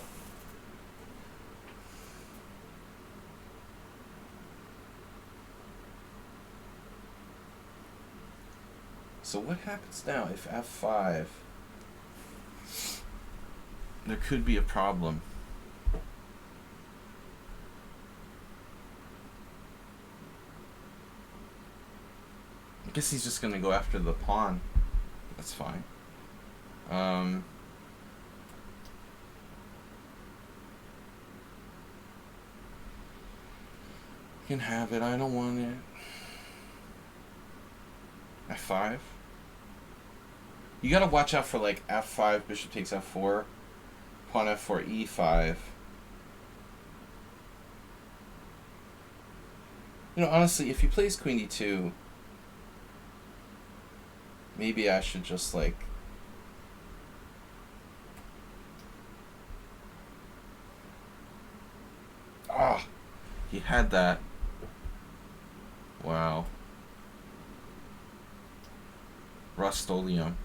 So what happens now if f5? There could be a problem. I guess he's just gonna go after the pawn. That's fine. You can have it. I don't want it. f5. You gotta watch out for like f5, bishop takes f4, pawn f4, e5. You know, honestly, if he plays queen d2, maybe I should just like... Ah! He had that. Wow. Rust-Oleum.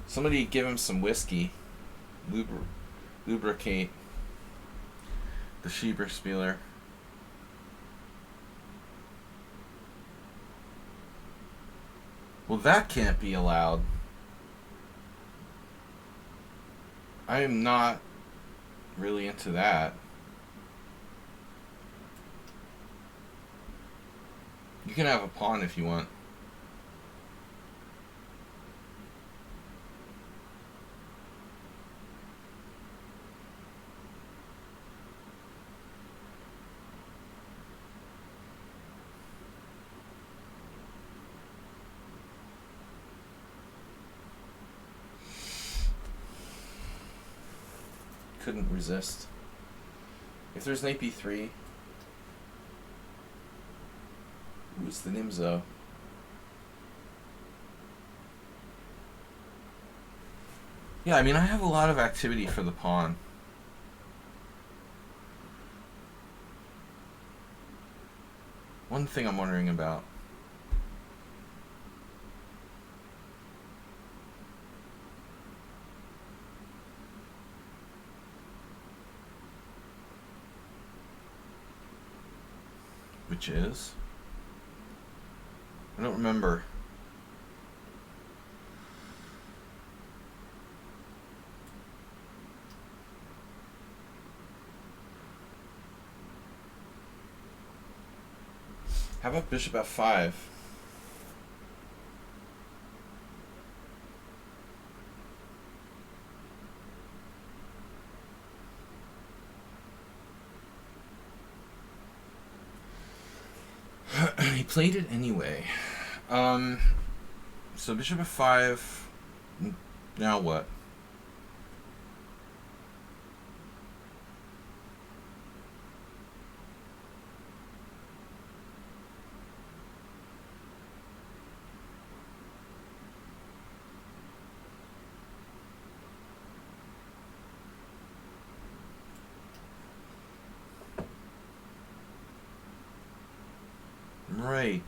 Somebody give him some whiskey. Lubricate the Schieberspieler. Well, that can't be allowed. I am not really into that. You can have a pawn if you want. Couldn't resist. If there's knight b3, ooh, it's the Nimzo. Yeah, I mean, I have a lot of activity for the pawn. One thing I'm wondering about. Which is? I don't remember. How about bishop f5? He played it anyway. So bishop f5. Now what? Right.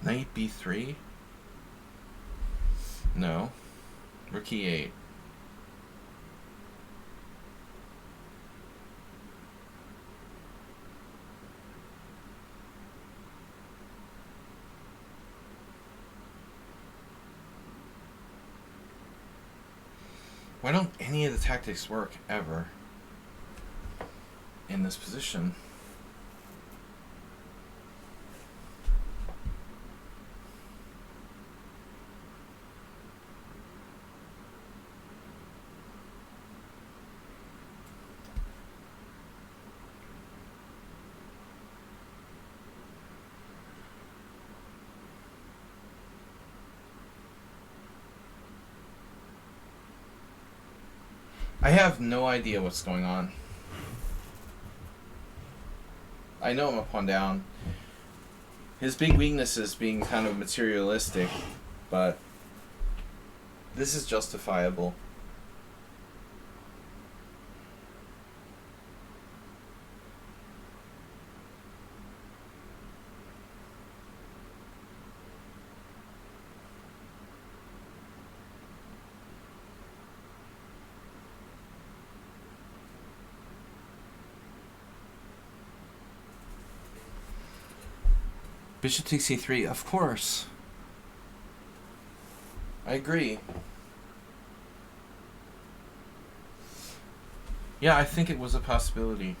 Knight b3? No. Rook e8. Why don't any of the tactics work ever in this position? I have no idea what's going on. I know I'm a pawn down. His big weakness is being kind of materialistic, but this is justifiable. Bishop takes e3, of course. I agree. Yeah, I think it was a possibility.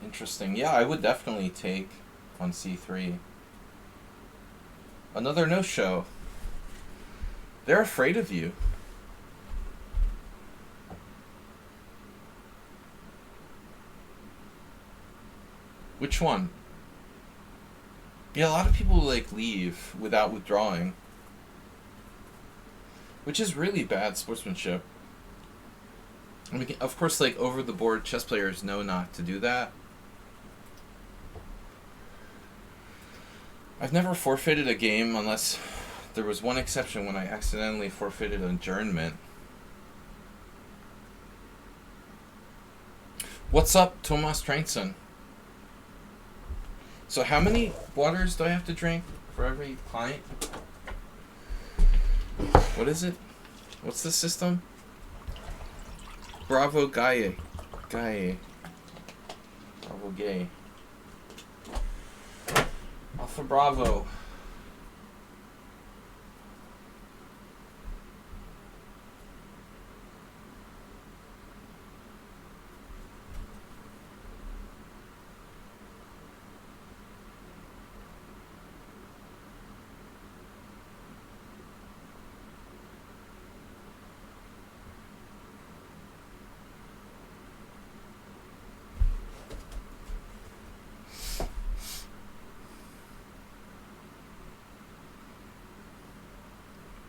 Interesting. Yeah, I would definitely take on c3. Another no-show. They're afraid of you. Which one? Yeah, a lot of people like leave without withdrawing, which is really bad sportsmanship. I mean, of course, like over-the-board chess players know not to do that. I've never forfeited a game unless there was one exception when I accidentally forfeited an adjournment. What's up, Tomas Trainson? So how many waters do I have to drink for every pint? What is it? What's the system? Bravo Gaia. Gaia. Bravo Gay. Alpha Bravo.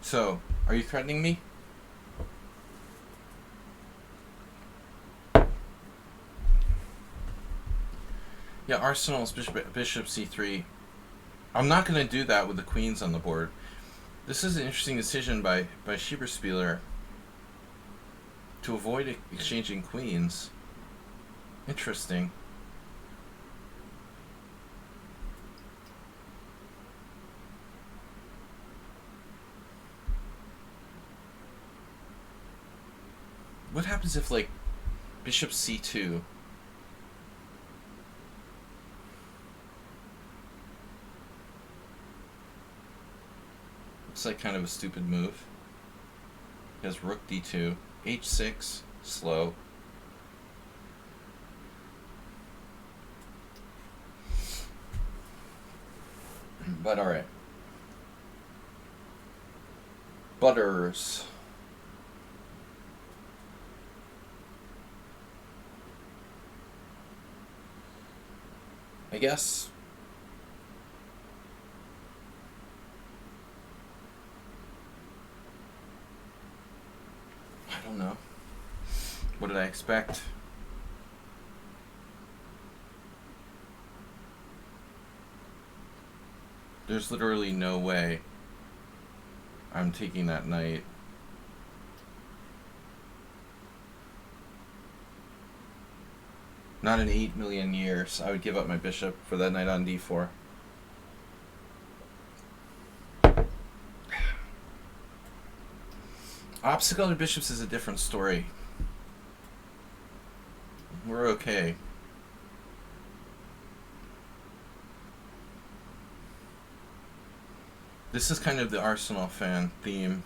So, are you threatening me? Yeah, Arsenal's bishop c3. I'm not going to do that with the queens on the board. This is an interesting decision by Schieberspieler to avoid exchanging queens. Interesting. What happens if, like, bishop c2? Looks like kind of a stupid move. He has rook d2, h6, slow. But alright. Butters. I guess. I don't know. What did I expect? There's literally no way I'm taking that knight. Not in 8 million years. I would give up my bishop for that knight on d4. Obstacle to bishops is a different story. We're okay. This is kind of the Arsenal fan theme.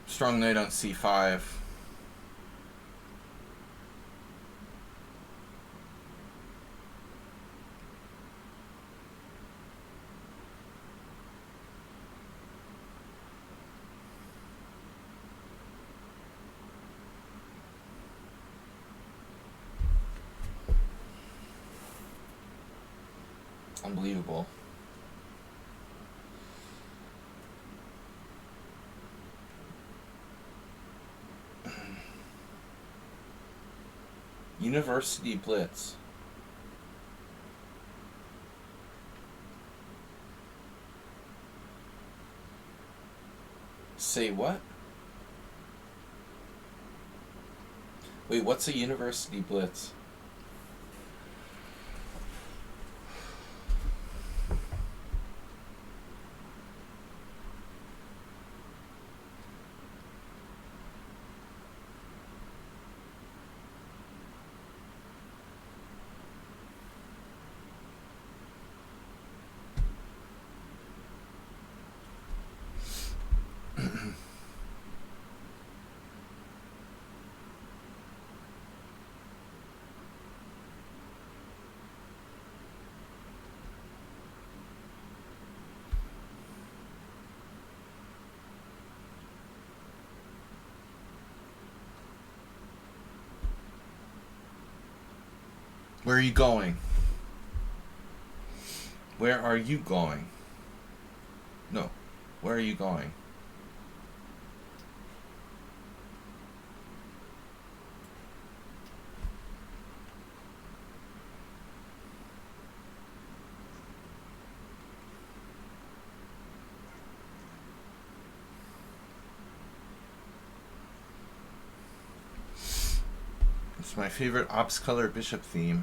Strong knight on c5. Unbelievable. University Blitz. Say what? Wait, what's a University Blitz? Where are you going? Where are you going? No. Where are you going? It's my favorite ops color bishop theme.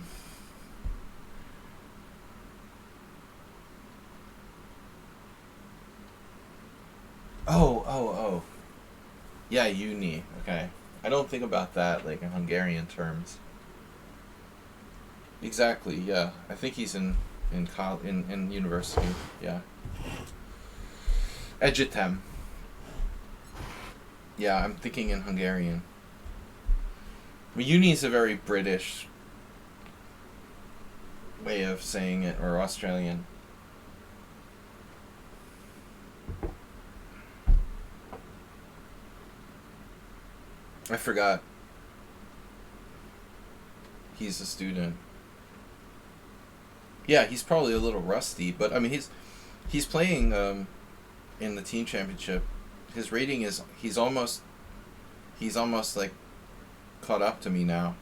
Oh. Yeah, uni. Okay. I don't think about that like in Hungarian terms. Exactly. Yeah. I think he's in university. Yeah. Egyetem. Yeah, I'm thinking in Hungarian. But uni is a very British way of saying it, or Australian. I forgot. He's a student. Yeah, he's probably a little rusty, but I mean he's playing in the team championship. His rating is he's almost like caught up to me now.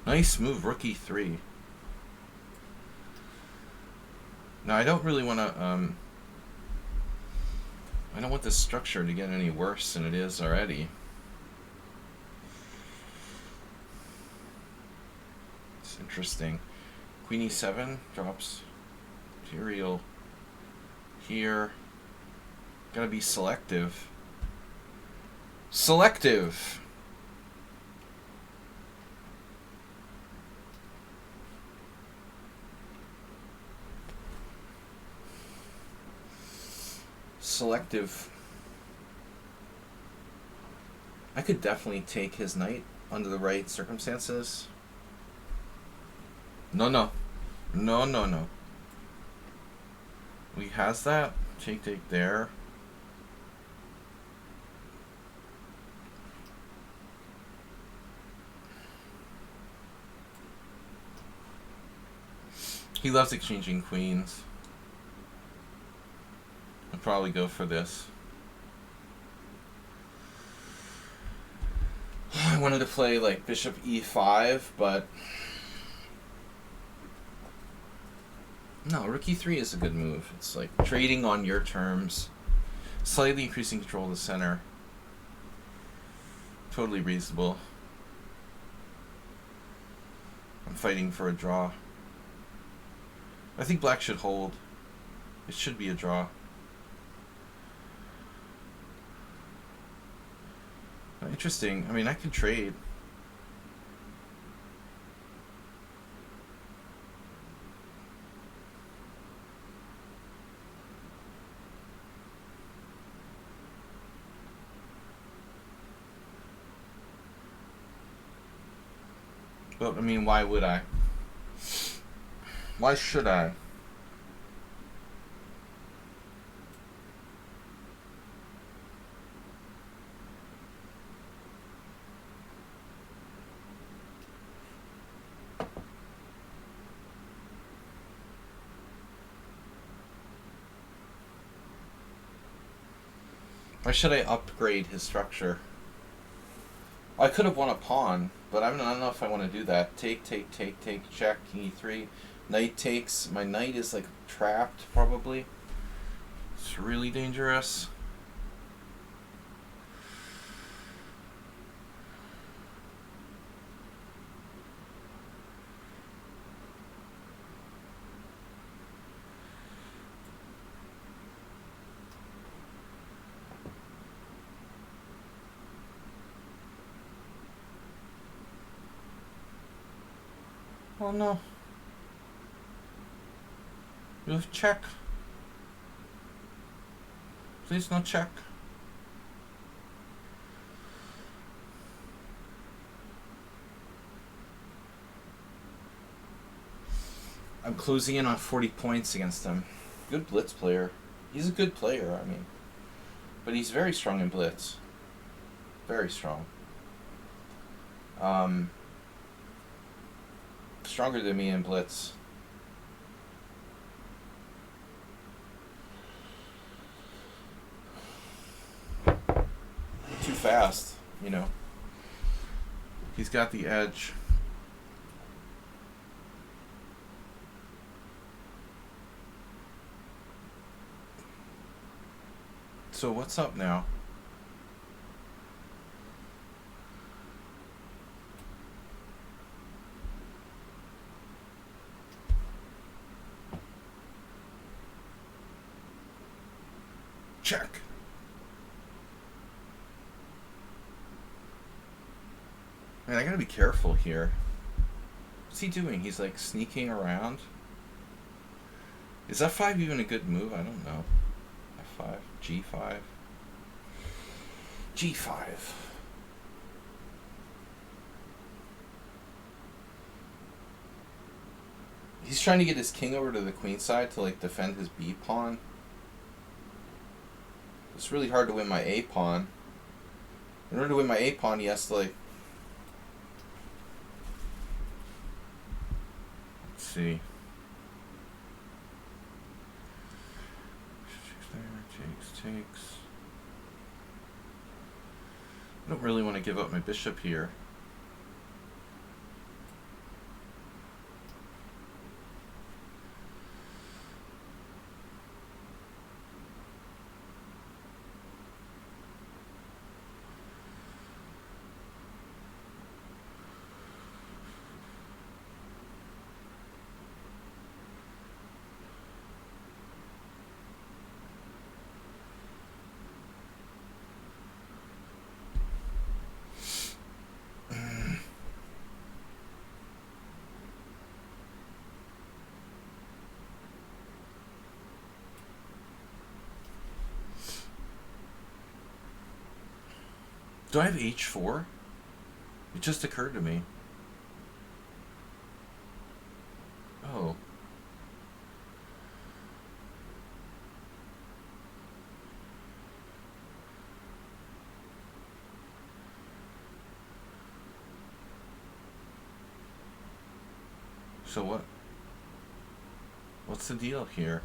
Nice move, rook e3. Now I don't really want to I don't want this structure to get any worse than it is already. It's interesting. Queen e7 drops material here. Gotta be selective. Selective! Selective. I could definitely take his knight under the right circumstances. No. He has that. Take there. He loves exchanging queens. I'll probably go for this. I wanted to play like bishop e5, but no, rook e3 is a good move. It's like trading on your terms, slightly increasing control of the center. Totally reasonable. I'm fighting for a draw. I think black should hold. It should be a draw. Interesting. I mean, I could trade. But, I mean, why would I? Why should I? Why should I upgrade his structure? I could have won a pawn, but I don't know if I want to do that. Take, check, king e3. Knight takes. My knight is like trapped, probably. It's really dangerous. Oh no. You have check. Please no check. I'm closing in on 40 points against him. Good blitz player. He's a good player, I mean. But he's very strong in blitz. Very strong. Stronger than me in blitz. Too fast, you know. He's got the edge. So what's up now? Check. Man, I gotta be careful here. What's he doing? He's like sneaking around. Is F5 even a good move? I don't know. F5, G5, G5. He's trying to get his king over to the queen side to like defend his B pawn. It's really hard to win my A pawn. In order to win my A pawn, he has to like. Let's see. Takes. I don't really want to give up my bishop here. Do I have H4? It just occurred to me. Oh. So what? What's the deal here?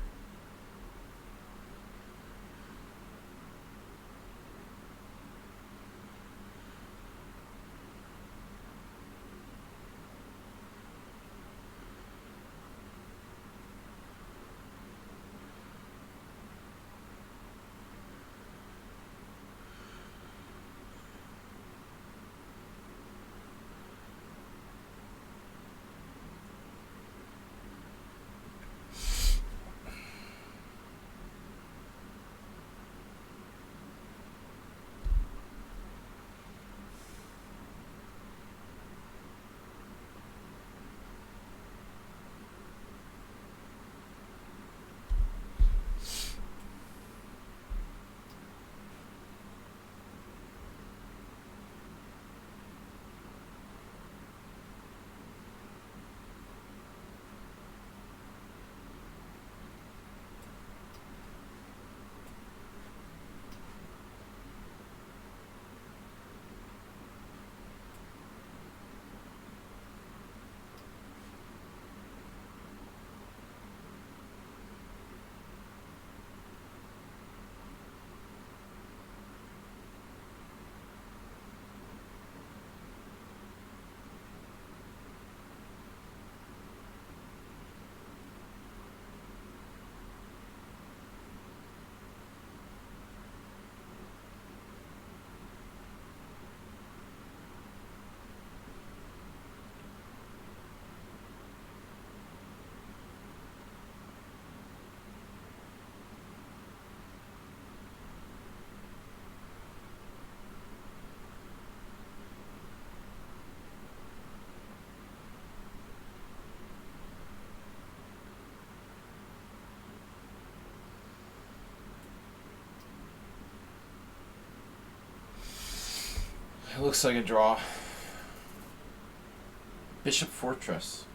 It looks like a draw. Bishop Fortress.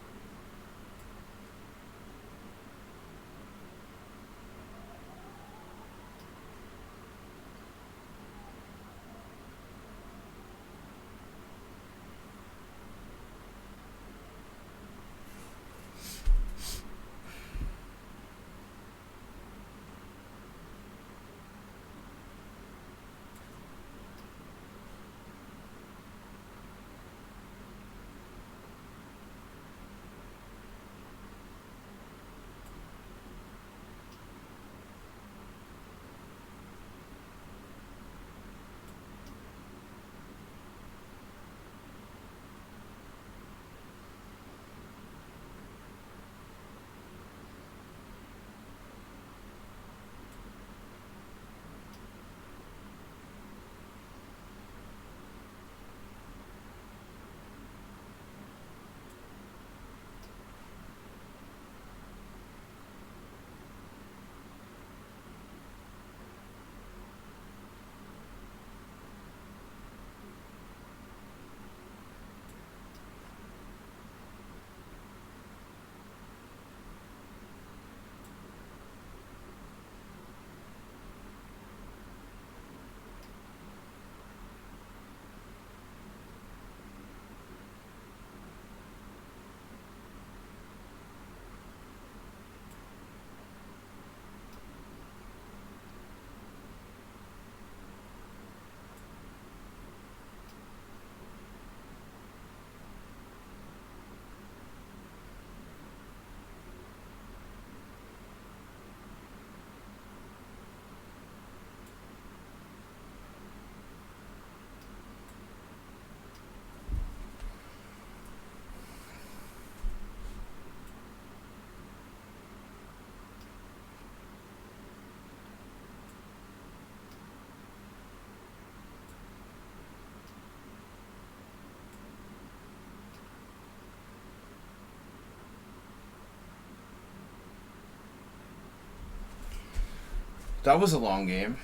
That was a long game.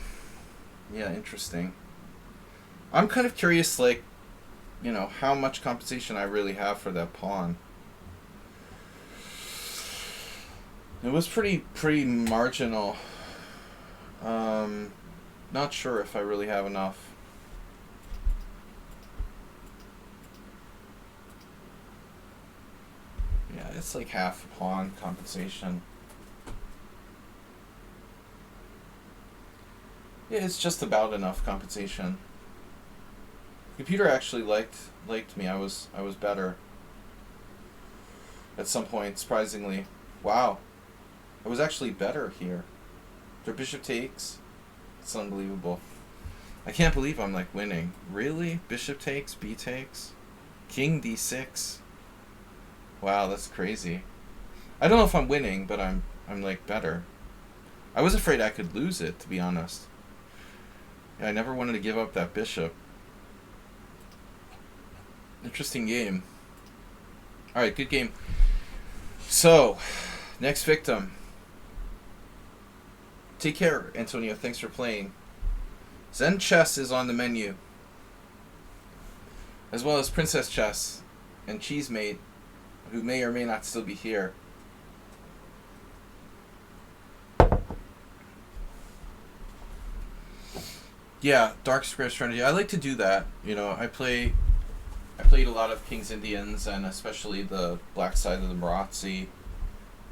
Yeah, interesting. I'm kind of curious, like, you know, how much compensation I really have for that pawn. It was pretty marginal. Not sure if I really have enough. Yeah, it's like half a pawn compensation. Yeah, it's just about enough compensation. The computer actually liked me. I was better at some point, surprisingly. Wow. I was actually better here. Their bishop takes. It's unbelievable. I can't believe I'm like winning. Really? Bishop takes, b takes, king d6. Wow, that's crazy. I don't know if I'm winning, but I'm like better. I was afraid I could lose it, to be honest. Yeah, I never wanted to give up that bishop. Interesting game. Alright, good game. So, next victim. Take care, Antonio. Thanks for playing. Zen Chess is on the menu, as well as Princess Chess and Cheesemate, who may or may not still be here. Yeah, Dark Square Strategy. I like to do that. You know, I played a lot of King's Indians, and especially the black side of the Marazzi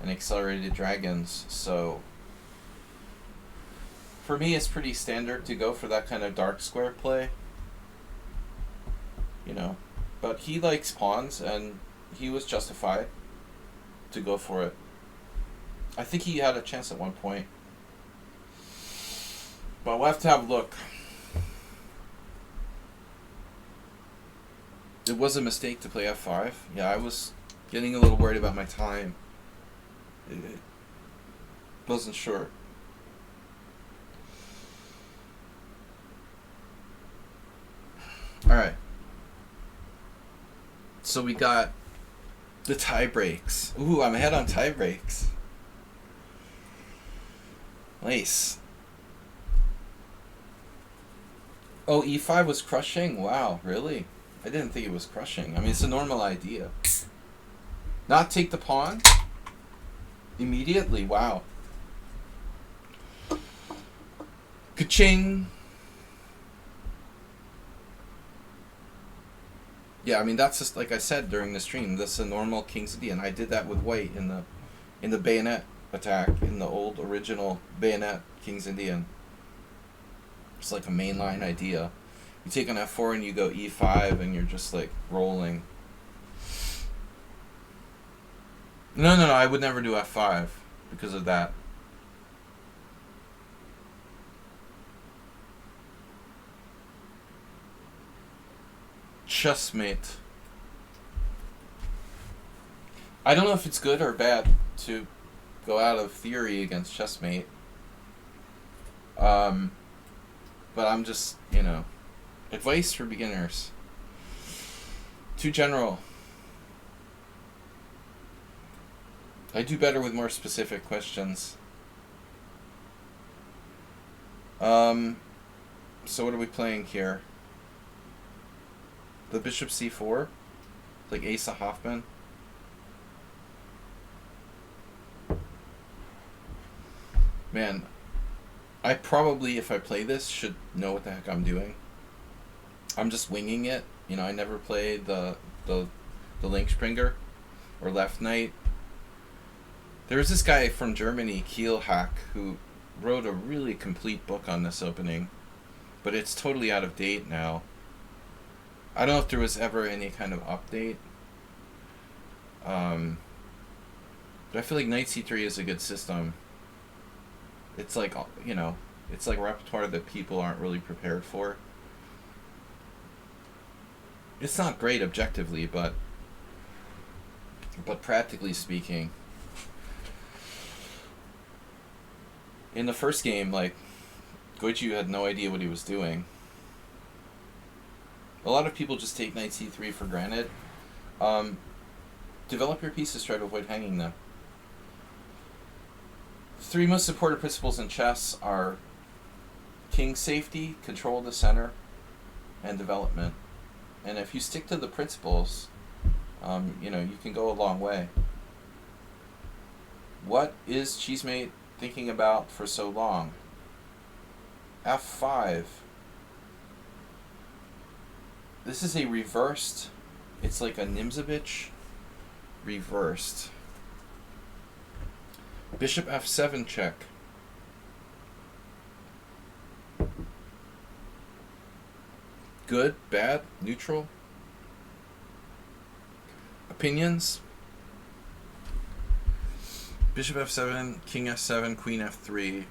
and Accelerated Dragons. So for me, it's pretty standard to go for that kind of dark square play. You know, but he likes pawns, and he was justified to go for it. I think he had a chance at one point, but we'll have to have a look. It was a mistake to play f5. Yeah, I was getting a little worried about my time. Wasn't sure. Alright. So we got the tie breaks. Ooh, I'm ahead on tie breaks. Nice. Oh, e5 was crushing? Wow, really? I didn't think it was crushing. I mean, it's a normal idea. Not take the pawn? Immediately? Wow. Ka-ching! Yeah, I mean, that's just, like I said during the stream, that's a normal King's Indian. I did that with white in the bayonet attack, in the old original bayonet King's Indian. It's like a mainline idea. You take an f4 and you go e5 and you're just like rolling. No, I would never do f5 because of that. Chessmate. I don't know if it's good or bad to go out of theory against chessmate. But I'm just, you know, advice for beginners. Too general. I do better with more specific questions. So what are we playing here? The bishop c4? Like Asa Hoffman? Man, I probably, if I play this, should know what the heck I'm doing. I'm just winging it. You know, I never played the Linkspringer or Left Knight. There was this guy from Germany, Kielhack, who wrote a really complete book on this opening, but it's totally out of date now. I don't know if there was ever any kind of update. But I feel like Knight c3 is a good system. It's like, you know, it's like repertoire that people aren't really prepared for. It's not great objectively, but practically speaking. In the first game, like, Goichu had no idea what he was doing. A lot of people just take Knight c3 for granted. Develop your pieces, try to avoid hanging them. Three most important principles in chess are king safety, control of the center, and development. And if you stick to the principles, you can go a long way. What is Cheesemate thinking about for so long? F5. This is a reversed. It's like a Nimzovich reversed. Bishop F7 check. Good, bad, neutral. Opinions? Bishop F7, King F7, Queen F3.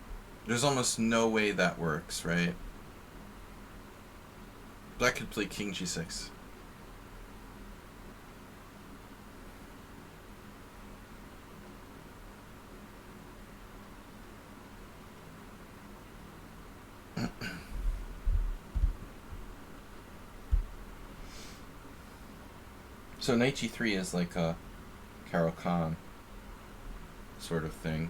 There's almost no way that works, right? Black could play King G6. So Knight G3 is like a Caro-Kann sort of thing.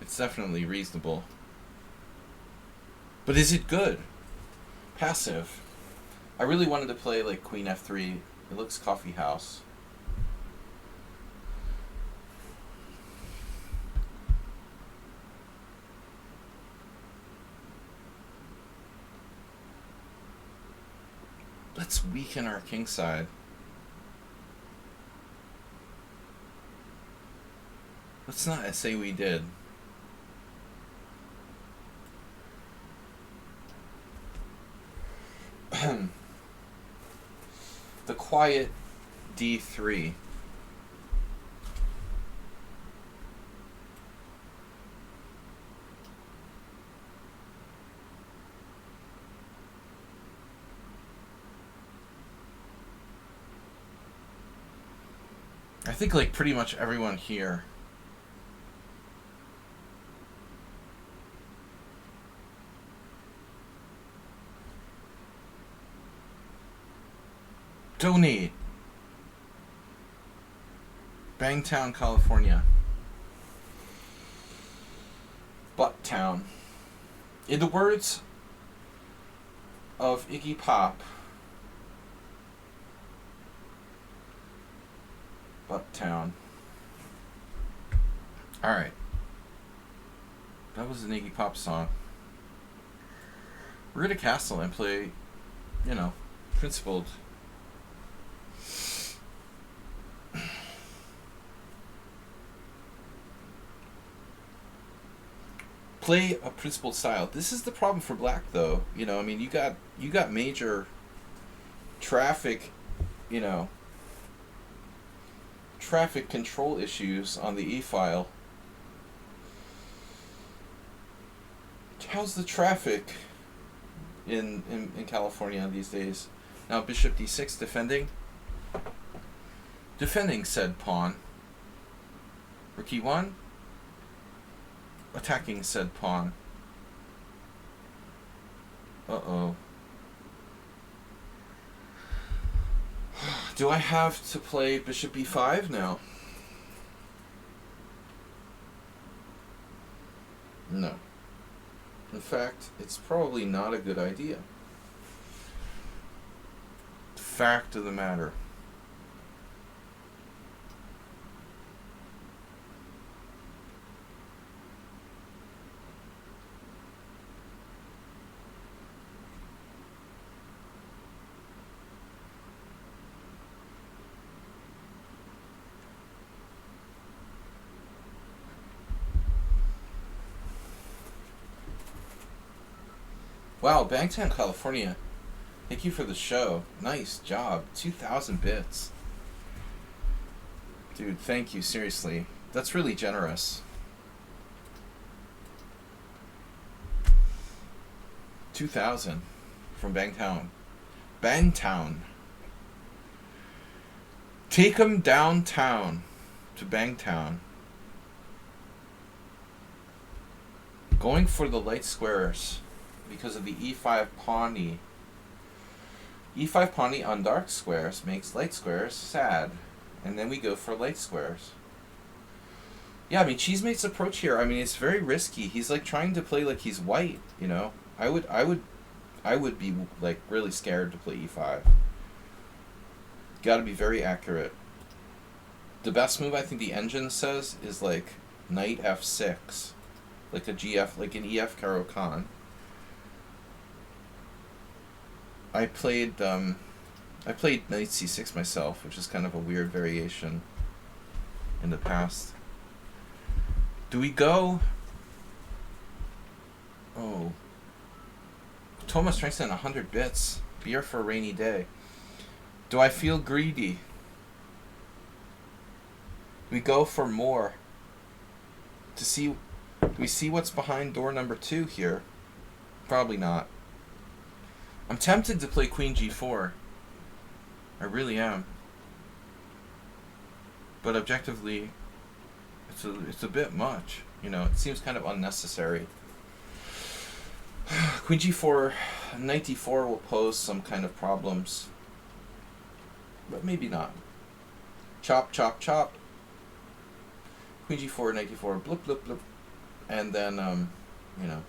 It's definitely reasonable. But is it good? Passive. I really wanted to play like Queen F3. It looks coffee house. Let's weaken our king side. Let's not say we did. The quiet D3. I think like pretty much everyone here donate. Bangtown, California. Butttown. In the words of Iggy Pop, Butttown. Alright. That was an Iggy Pop song. We're gonna castle and play, principled. Play a principled style. This is the problem for black, though. You got major traffic, traffic control issues on the E-file. How's the traffic in California these days? Now Bishop D6 defending. Defending said pawn. Rook E1. Attacking said pawn. Uh-oh. Do I have to play Bishop E5 now? No. In fact, it's probably not a good idea. Fact of the matter. Wow, Bangtown, California. Thank you for the show. Nice job. 2,000 bits. Dude, thank you, seriously. That's really generous. 2,000 from Bangtown. Bangtown. Take 'em downtown to Bangtown. Going for the light squares because of the E5 Pawnee. E5 Pawnee on dark squares makes light squares sad. And then we go for light squares. Yeah, I mean, Cheesemate's approach here, I mean, it's very risky. He's like trying to play like he's white, you know? I would be like really scared to play e5. Got to be very accurate. The best move I think the engine says is like knight f6, like a gf, like an ef Caro Kann. I played knight c6 myself, which is kind of a weird variation in the past. Do we go? Oh, Thomas strengths in 100 bits. Beer for a rainy day. Do I feel greedy? We go for more. To see, do we see what's behind door number 2 here? Probably not. I'm tempted to play queen g4. I really am. But objectively, it's a bit much. You know, it seems kind of unnecessary. Queen g4, knight d4 will pose some kind of problems. But maybe not. Chop, chop, chop. Queen g4, knight d4, bloop, bloop, bloop. And then, you know,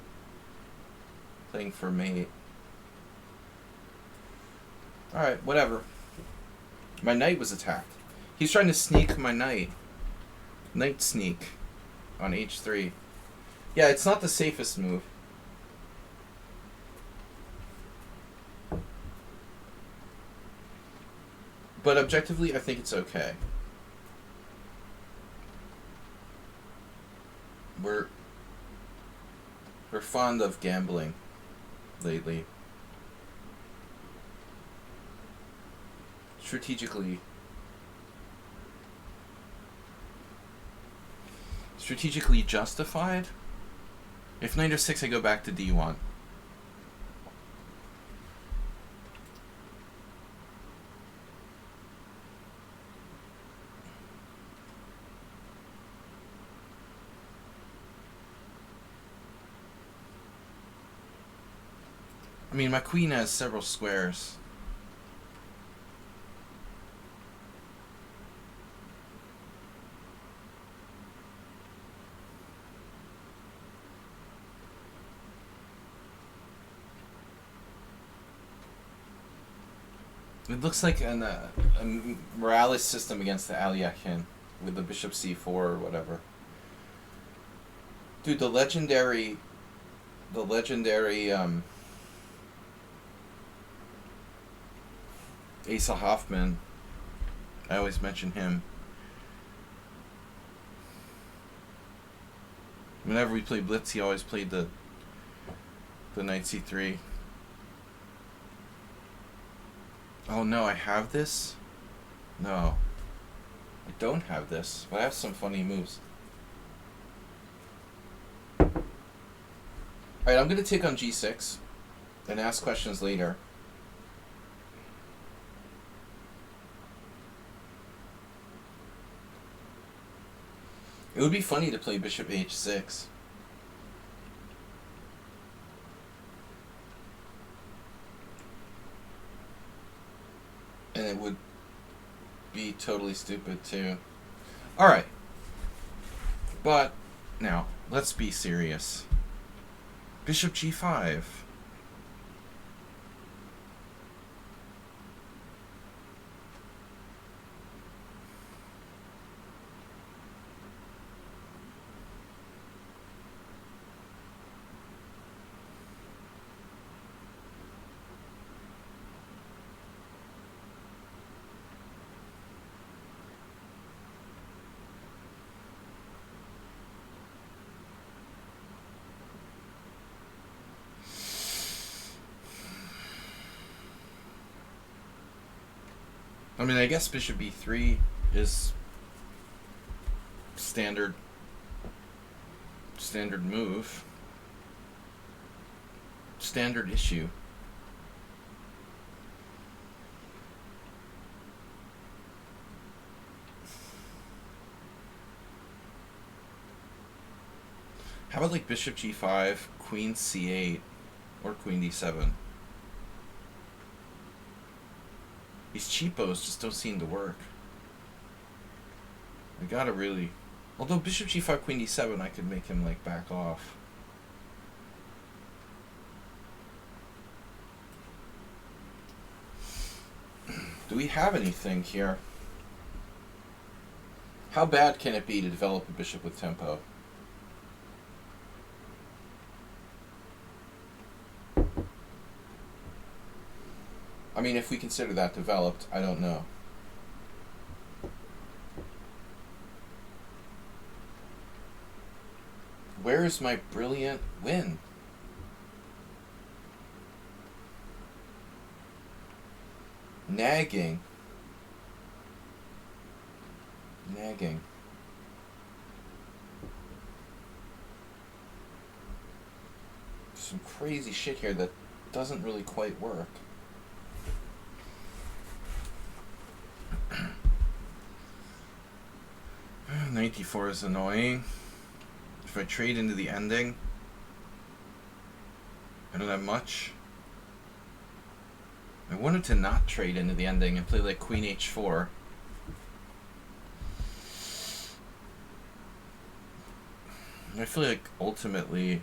playing for mate. Alright, whatever. My knight was attacked. He's trying to sneak my knight. Knight sneak on h3. Yeah, it's not the safest move. But objectively, I think it's okay. We're fond of gambling lately. Strategically justified. If knight f6, I go back to d1. I mean, my queen has several squares. It looks like a Morales system against the Aliakin with the bishop c4 or whatever. Dude, the legendary Asa Hoffman, I always mention him. Whenever we play Blitz, he always played the knight c3. Oh no, I have this? No. I don't have this, but I have some funny moves. Alright, I'm going to take on g6 and ask questions later. It would be funny to play bishop h6. And it would be totally stupid too. Alright. But now, let's be serious. Bishop g5. I mean, I guess bishop b3 is standard move. Standard issue. How about like bishop g5, queen c8, or queen d7? These cheapos just don't seem to work. We gotta really Although bishop g5, queen d7, I could make him like back off. Do we have anything here? How bad can it be to develop a bishop with tempo? I mean, if we consider that developed, I don't know. Where is my brilliant win? Nagging. Nagging. Some crazy shit here that doesn't really quite work. Knight d4 is annoying. If I trade into the ending, I don't have much. I wanted to not trade into the ending and play like queen h4. I feel like ultimately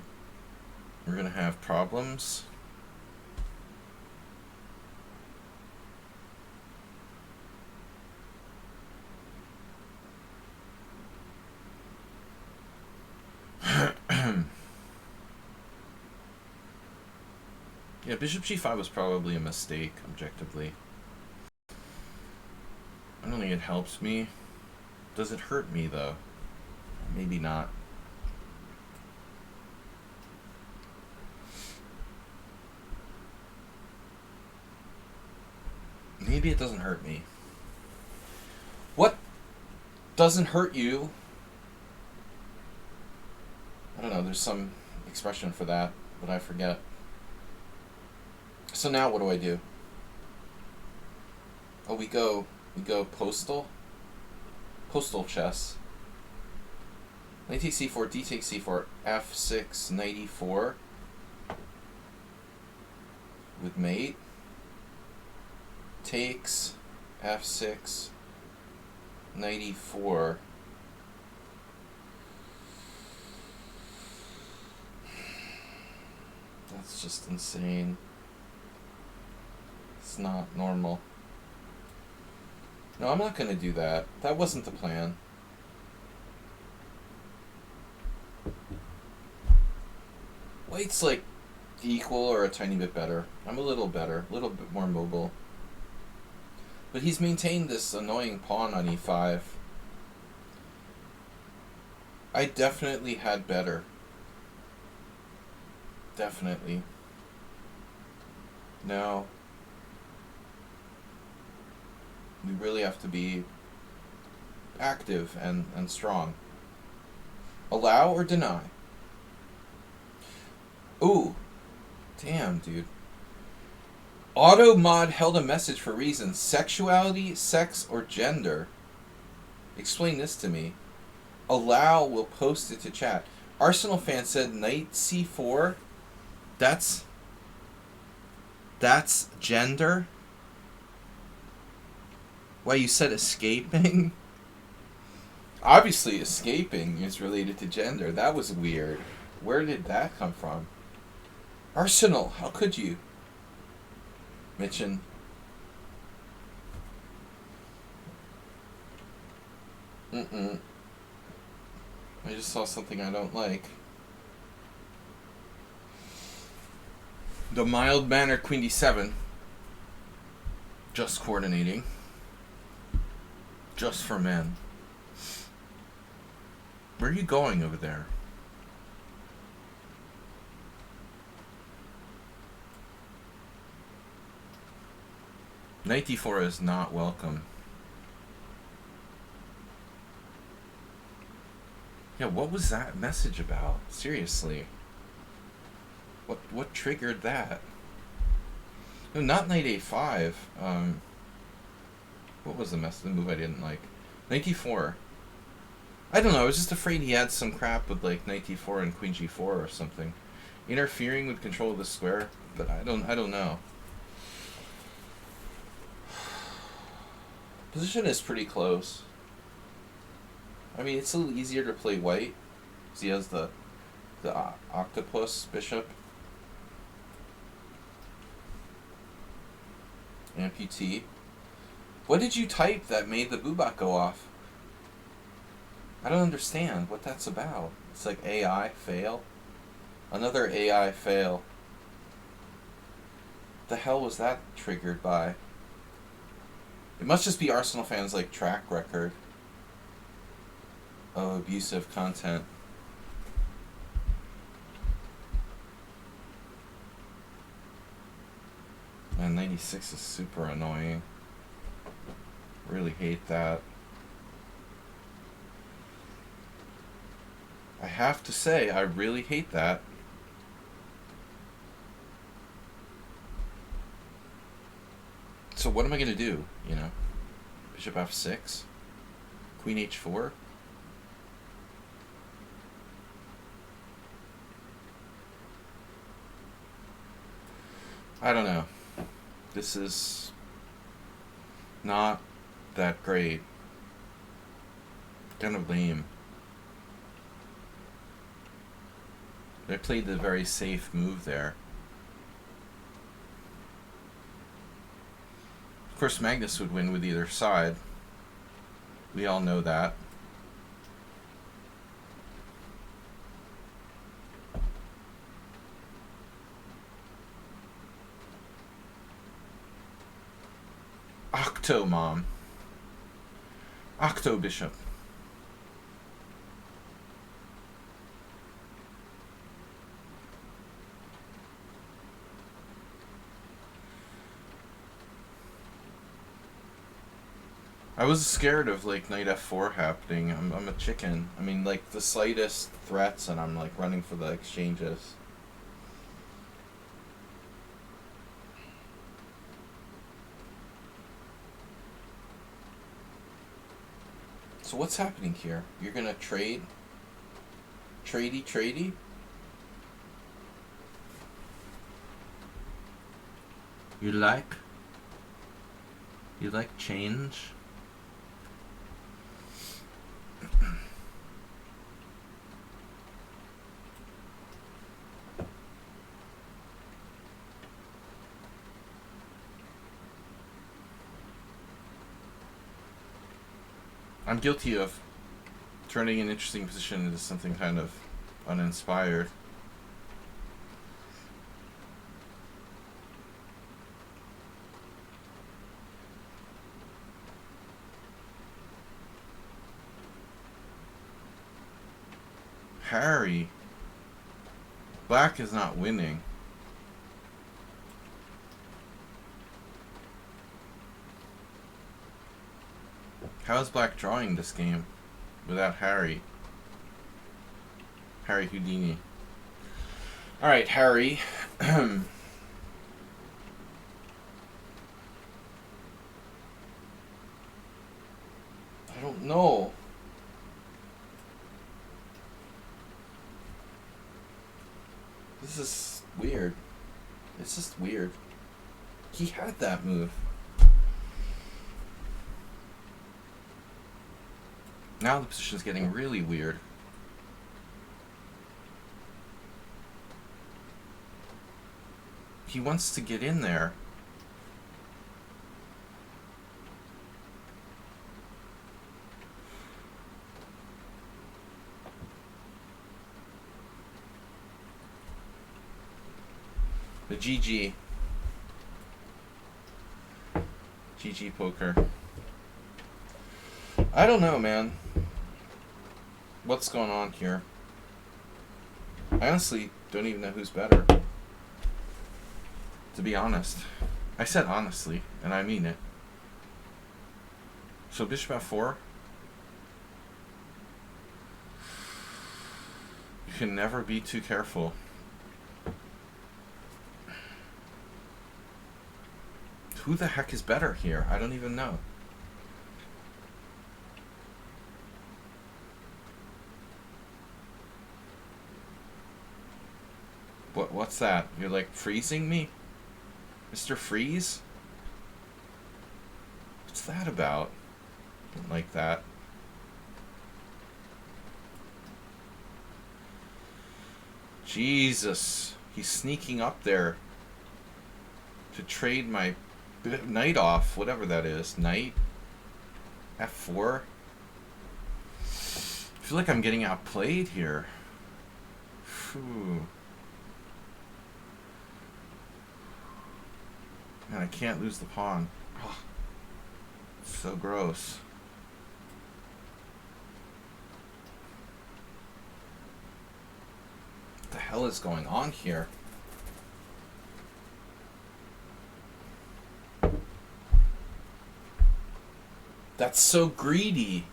we're going to have problems. Yeah, bishop g5 was probably a mistake, objectively. I don't think it helps me. Does it hurt me, though? Maybe not. Maybe it doesn't hurt me. What doesn't hurt you? I don't know, there's some expression for that, but I forget. So now what do I do? Oh, we go postal? Postal chess. Knight takes c4, d takes c4, f6, knight e4 with mate. Takes f6, knight e4. That's just insane. It's not normal. No, I'm not going to do that. That wasn't the plan. White's like equal or a tiny bit better. I'm a little better, a little bit more mobile. But he's maintained this annoying pawn on e5. I definitely had better. Definitely. No. We really have to be active and strong. Allow or deny? Ooh. Damn, dude. Auto mod held a message for reasons. Sexuality, sex, or gender. Explain this to me. Allow will post it to chat. Arsenal fan said knight c4. That's gender? Why, you said escaping? Obviously escaping is related to gender. That was weird. Where did that come from? Arsenal, how could you? Mitchin. I just saw something I don't like. The mild manner queen d7. Just coordinating. Just for men. Where are you going over there? Knight d4 is not welcome. Yeah, what was that message about? Seriously. What triggered that? No, not knight a5. What was the move I didn't like? Knight d4. I don't know, I was just afraid he had some crap with like knight d4 and queen g4 or something. Interfering with control of the square, but I don't know. Position is pretty close. I mean, it's a little easier to play white, because he has the octopus bishop. Amputee. What did you type that made the boobot go off? I don't understand what that's about. It's like AI fail. Another AI fail. The hell was that triggered by? It must just be Arsenal fans' like track record of abusive content. And 96 is super annoying. Really hate that. I have to say, I really hate that. So what am I going to do, you know? Bishop f6? Queen h4? I don't know. This is not that great. Kind of lame. They played the very safe move there. Of course, Magnus would win with either side. We all know that. Octo Mom. Octo Bishop. I was scared of like knight f4 happening. I'm a chicken. I mean, like the slightest threats and I'm like running for the exchanges. So what's happening here? You're gonna trade? Tradey? You like change? I'm guilty of turning an interesting position into something kind of uninspired. Harry. Black is not winning. How is Black drawing this game without Harry? Harry Houdini. Alright, Harry. I don't know. This is weird. It's just weird. He had that move. Now the position's getting really weird. He wants to get in there. The GG. GG poker. I don't know, man. What's going on here? I honestly don't even know who's better. To be honest. I said honestly, and I mean it. So bishop f4. You can never be too careful. Who the heck is better here? I don't even know. What's that? You're like freezing me? Mr. Freeze? What's that about? Don't like that. Jesus. He's sneaking up there to trade my knight off, whatever that is. Knight? F4? I feel like I'm getting outplayed here. Phew. Man, I can't lose the pawn. Oh, so gross. What the hell is going on here? That's so greedy.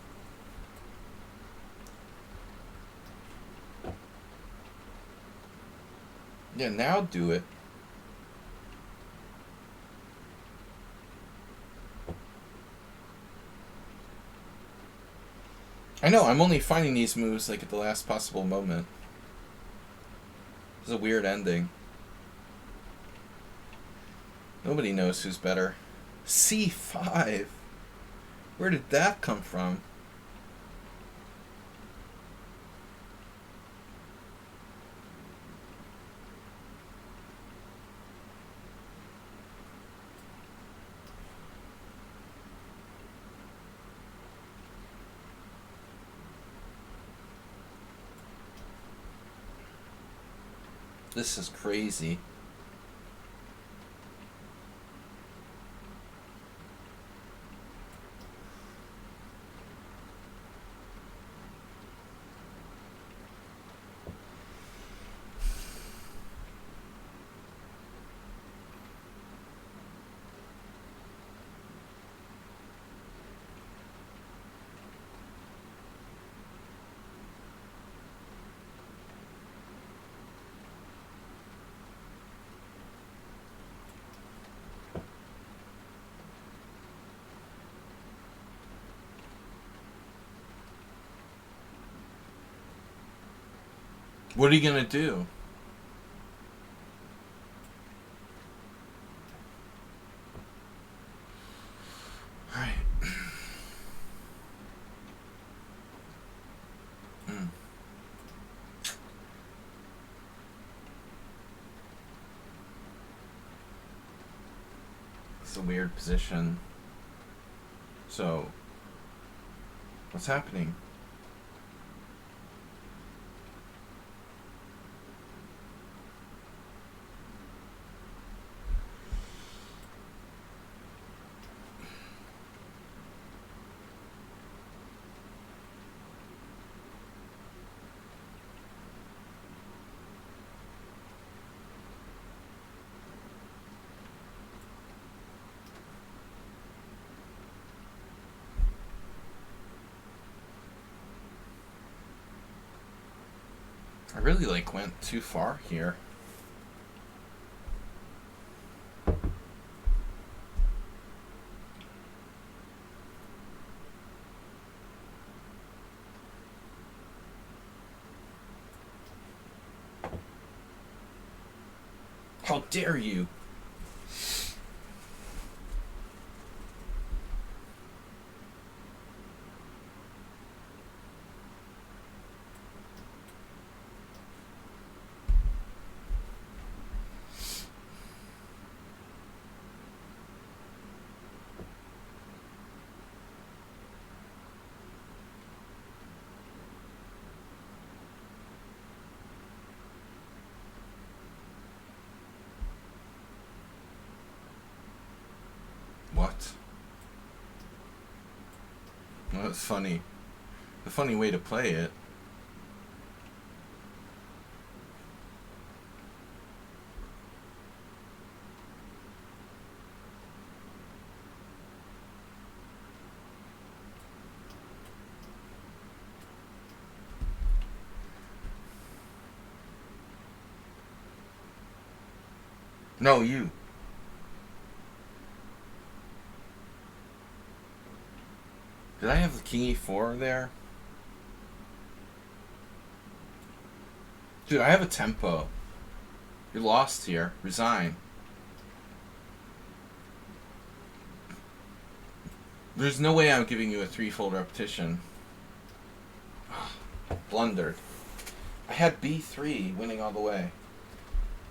Yeah, now do it. I know, I'm only finding these moves like at the last possible moment. This is a weird ending. Nobody knows who's better. C5? Where did that come from? This is crazy. What are you gonna do? Alright. It's a weird position. So, what's happening? I really went too far here. How dare you? What? Well, that's funny. A funny way to play it. No, you. Did I have the king e4 there? Dude, I have a tempo. You're lost here. Resign. There's no way I'm giving you a threefold repetition. Blundered. I had b3 winning all the way.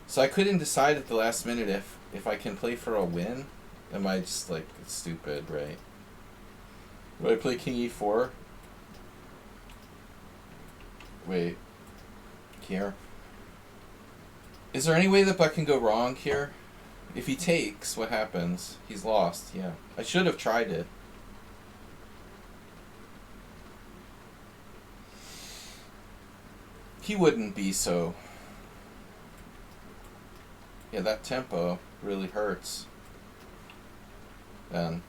So I couldn't decide at the last minute if I can play for a win. Am I just like, it's stupid, right? Would I play king e4? Wait. Here. Is there any way that black can go wrong here? If he takes, what happens? He's lost, yeah. I should have tried it. He wouldn't be so... Yeah, that tempo really hurts. Then...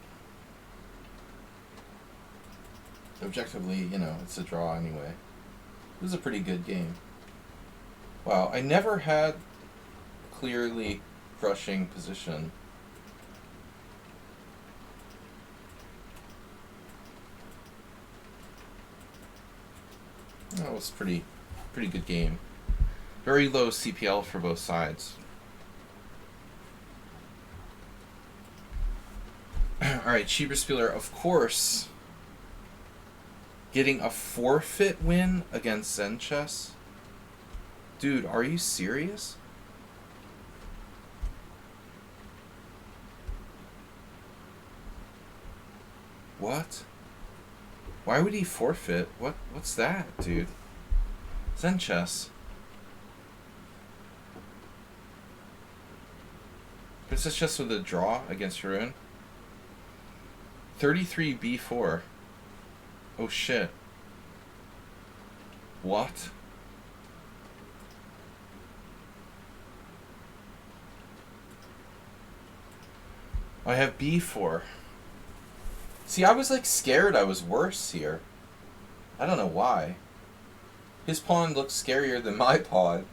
Objectively, you know, it's a draw anyway. It was a pretty good game. Wow, I never had clearly crushing position. That was pretty good game. Very low CPL for both sides. Alright, Schieberspieler, of course, getting a forfeit win against Zen Chess? Dude, are you serious? What? Why would he forfeit? What's that, dude? Zen Chess. Princess Chess with a draw against Haroon. 33 b4. Oh shit. What? I have b4. See, I was like scared I was worse here. I don't know why. His pawn looks scarier than my pawn.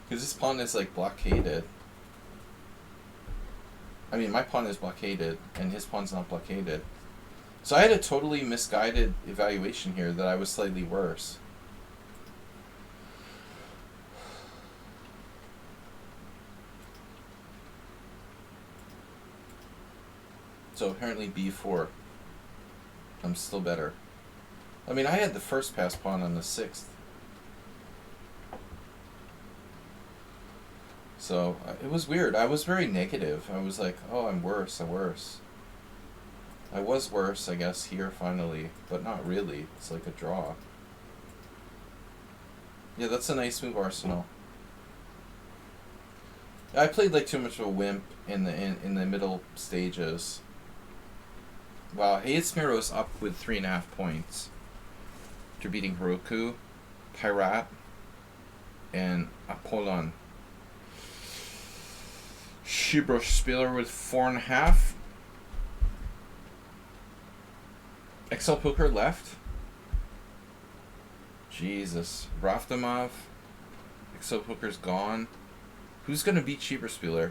Because his pawn is like blockaded. I mean, my pawn is blockaded, and his pawn's not blockaded. So I had a totally misguided evaluation here that I was slightly worse. So apparently b4. I'm still better. I mean, I had the first pass pawn on the 6th. So it was weird. I was very negative. I was like, oh, I'm worse, I'm worse. I was worse, I guess, here finally, but not really. It's like a draw. Yeah, that's a nice move, Arsenal. I played like too much of a wimp in the middle stages. Wow, Hayesmiro's up with 3.5 points after beating Heroku, Pyrat, and Apollon. Schieberspieler with 4.5. XL Poker left. Jesus. Rafdamov. XL Poker's gone. Who's gonna beat Schieberspieler?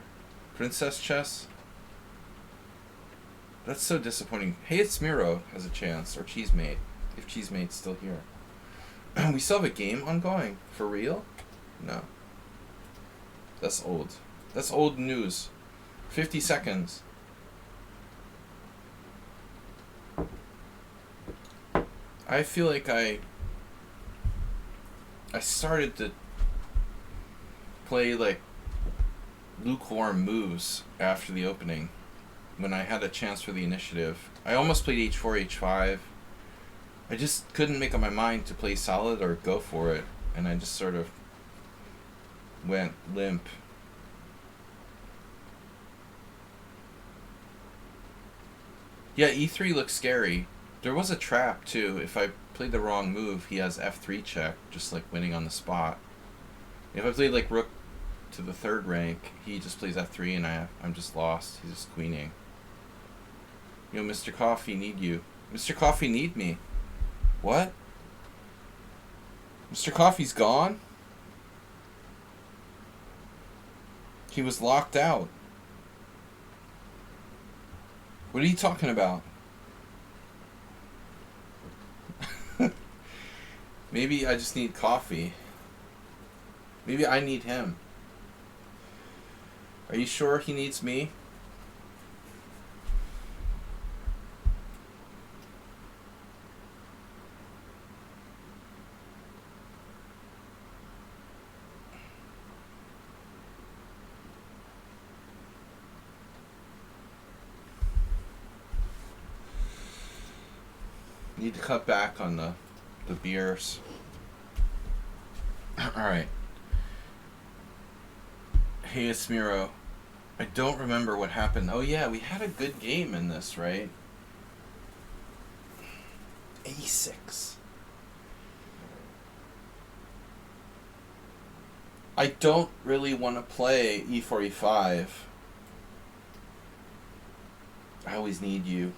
Princess Chess? That's so disappointing. Hayesmiro has a chance, or Cheesemate, if Cheesemate's still here. We still have a game ongoing. For real? No. That's old. That's old news. 50 seconds. I feel like I started to play like lukewarm moves after the opening when I had a chance for the initiative. I almost played h4, h5. I just couldn't make up my mind to play solid or go for it, and I just sort of went limp. Yeah, e3 looks scary. There was a trap too. If I played the wrong move, he has f3 check, just like winning on the spot. If I played like rook to the 3rd rank, he just plays f3 and I'm just lost. He's just queening. Yo, Mr. Coffee, need you. Mr. Coffee need me. What? Mr. Coffee's gone? He was locked out. What are you talking about? Maybe I just need coffee. Maybe I need him. Are you sure he needs me? Need to cut back on the beers. Alright. Hey, it's Miro. I don't remember what happened. Oh yeah, we had a good game in this, right? A6. I don't really want to play E4, E5. I always need you.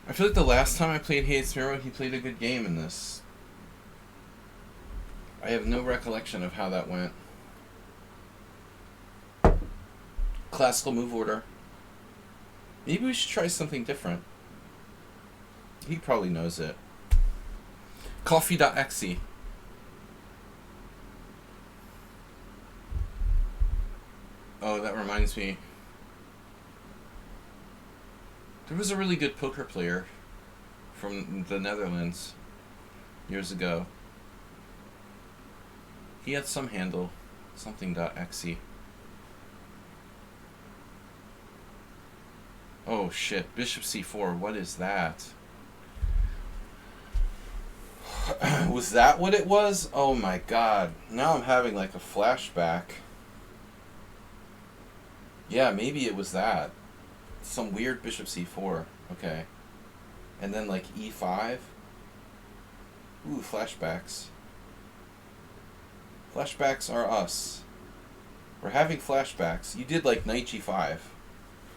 I feel like the last time I played Hey It's Miro, he played a good game in this. I have no recollection of how that went. Classical move order. Maybe we should try something different. He probably knows it. Coffee.exe. Oh, that reminds me. There was a really good poker player from the Netherlands years ago. He had some handle, something.exe. Oh shit, bishop c4, what is that? Was that what it was? Oh my god, now I'm having like a flashback. Yeah, maybe it was that. Some weird bishop c4, okay. And then like e5. Ooh, flashbacks. Flashbacks are us. We're having flashbacks. You did like knight g5.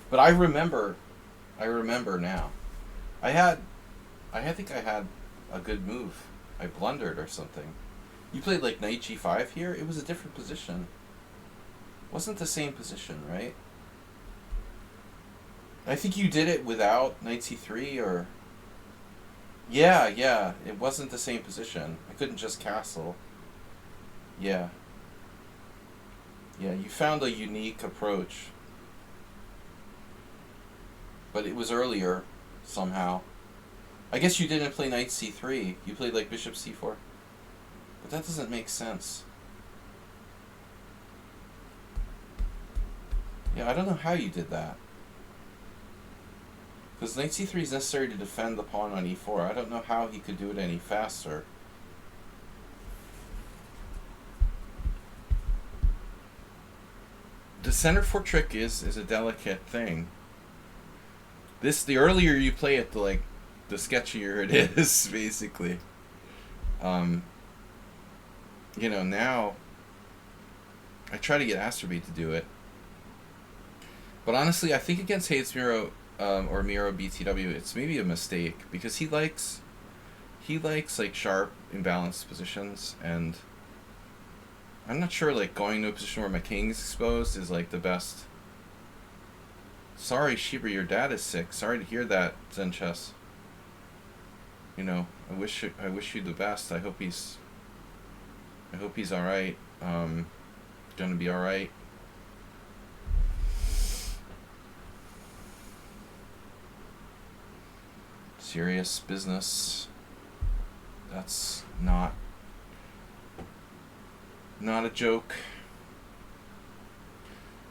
But I remember now. I think I had a good move. I blundered or something. You played like knight g5 here? It was a different position. Wasn't the same position, right? I think you did it without knight c3 or... Yeah, it wasn't the same position. I couldn't just castle. Yeah. Yeah, you found a unique approach. But it was earlier, somehow. I guess you didn't play knight c3. You played like bishop c4. But that doesn't make sense. Yeah, I don't know how you did that. Because knight c3 is necessary to defend the pawn on e4. I don't know how he could do it any faster. The center four trick is a delicate thing. The earlier you play it, the sketchier it is, basically. You know, now I try to get Asterby to do it. But honestly, I think against Hayes Miro or Miro BTW, it's maybe a mistake because he likes like sharp, imbalanced positions, and I'm not sure like going to a position where my king's exposed is like the best. Sorry, Shiba, your dad is sick. Sorry to hear that, Zen Chess. You know, I wish you the best. I hope he's all right. Gonna be all right. Serious business. That's not a joke.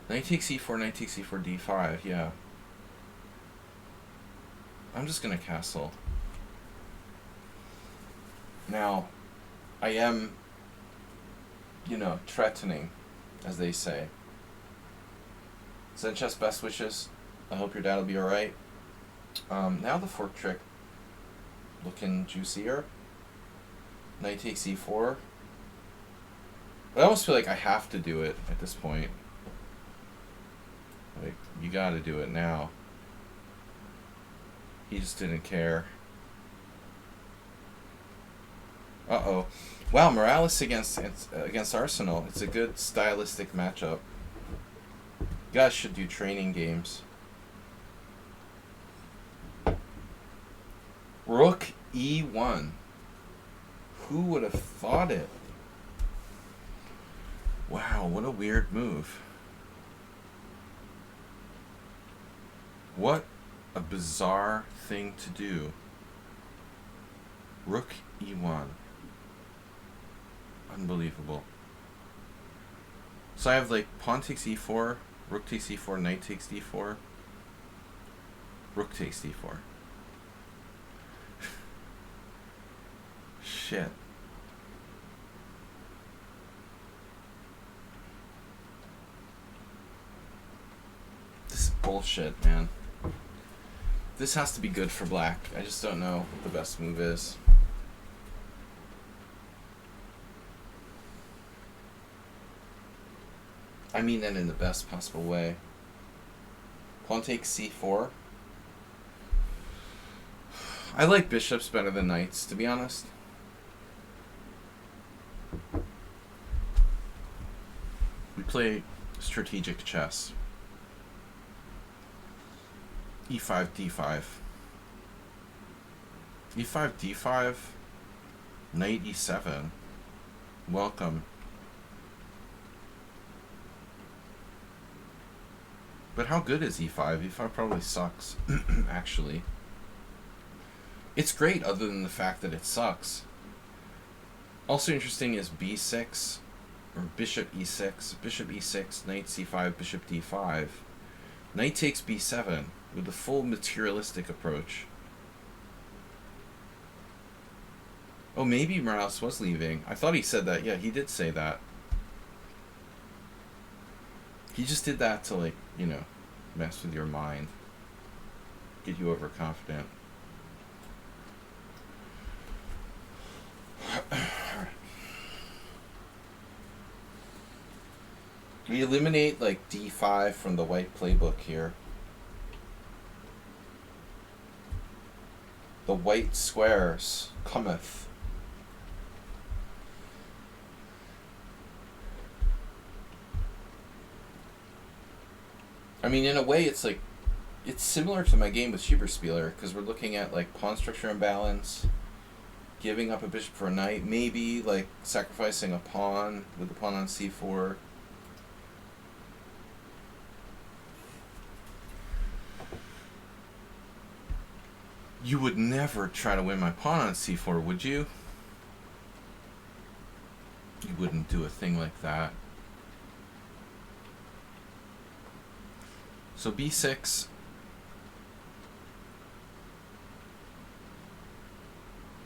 Knight takes e4, knight takes e4, d5, yeah. I'm just gonna castle. Now, I am, you know, threatening, as they say. Zen Chess, best wishes. I hope your dad will be alright. Now the fork trick looking juicier. Knight takes e4. I almost feel like I have to do it at this point. Like, you gotta do it now. He just didn't care. Uh-oh. Wow, Morales against Arsenal. It's a good stylistic matchup. You guys should do training games. Rook e1. Who would have thought it? Wow, what a weird move. What a bizarre thing to do. Rook e1. Unbelievable. So I have like pawn takes e4, rook takes e4, knight takes d4, rook takes d4. Shit. This is bullshit, man. This has to be good for black. I just don't know what the best move is. I mean that in the best possible way. Pawn takes c4. I like bishops better than knights, to be honest. We play strategic chess. e5, d5. e5, d5. Knight e7. Welcome. But how good is e5? e5 probably sucks, actually. It's great other than the fact that it sucks. Also interesting is b6, or bishop e6, bishop e6, knight c5, bishop d5. Knight takes b7 with the full materialistic approach. Oh, maybe Morales was leaving. I thought he said that. Yeah, he did say that. He just did that to, like, you know, mess with your mind. Get you overconfident. We eliminate, like, d5 from the white playbook here. The white squares cometh. I mean, in a way, it's like, it's similar to my game with Schieberspieler, because we're looking at, like, pawn structure imbalance, giving up a bishop for a knight, maybe, like, sacrificing a pawn with the pawn on c4. You would never try to win my pawn on c4, would you? You wouldn't do a thing like that. So b6.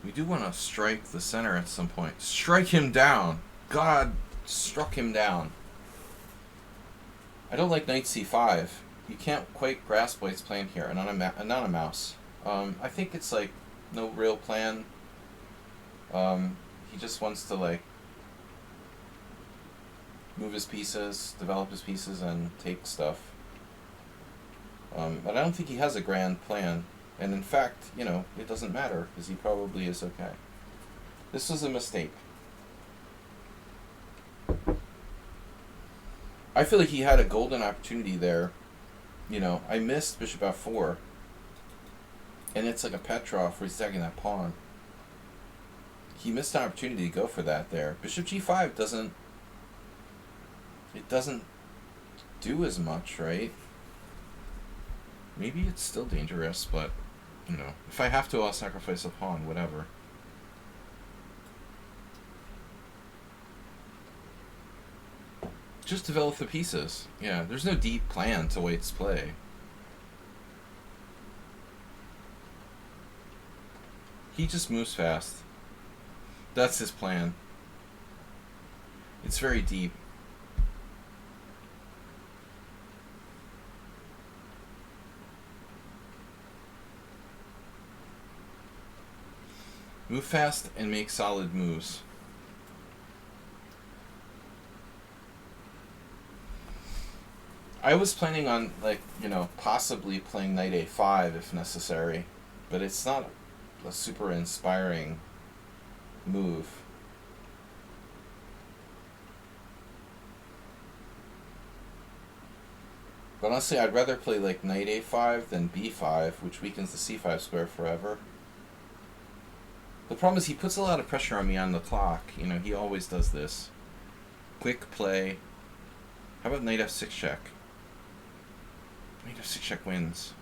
We do want to strike the center at some point. Strike him down! God struck him down. I don't like knight c5. You can't quite grasp what he's playing here, and not a mouse. I think it's like no real plan. He just wants to, like, move his pieces, develop his pieces, and take stuff. But I don't think he has a grand plan. And in fact, you know, it doesn't matter, because he probably is okay. This was a mistake. I feel like he had a golden opportunity there. You know, I missed bishop f4. And it's like a Petrov where he's attacking that pawn. He missed an opportunity to go for that there. Bishop g5 doesn't do as much, right? Maybe it's still dangerous, but, you know, if I have to, I'll sacrifice a pawn, whatever. Just develop the pieces. Yeah, there's no deep plan to White's play. He just moves fast. That's his plan. It's very deep. Move fast and make solid moves. I was planning on, like, you know, possibly playing knight a5 if necessary, but it's not a super inspiring move. But honestly, I'd rather play, like, knight a5 than b5, which weakens the c5 square forever. The problem is he puts a lot of pressure on me on the clock. You know, he always does this. Quick play. How about knight f6 check? Knight f6 check wins.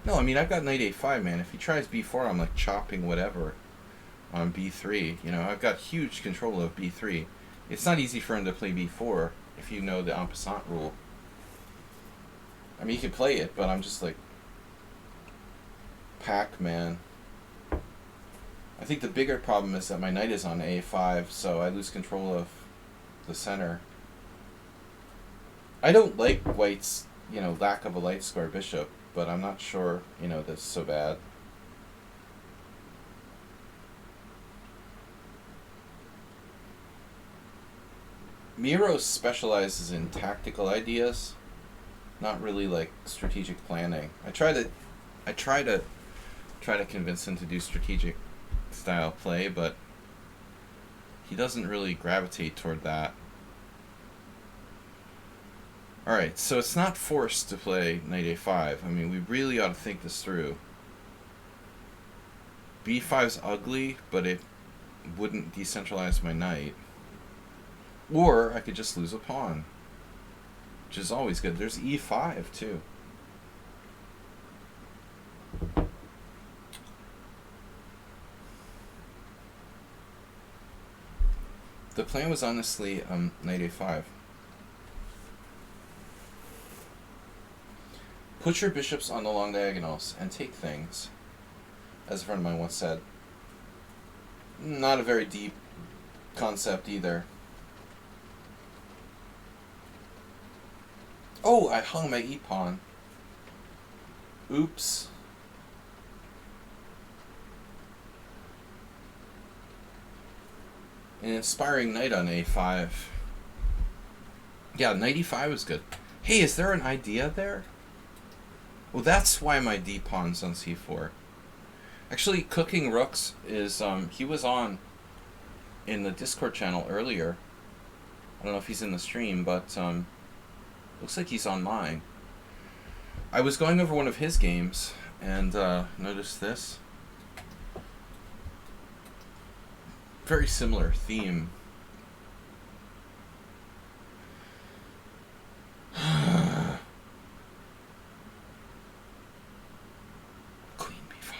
No, I mean, I've got knight a5, man. If he tries b4, I'm, like, chopping whatever on b3. You know, I've got huge control of b3. It's not easy for him to play b4 if you know the en passant rule. I mean, you can play it, but I'm just like, Pac-Man. I think the bigger problem is that my knight is on a5, so I lose control of the center. I don't like white's, lack of a light square bishop, but I'm not sure, that's so bad. Miro specializes in tactical ideas, not really like strategic planning. I try to convince him to do strategic style play, but he doesn't really gravitate toward that. Alright, so it's not forced to play knight a5. I mean, we really ought to think this through. b5's ugly, but it wouldn't decentralize my knight. Or I could just lose a pawn, which is always good. There's e5 too. The plan was honestly knight a5. Put your bishops on the long diagonals and take things, as a friend of mine once said. Not a very deep concept either. Oh, I hung my e-pawn. Oops. An inspiring knight on a5. Yeah, knight e5 is good. Hey, is there an idea there? Well, that's why my d-pawn's on c4. Actually, Cooking Rooks is, he was on in the Discord channel earlier. I don't know if he's in the stream, but, looks like he's on mine. I was going over one of his games, and, noticed this. Very similar theme. Queen b5.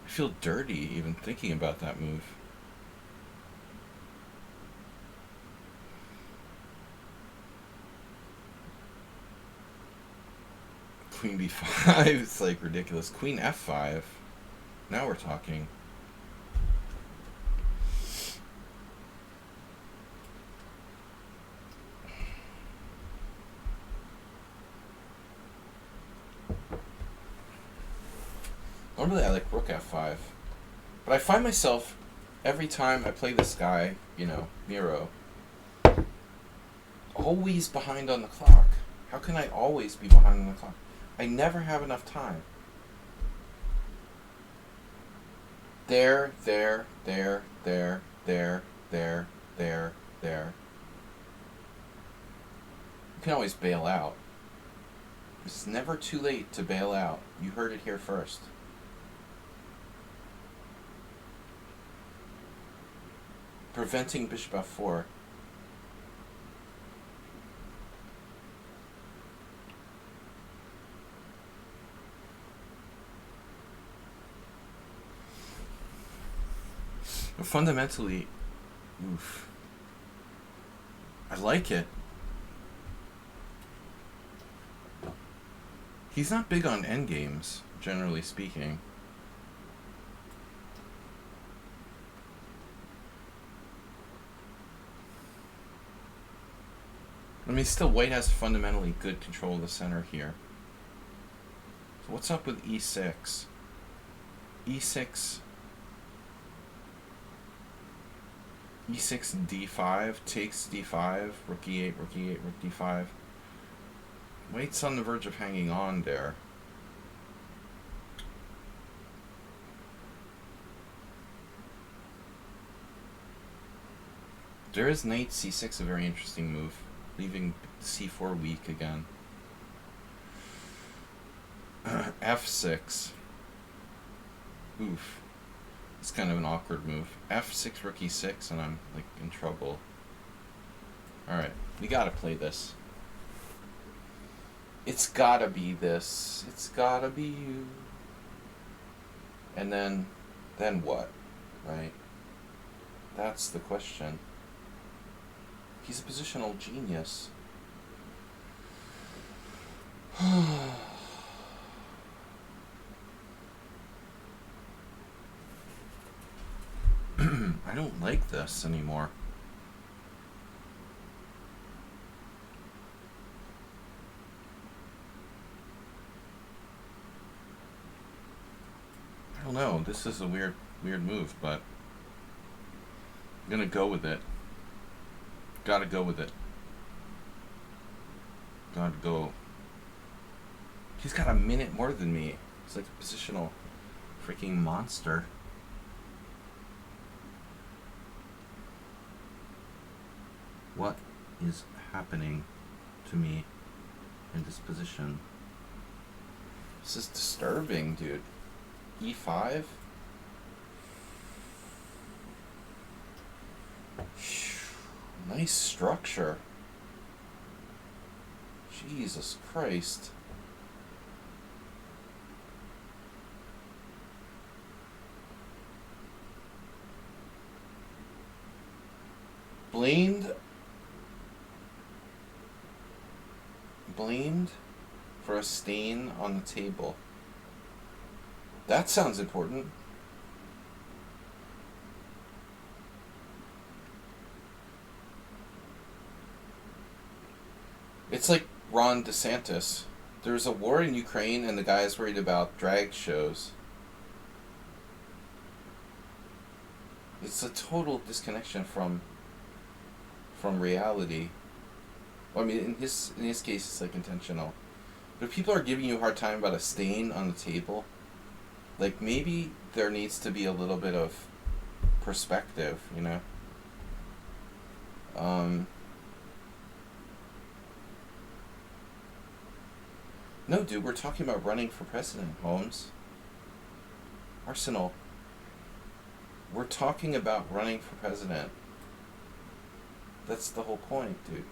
I feel dirty even thinking about that move. Queen b5 is like ridiculous. Queen f5. Now we're talking. Normally I like rook f5. But I find myself, every time I play this guy, Miro, always behind on the clock. How can I always be behind on the clock? I never have enough time. There. You can always bail out. It's never too late to bail out. You heard it here first. Preventing bishop f4. But fundamentally, oof. I like it. He's not big on endgames, generally speaking. I mean, still, white has fundamentally good control of the center here. So what's up with e6? e6... e6 d5 takes d5, rook e8, rook e8, rook d5. White's on the verge of hanging on there. There is knight c6, a very interesting move, leaving c4 weak again. f6. Oof. It's kind of an awkward move. f6, rook e6, and I'm like in trouble. Alright, we gotta play this. It's gotta be this. It's gotta be you. And then what? Right? That's the question. He's a positional genius. I don't like this anymore. I don't know. This is a weird move, but I'm gonna go with it. Gotta go with it. Gotta go. He's got a minute more than me. He's like a positional freaking monster. What is happening to me in this position? This is disturbing, dude. E5? Nice structure. Jesus Christ. Blamed for a stain on the table. That sounds important. It's like Ron DeSantis. There's a war in Ukraine and the guy is worried about drag shows. It's a total disconnection from reality. Well, I mean, in his case, it's like intentional. But if people are giving you a hard time about a stain on the table, like maybe there needs to be a little bit of perspective, you know? No, dude, we're talking about running for president, Holmes. Arsenal. We're talking about running for president. That's the whole point, dude.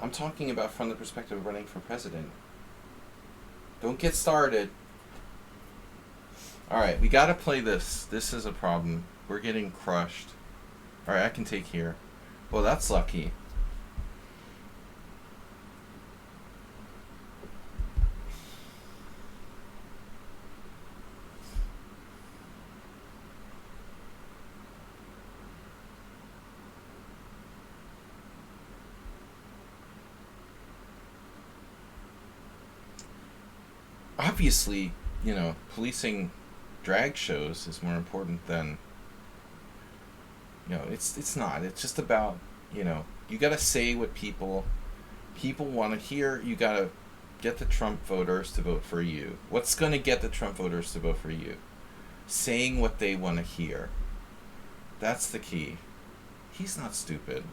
I'm talking about from the perspective of running for president. Don't get started. Alright, we gotta play this. This is a problem. We're getting crushed. Alright, I can take here. Well, that's lucky. Obviously, you know, policing drag shows is more important than, you know, it's not. It's just about, you know, you got to say what people want to hear. You got to get the Trump voters to vote for you. What's going to get the Trump voters to vote for you? Saying what they want to hear. That's the key. He's not stupid.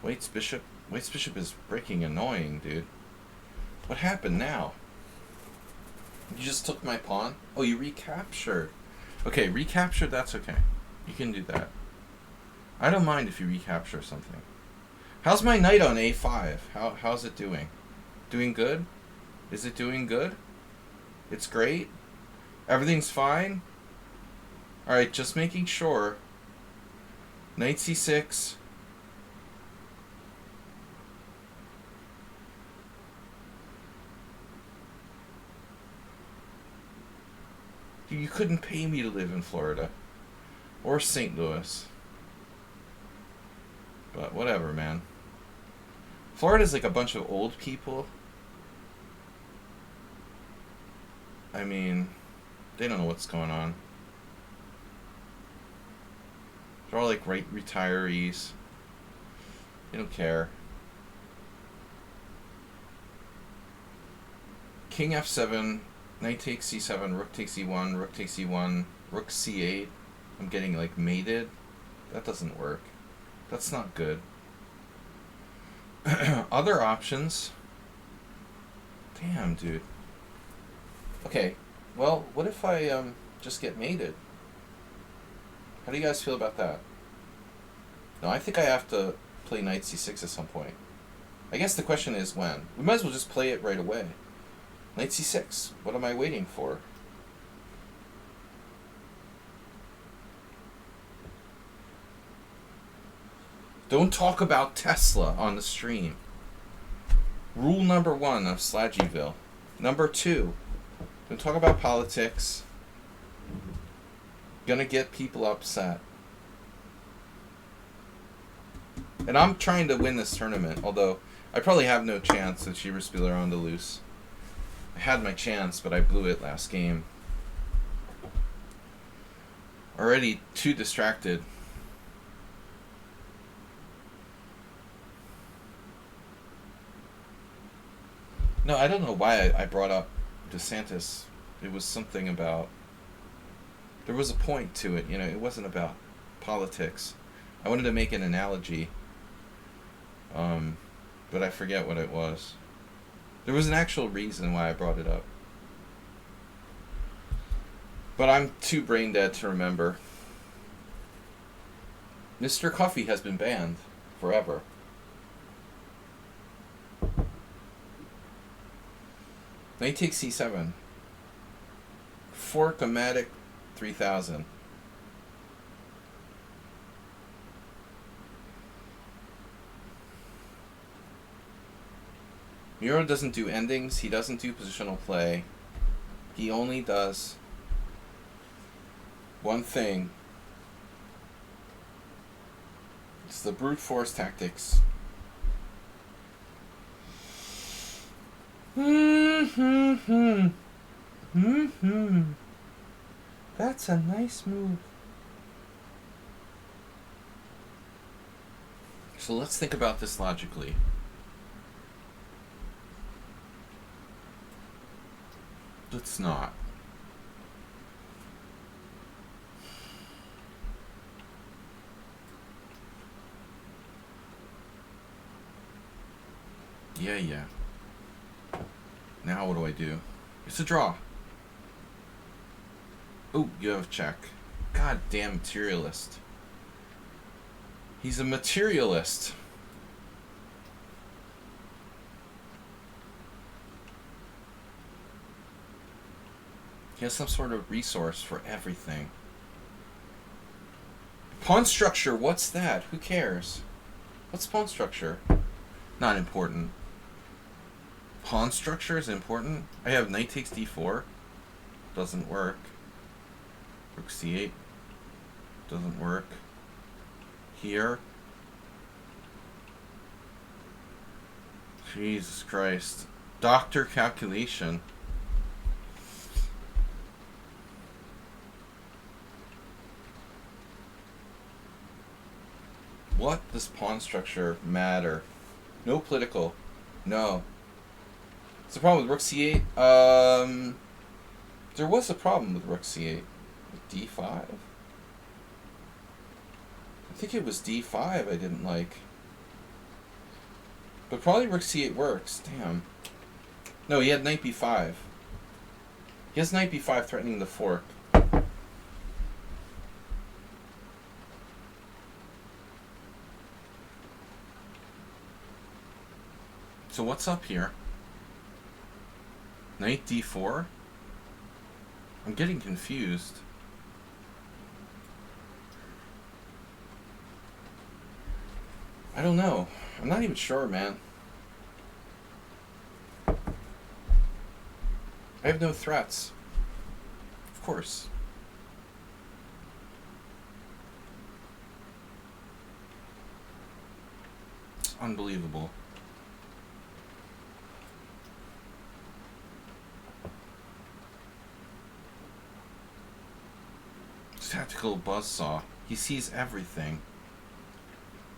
White's bishop is freaking annoying, dude. What happened now? You just took my pawn? Oh, you recaptured. Okay, recaptured, that's okay. You can do that. I don't mind if you recapture something. How's my knight on a5? How's it doing? Doing good? Is it doing good? It's great? Everything's fine? Alright, just making sure. Knight c6. You couldn't pay me to live in Florida. Or St. Louis. But whatever, man. Florida's like a bunch of old people. I mean, they don't know what's going on. They're all like retirees. They don't care. King f7. Knight takes c7, rook takes e1, rook takes e1, rook c8. I'm getting like mated. That doesn't work. That's not good. Other options. Damn, dude. Okay, well, what if I just get mated? How do you guys feel about that? No, I think I have to play knight c6 at some point. I guess the question is when. We might as well just play it right away. Knight c6. What am I waiting for? Don't talk about Tesla on the stream. Rule number 1 of Slaggyville. Number 2, don't talk about politics. Gonna get people upset. And I'm trying to win this tournament, although I probably have no chance at Schieberspieler on the loose. I had my chance, but I blew it last game. Already too distracted. No, I don't know why I brought up DeSantis. It was something about... There was a point to it, you know. It wasn't about politics. I wanted to make an analogy, but I forget what it was. There was an actual reason why I brought it up. But I'm too brain dead to remember. Mr. Coffee has been banned forever. Knight takes c7. Fork-o-matic 3000. Muro doesn't do endings. He doesn't do positional play. He only does one thing. It's the brute force tactics. That's a nice move. So let's think about this logically. Let's not. Yeah. Now what do I do? It's a draw. Oh, you have check. God damn materialist. He's a materialist. He has some sort of resource for everything. Pawn structure, what's that? Who cares? What's pawn structure? Not important. Pawn structure is important? I have knight takes d4. Doesn't work. Rook c8. Doesn't work. Here. Jesus Christ. Doctor calculation. What does pawn structure matter? No political. No. What's the problem with rook c8? There was a problem with rook c8. With d5? I think it was d5 I didn't like. But probably rook c8 works. Damn. No, he had knight b5. He has knight b5 threatening the fork. So what's up here? Knight d4? I'm getting confused. I don't know. I'm not even sure, man. I have no threats. Of course. It's unbelievable. Tactical buzzsaw. He sees everything.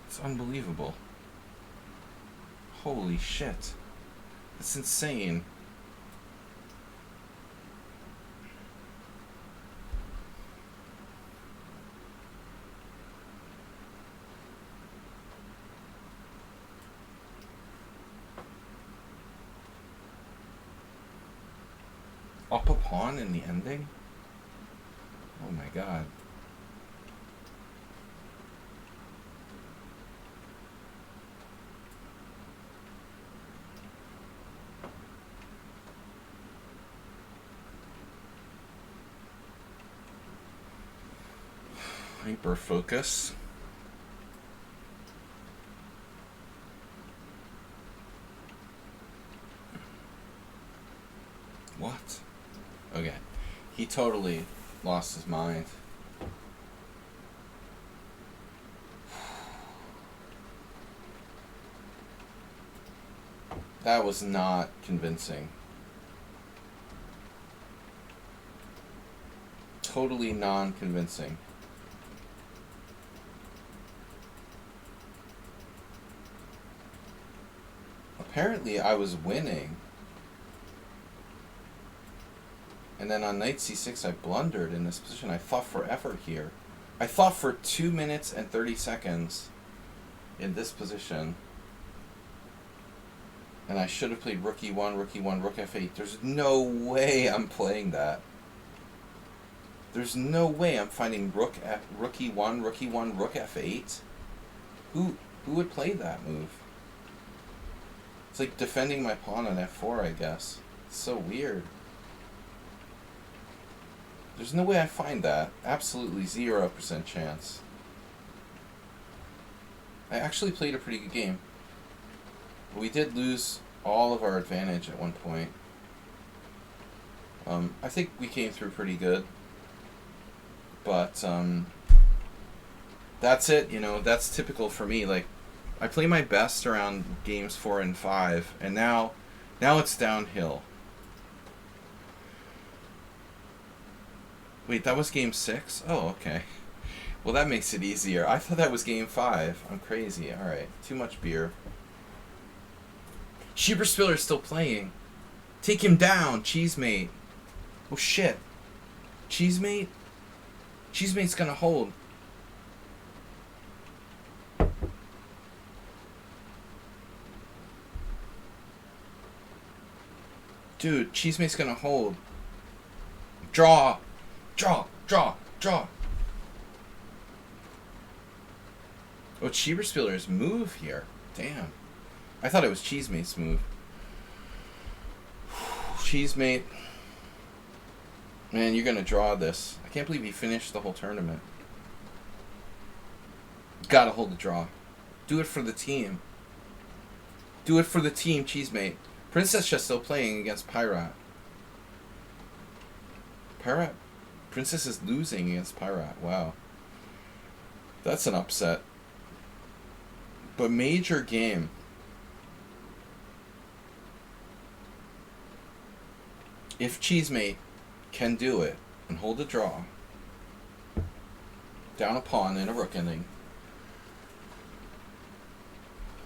It's unbelievable. Holy shit. That's insane. Up a pawn in the ending? Oh my god. Hyper focus. What? Okay. He totally lost his mind. That was not convincing. Totally non-convincing. Apparently I was winning. And then on knight c6 I blundered in this position. I thought forever here. I thought for 2 minutes and 30 seconds in this position. And I should have played rook e1, rook f8. There's no way I'm playing that. There's no way I'm finding rook e1, rook f8. Who would play that move? It's like defending my pawn on f4, I guess. It's so weird. There's no way I find that. Absolutely 0% chance. I actually played a pretty good game. We did lose all of our advantage at one point. I think we came through pretty good. But that's it, you know, that's typical for me. Like, I play my best around games 4 and 5, and now it's downhill. Wait, that was game 6? Oh, okay. Well, that makes it easier. I thought that was game 5. I'm crazy. Alright, too much beer. Schieberspiller's still playing. Take him down, Cheesemate. Oh, shit. Cheesemate? Cheesemate's gonna hold. Dude, Cheesemate's gonna hold. Draw! Draw! Draw! Draw! Oh, it's Schieberspiller's move here. Damn. I thought it was Cheesemate's move. Cheesemate. Man, you're gonna draw this. I can't believe he finished the whole tournament. Gotta hold the draw. Do it for the team. Do it for the team, Cheesemate. Princess just still playing against Pyrat. Princess is losing against Pyrat. Wow. That's an upset. But major game. If Cheesemate can do it and hold a draw, down a pawn in a rook ending,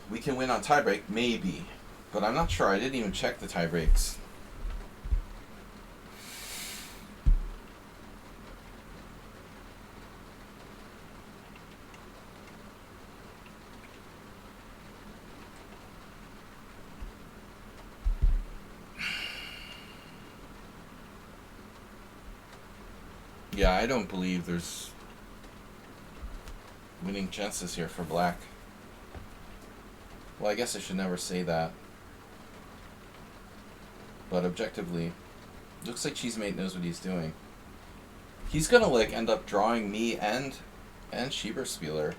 we can win on tiebreak, maybe. But I'm not sure. I didn't even check the tiebreaks. Yeah, I don't believe there's winning chances here for black. Well, I guess I should never say that. But objectively, looks like Cheesemate knows what he's doing. He's gonna like end up drawing me and Schieberspieler.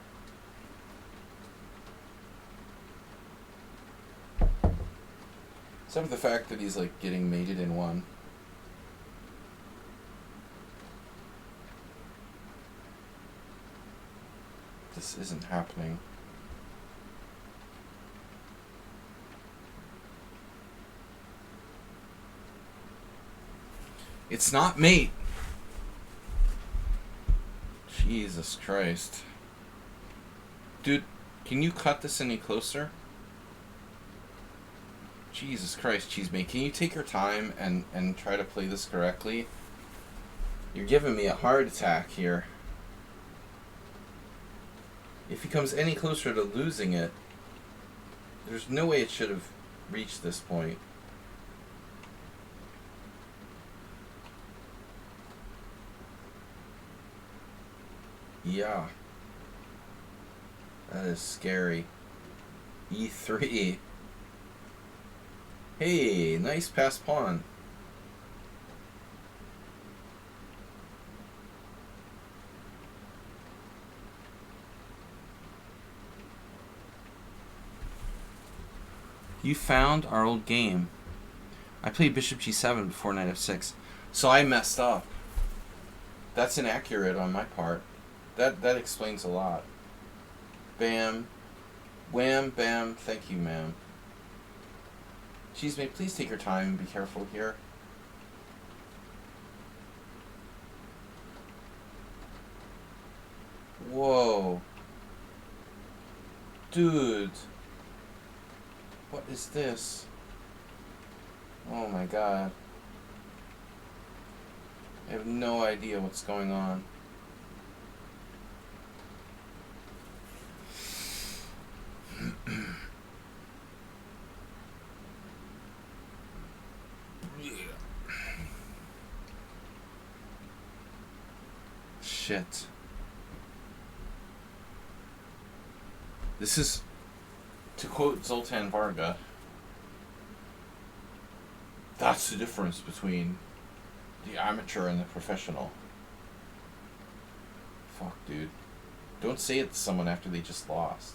Except for the fact that he's like getting mated in one. This isn't happening. It's not mate. Jesus Christ. Dude, can you cut this any closer? Jesus Christ, Cheesemate. Can you take your time and try to play this correctly? You're giving me a heart attack here. If he comes any closer to losing it, there's no way it should have reached this point. Yeah. That is scary. E3. Hey, nice pass pawn. You found our old game. I played bishop g7 before knight f6. So I messed up. That's inaccurate on my part. That explains a lot. Bam. Wham, bam. Thank you, ma'am. Cheesemate, please take your time and be careful here. Whoa. Dude. What is this? Oh my god. I have no idea what's going on. Shit. This is, to quote Zoltan Varga, that's the difference between the amateur and the professional. Fuck, dude. Don't say it to someone after they just lost.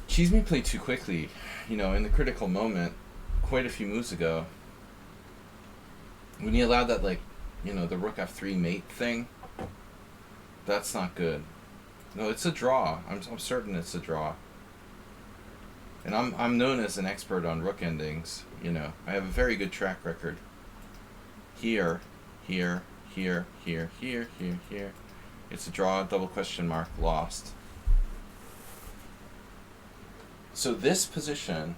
Cheesemate played too quickly, you know, in the critical moment, quite a few moves ago. When he allowed that, like, you know, the rook f3 mate thing, that's not good. No, it's a draw. I'm certain it's a draw. And I'm known as an expert on rook endings, you know. I have a very good track record. Here, here, here, here, here, here, here. It's a draw, double question mark, lost. So this position,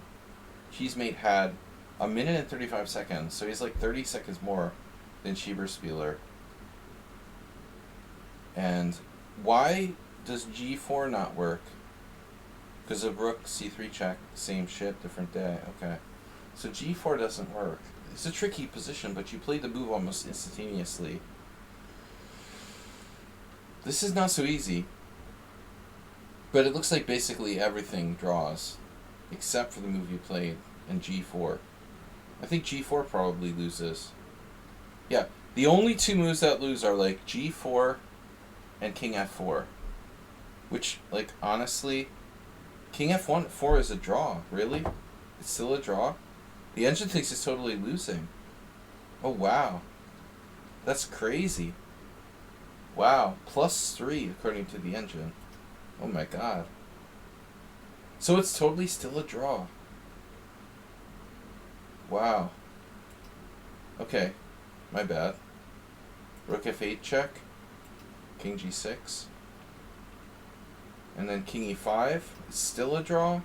Cheesemate had 1 minute and 35 seconds, so he's like 30 seconds more than Schieberspieler. And why does g4 not work? Because of rook, c3 check, same shit, different day. Okay. So g4 doesn't work. It's a tricky position, but you played the move almost instantaneously. This is not so easy. But it looks like basically everything draws, except for the move you played in g4. I think g4 probably loses. Yeah, the only two moves that lose are like g4 and king f4. Which, like, honestly, king f4 is a draw. Really? It's still a draw? The engine thinks it's totally losing. Oh, wow. That's crazy. Wow, +3 according to the engine. Oh my god. So it's totally still a draw. Wow. Okay, my bad. Rook f8 check. King g6. And then king e5. It's still a draw.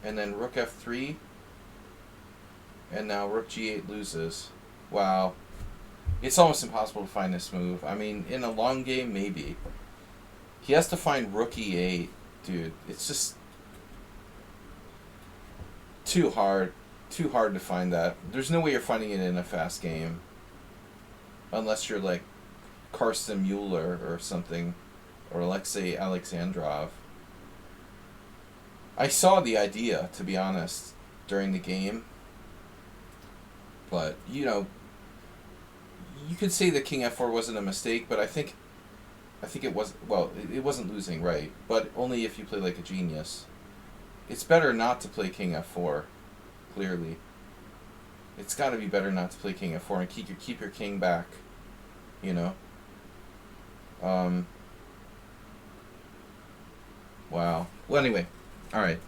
And then rook f3. And now rook g8 loses. Wow. It's almost impossible to find this move. I mean, in a long game, maybe. He has to find rook e8, dude. It's just too hard. Too hard to find that. There's no way you're finding it in a fast game. Unless you're like Karsten Mueller or something. Or Alexei Alexandrov. I saw the idea, to be honest, during the game. But, you know, you could say that king f4 wasn't a mistake, but I think it was, well, it wasn't losing, right, but only if you play like a genius. It's better not to play king f4, clearly. It's got to be better not to play king f4 and keep your king back, you know. Wow. Well, anyway, all right.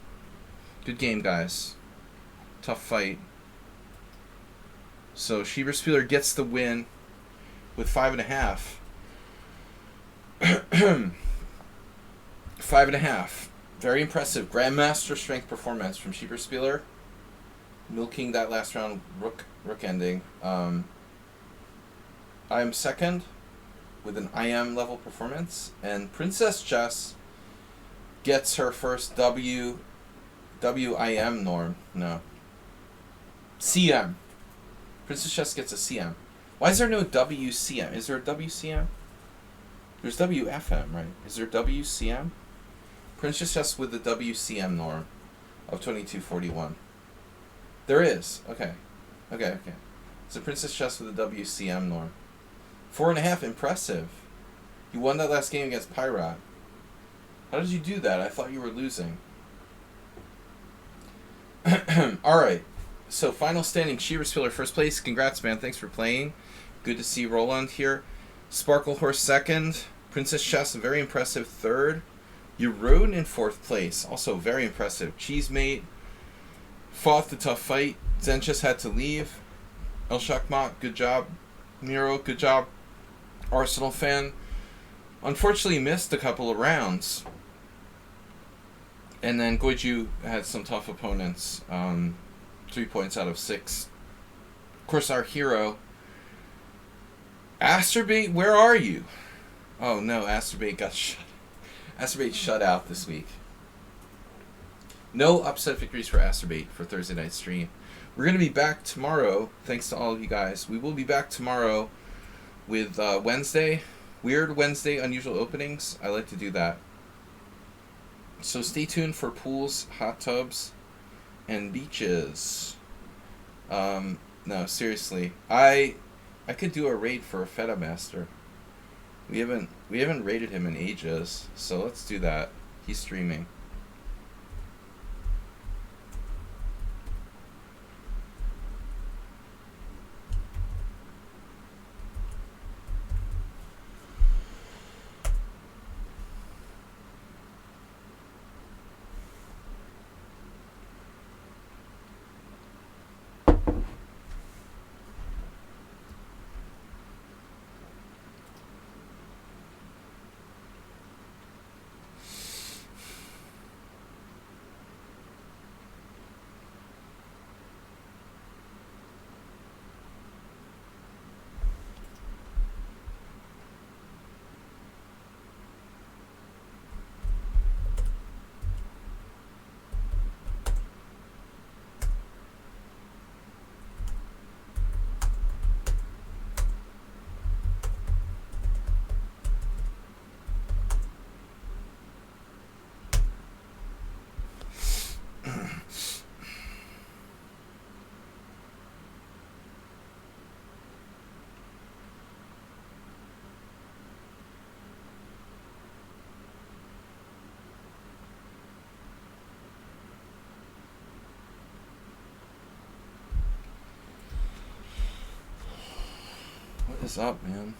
Good game, guys. Tough fight. So Schieberspieler gets the win with 5.5. 5.5. Very impressive. Grandmaster strength performance from Schieberspieler. Milking that last round rook ending. I'm second with an IM level performance, and Princess Chess gets her first WIM norm. No. CM. Princess Chess gets a CM. Why is there no WCM? Is there a WCM? There's WFM, right? Is there WCM? Princess Chess with the WCM norm of 2241. There is. Okay. Okay, okay. It's a Princess Chess with a WCM norm. 4.5, impressive. You won that last game against Pyrat. How did you do that? I thought you were losing. Alright. So, final standing, Shiva Spiller first place. Congrats, man. Thanks for playing. Good to see Roland here. Sparkle Horse second. Princess Chess, very impressive third. You rode in fourth place. Also very impressive. Cheesemate fought the tough fight. Zenchess had to leave. El Shakmat, good job. Miro, good job. Arsenal fan unfortunately missed a couple of rounds. And then Goju had some tough opponents. 3 points out of 6. Of course, our hero, Asterbait, where are you? Oh no, Asterbait got shut. Asterbait shut out this week. No upset victories for Asterbait for Thursday night stream. We're going to be back tomorrow, thanks to all of you guys. We will be back tomorrow with Wednesday. Weird Wednesday unusual openings. I like to do that. So stay tuned for pools, hot tubs, and beaches. No, seriously. I could do a raid for a Feta Master. We haven't raided him in ages, so let's do that. He's streaming. What is up, man?